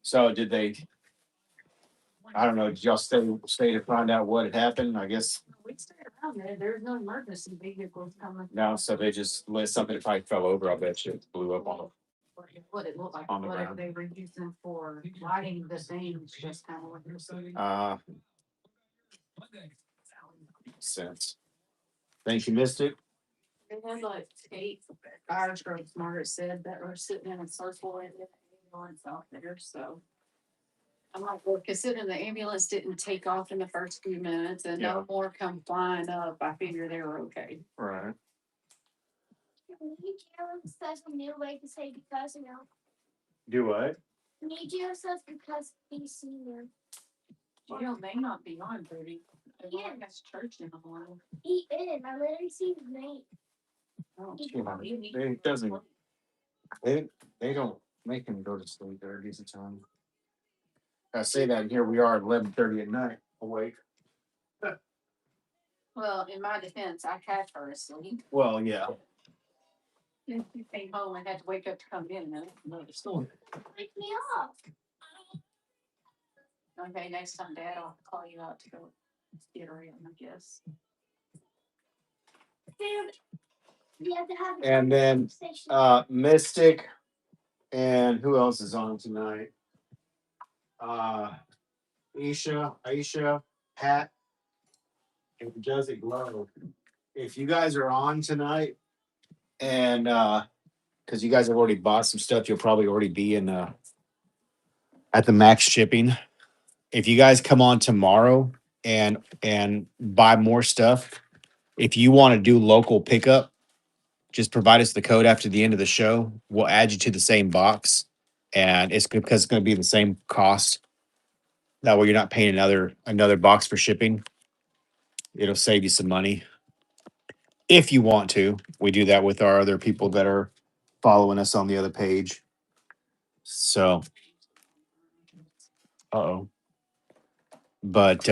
So did they, I don't know, did y'all stay to find out what had happened? I guess We stayed around there. There's no emergency vehicles coming. no, so they just let something that probably fell over. I bet you it blew up on What it looked like, On the what if ground. they were using for lighting the things, just kind of what you're saying. Sense. Thank you, Mystic. They had like 8 fire trucks, Margaret said, that were sitting in a circle in the ambulance out there, so. I'm like, well, considering the ambulance didn't take off in the first few minutes and Yeah. no more come flying up, I figure they were okay. Right. Such a new way to say because Do what? need you says because he's senior. Jill may not be on, Bertie. I Yeah. guess church in the morning. He is. I literally see his name. Oh, It doesn't. They don't make him go to sleep there a decent time. I say that, and here we are at 11:30 at night, awake. Well, in my defense, I had her asleep. Well, yeah. He came home and had to wake up to come in, and another story. Wake me up. Okay, next time, Dad, I'll call you out to go get her in, I guess. You have to have a And then conversation. Mystic, and who else is on tonight? Aisha, Pat, and Does It Glow. If you guys are on tonight, and because you guys have already bought some stuff, you'll probably already be in at the max shipping. If you guys come on tomorrow and buy more stuff, if you want to do local pickup, just provide us the code after the end of the show. We'll add you to the same box, and it's because it's going to be the same cost. That way, you're not paying another box for shipping. It'll save you some money if you want to. We do that with our other people that are following us on the other page. So, oh, but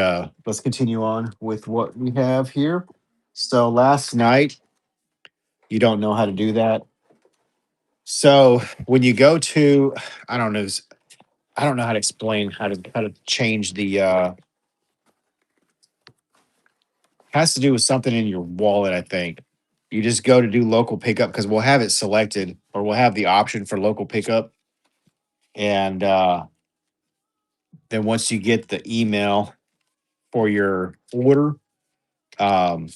let's continue on with what we have here. So last night, you don't know how to do that. So when you go to, I don't know, I don't know how to explain how to change the has to do with something in your wallet, I think. You just go to do local pickup because we'll have it selected or we'll have the option for local pickup. And then once you get the email for your order, um,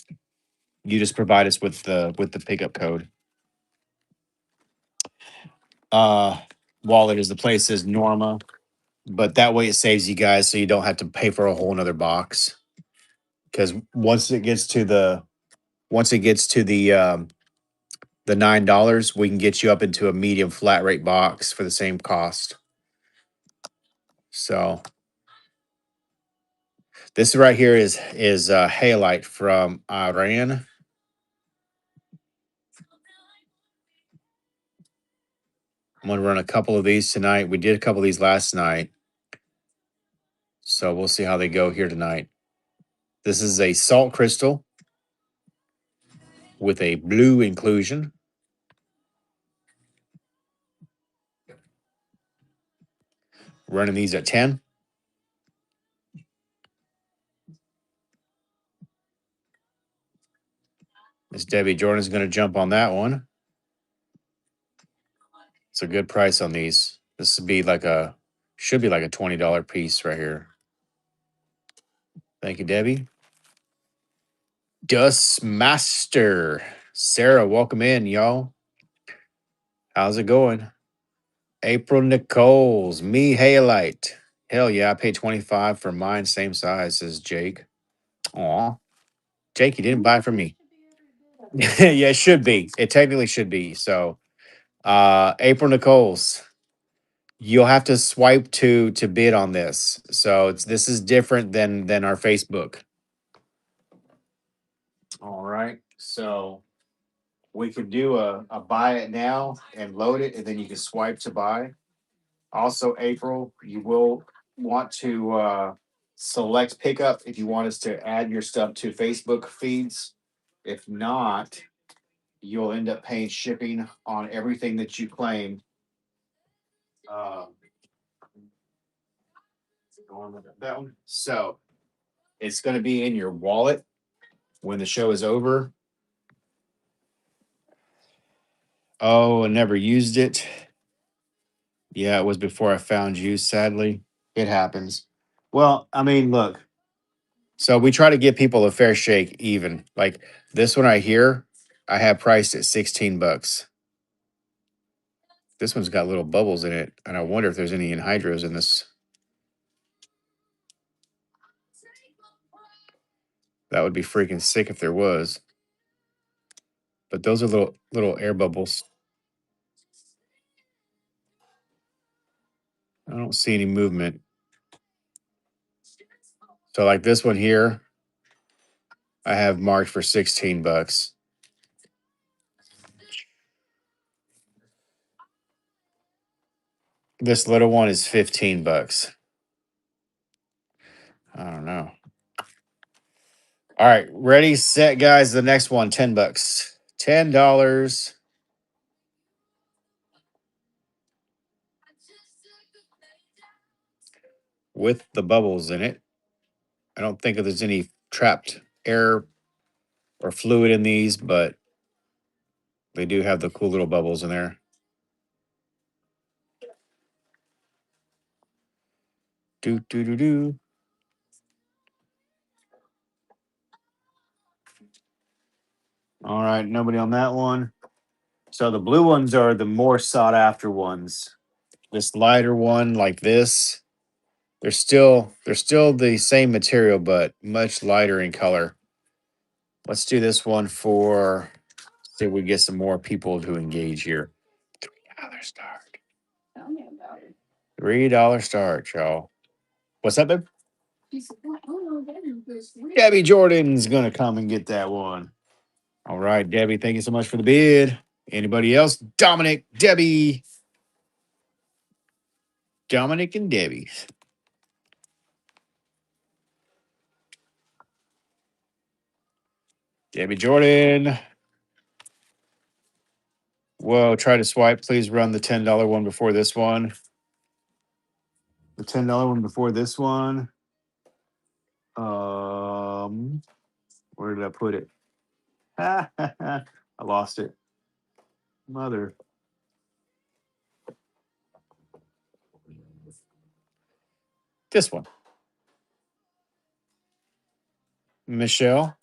you just provide us with the pickup code. Uh, wallet is the place is Norma, but that way it saves you guys so you don't have to pay for a whole nother box. Because once it gets to the $9, we can get you up into a medium flat rate box for the same cost. So this right here is halite from Iran. I'm gonna run a couple of these tonight. We did a couple of these last night, so we'll see how they go here tonight. This is a salt crystal with a blue inclusion. Running these at 10. Miss Debbie Jordan's going to jump on that one. It's a good price on these. This would be should be like a $20 piece right here. Thank you, Debbie. Dust Master. Sarah, welcome in, y'all. How's it going? April Nichols, me Halite. Hell yeah, I paid 25 for mine, same size as Jake. Aw. Jake, you didn't buy from me. Yeah, it should be. It technically should be. So April Nichols. You'll have to swipe to bid on this. So this is different than our Facebook. All right. So we could do a buy it now and load it, and then you can swipe to buy. Also, April, you will want to select pickup if you want us to add your stuff to Facebook feeds. If not, you'll end up paying shipping on everything that you claim. Um, going with that one. So it's going to be in your wallet when the show is over. Oh, I never used it. Yeah, it was before I found you, sadly. It happens. Well, I mean, look. So we try to give people a fair shake even. Like this one right here, I have priced at 16 bucks. This one's got little bubbles in it, and I wonder if there's any anhydrous in this. That would be freaking sick if there was. But those are little air bubbles. I don't see any movement. So like this one here, I have marked for 16 bucks. This little one is 15 bucks. I don't know. All right, ready, set, guys. The next one, 10 bucks. $10 with the bubbles in it. I don't think there's any trapped air or fluid in these, but they do have the cool little bubbles in there. Do do do do. All right, nobody on that one. So the blue ones are the more sought after ones. This lighter one, like this, they're still the same material, but much lighter in color. Let's do this one for see if we get some more people to engage here. $3 start. Tell me about it. $3 start, y'all. What's up, babe? She said, "Oh, that is good sweet." Debbie Jordan's gonna come and get that one. All right, Debbie, thank you so much for the bid. Anybody else? Dominic, Debbie. Dominic and Debbie. Debbie Jordan. Whoa, try to swipe. Please run the $10 one before this one. The $10 one before this one. Where did I put it? I lost it. Mother. This one. Michelle.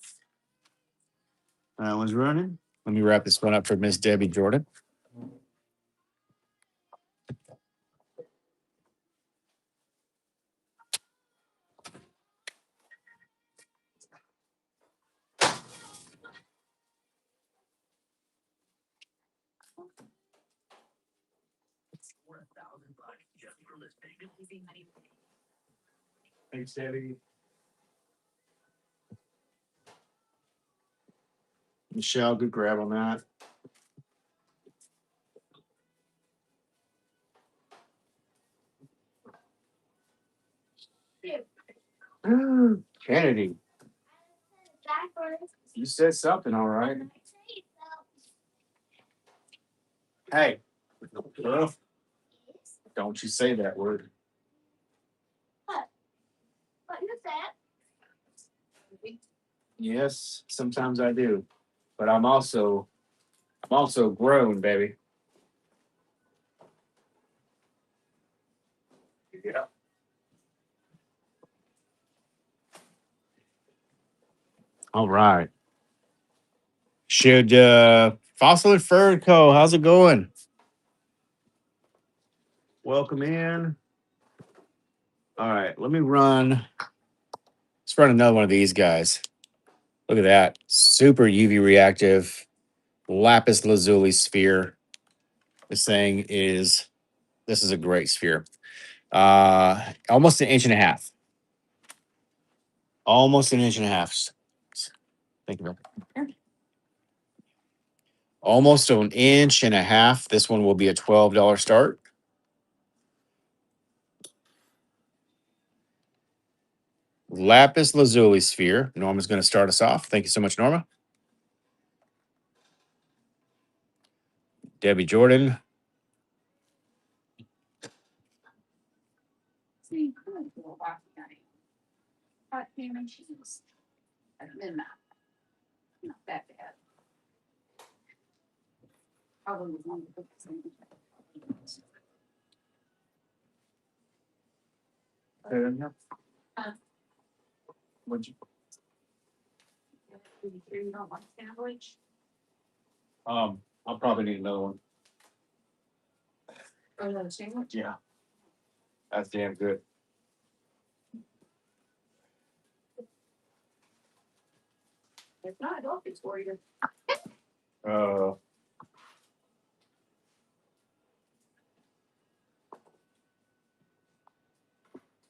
That one's running. Let me wrap this one up for Miss Debbie Jordan. Thanks, Debbie. Michelle, good grab on that. Kennedy, Backwards. you said something, all right. And I say so. Hey, girl, Yes. don't you say that word. What is that? Yes, sometimes I do, but I'm also grown, baby. Yeah. All right. Should Fossil and Fur Co. How's it going? Welcome in. All right, let me run. Let's run another one of these guys. Look at that. Super UV reactive lapis lazuli sphere. This thing is this is a great sphere. Almost an inch and a half. Almost an inch and a half. Thank you, Bill. Almost an inch and a half. This one will be a $12 start. Lapis lazuli sphere. Norma's going to start us off. Thank you so much, Norma. Debbie Jordan. See, I'm a little wacky guy. Hot ham and cheese. At midnight. Not that bad. Probably was one of the biggest things. What'd you, You don't like sandwich? I'll probably need another one. Or another sandwich? Yeah. That's damn good. If not, I'll fix for you. All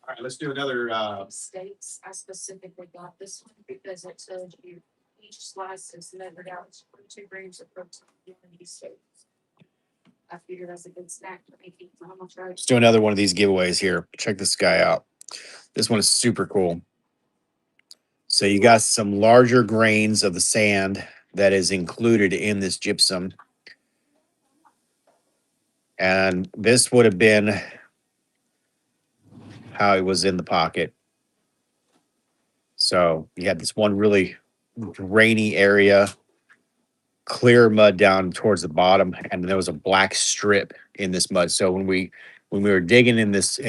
right, let's do another. Steaks, I specifically got this one because it tells you each slice is measured out to 42 grams of protein in these steaks. I figured that's a good snack for me. I'm gonna try it. Let's do another one of these giveaways here. Check this guy out. This one is super cool. So you got some larger grains of the sand that is included in this gypsum. And this would have been how it was in the pocket. So you had this one really grainy area, clear mud down towards the bottom, and there was a black strip in this mud. So when we were digging in this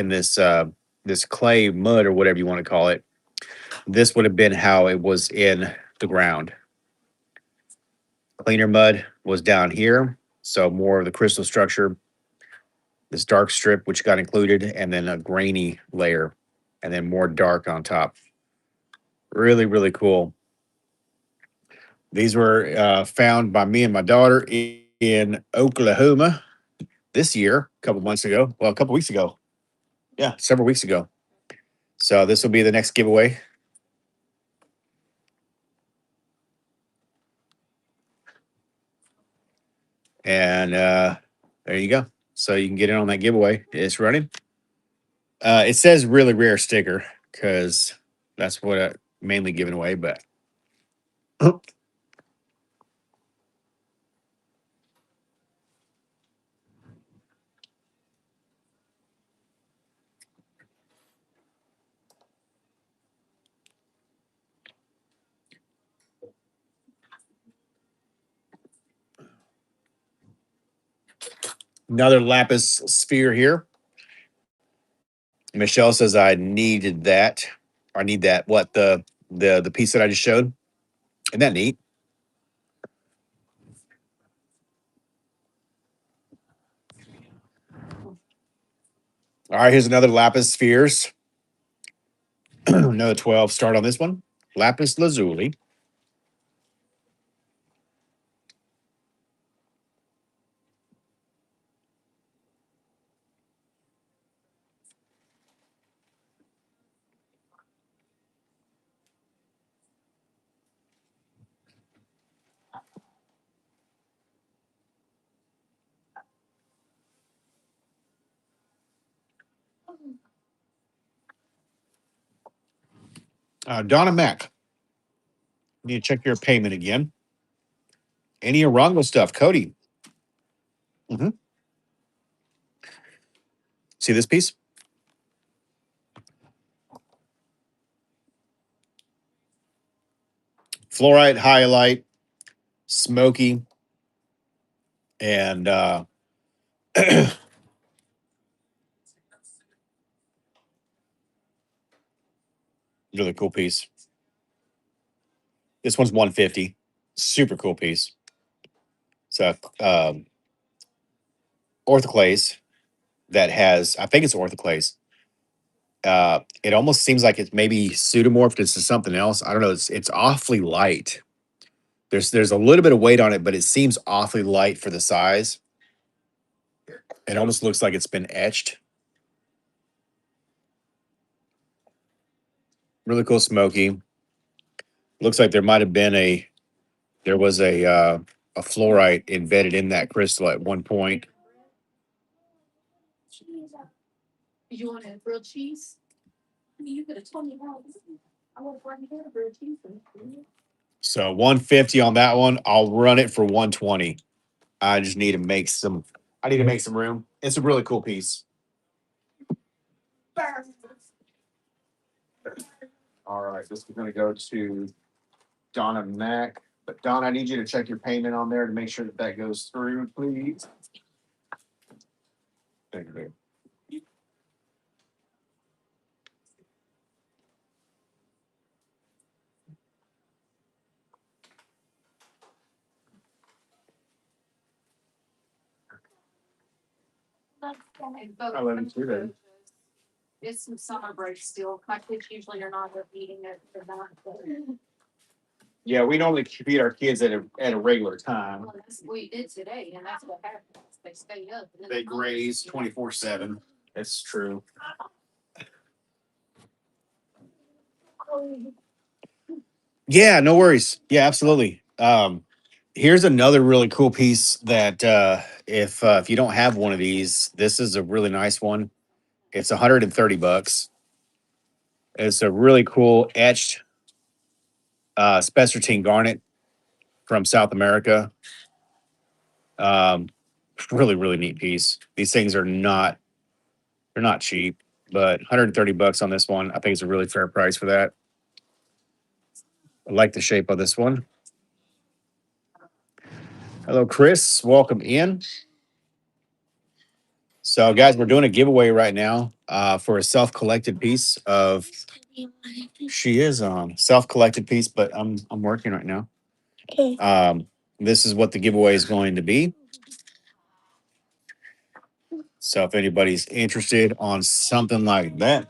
clay mud or whatever you want to call it, this would have been how it was in the ground. Cleaner mud was down here, so more of the crystal structure, this dark strip which got included, and then a grainy layer, and then more dark on top. Really, really cool. These were found by me and my daughter in Oklahoma this year, a couple months ago. Well, a couple weeks ago. Yeah, several weeks ago. So this will be the next giveaway. And there you go. So you can get in on that giveaway. It's running. It says really rare sticker because that's what I mainly giving away. But another lapis sphere here. Michelle says I needed that. I need that. What the piece that I just showed? Isn't that neat? All right, here's another lapis spheres. Another 12. Start on this one. Lapis lazuli. Donna Mac. Need to check your payment again. Any Arango stuff, Cody. hmm See this piece? Fluorite highlight, smoky, and really cool piece. This one's 150. Super cool piece. So orthoclase that has, I think it's orthoclase. It almost seems like it's maybe pseudomorphed into something else. I don't know. It's awfully light. There's a little bit of weight on it, but it seems awfully light for the size. It almost looks like it's been etched. Really cool, smoky. Looks like there might have been there was a fluorite embedded in that crystal at one point. You want a grilled cheese? I mean, you could have told me how. I would have brought you a grilled cheese. So 150 on that one. I'll run it for 120. I just need to make some. I need to make some room. It's a really cool piece. All right, this is going to go to Donna Mack. But Don, I need you to check your payment on there to make sure that that goes through, please. Thank you. I love you too, babe. It's some summer break still. My kids usually are not eating it. They're not. Yeah, we normally feed our kids at a regular time. Well, we did today, and that's what happens. They stay up. And then They graze 24/7. It's true. Yeah, no worries. Yeah, absolutely. Here's another really cool piece that if you don't have one of these, this is a really nice one. It's $130. It's a really cool etched spessartine garnet from South America. Um, really, really neat piece. These things are not they're not cheap, but $130 on this one. I think it's a really fair price for that. I like the shape of this one. Hello, Chris. Welcome in. So, guys, we're doing a giveaway right now for a self-collected piece of. She is on self-collected piece, but I'm working right now. Okay. This is what the giveaway is going to be. So, if anybody's interested on something like that,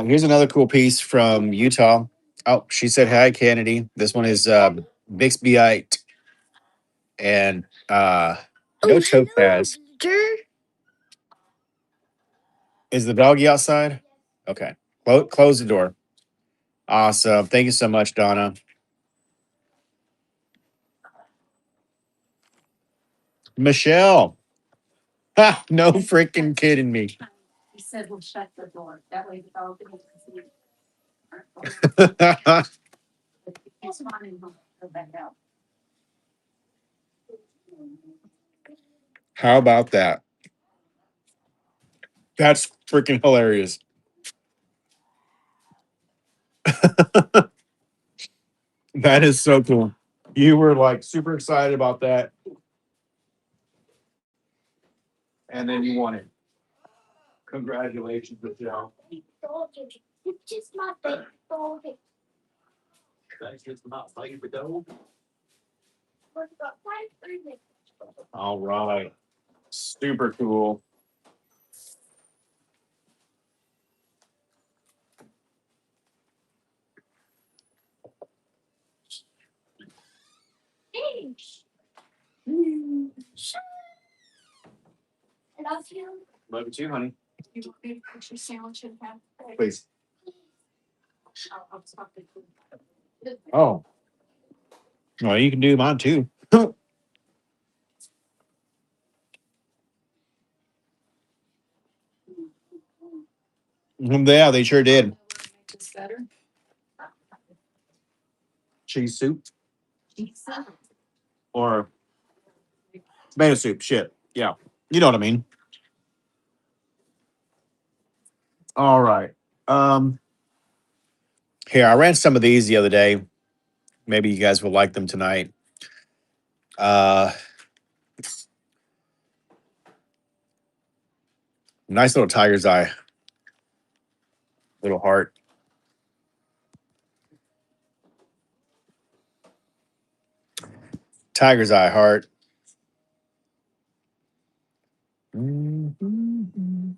here's another cool piece from Utah. Oh, she said hi, Kennedy. This one is Bixbyite and no topaz. Is the doggy outside? Okay. Close the door. Awesome. Thank you so much, Donna. Michelle. Ha, no freaking kidding me. He said we'll shut the door. That way the dog can see. He's fine. He'll go back out. How about that? That's freaking hilarious. That is so cool. You were like super excited about that. And then you won it. Congratulations, Michelle. It's just my big dog. That's just not favorite though. We've got 5 minutes. All right. Super cool. Thanks. I love you. Love you too, honey. You want me to put your sandwich in half? Please. I'll stop it. Oh. Well, you can do mine too. Yeah, they sure did. Make this better. Cheese soup Pizza. or tomato soup. Shit. Yeah. You know what I mean. All right. Here, I ran some of these the other day. Maybe you guys will like them tonight. Uh Nice little tiger's eye. Little heart. Tiger's eye heart. Mhm.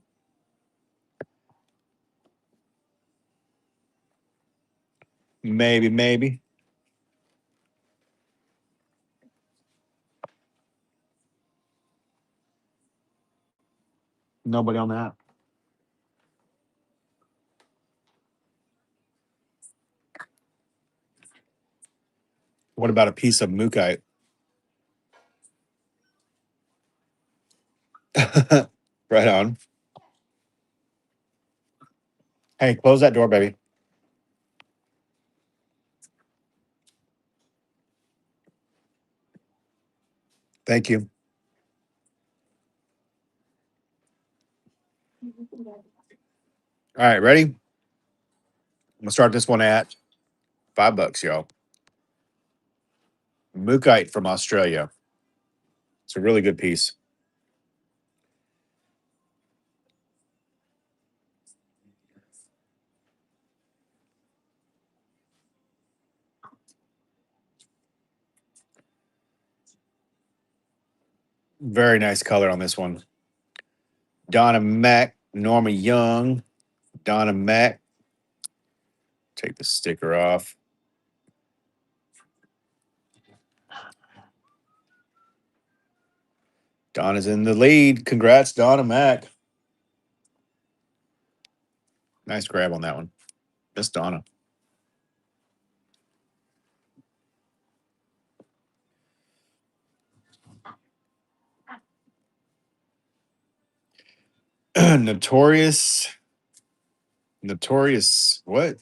Maybe. Nobody on that. What about a piece of mookite? Right on. Hey, close that door, baby. Thank you. All right, ready? I'm gonna start this one at $5, y'all. Mookite from Australia. It's a really good piece. Very nice color on this one. Donna Mack, Norma Young, Donna Mack. Take the sticker off. Donna's in the lead. Congrats, Donna Mack. Nice grab on that one. Miss Donna. Notorious. What?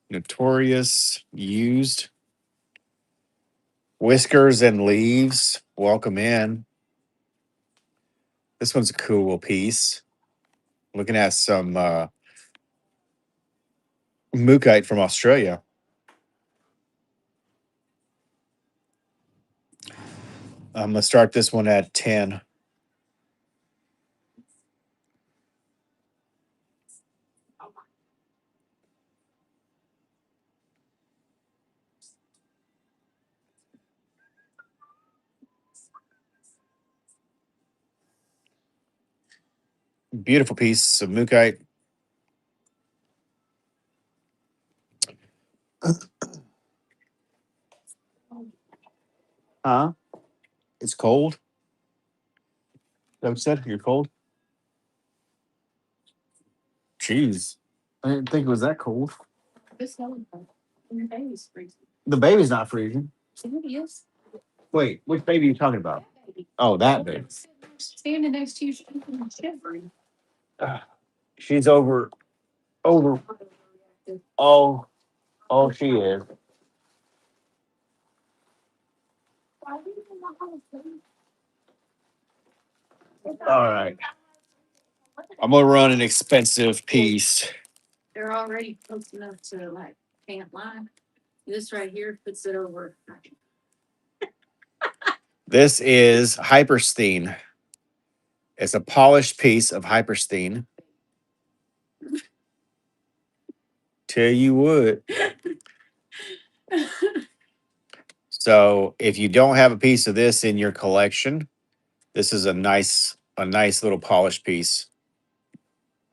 Notorious used. Whiskers and leaves. Welcome in. This one's a cool piece. Looking at some Mookite from Australia. I'm gonna start this one at 10. Beautiful piece of Mookite. Huh? It's cold. Is that what you said? You're cold? Jeez. I didn't think it was that cold. This one, and your baby's freezing. The baby's not freezing. It is. Wait, which baby are you talking about? Baby. Oh, that baby. Standing next to you, she's shivering. She's over. Oh, oh, she is. All right. I'm gonna run an expensive piece. They're already close enough to like can't lie. This right here puts it over. This is Hyperstein. It's a polished piece of Hyperstein. Tell you what. So if you don't have a piece of this in your collection, this is a nice little polished piece.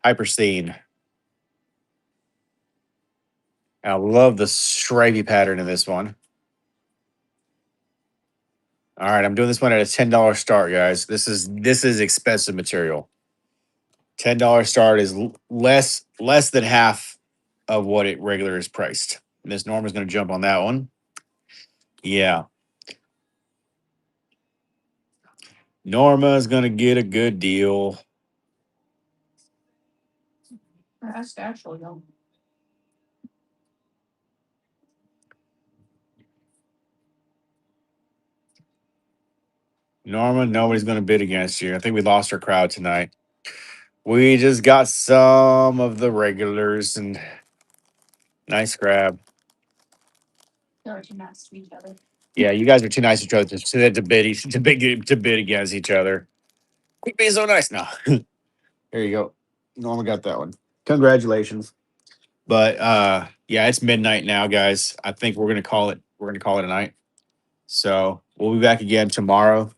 Hyperstein. And I love the stripy pattern in this one. All right, I'm doing this one at a $10 start, guys. This is expensive material. $10 start is less than half of what it regular is priced. Miss Norma's going to jump on that one. Yeah, Norma's going to get a good deal. That's actually young. Norma, nobody's going to bid against you. I think we lost our crowd tonight. We just got some of the regulars and nice grab. They're too nice to each other. Yeah, you guys are too nice to each other to bid against each other. Quit being so nice now. There you go. Norma got that one. Congratulations. But yeah, it's midnight now, guys. I think we're gonna call it a night. So we'll be back again tomorrow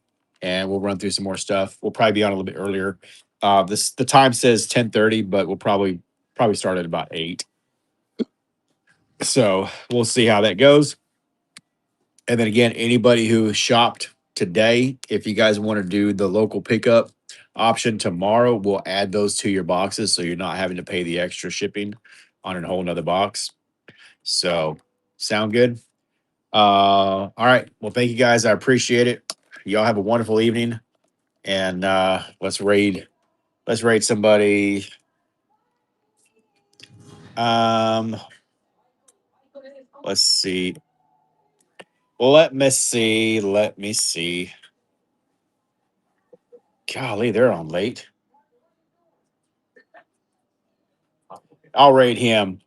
and we'll run through some more stuff. We'll probably be on a little bit earlier. The time says 10:30, but we'll probably start at about 8. So we'll see how that goes. And then again, anybody who shopped today, if you guys want to do the local pickup option tomorrow, we'll add those to your boxes so you're not having to pay the extra shipping on a whole nother box. So sound good? All right. Well, thank you guys. I appreciate it. Y'all have a wonderful evening. And let's raid somebody. Um, let's see. Let me see. Let me see. Golly, they're on late. I'll raid him.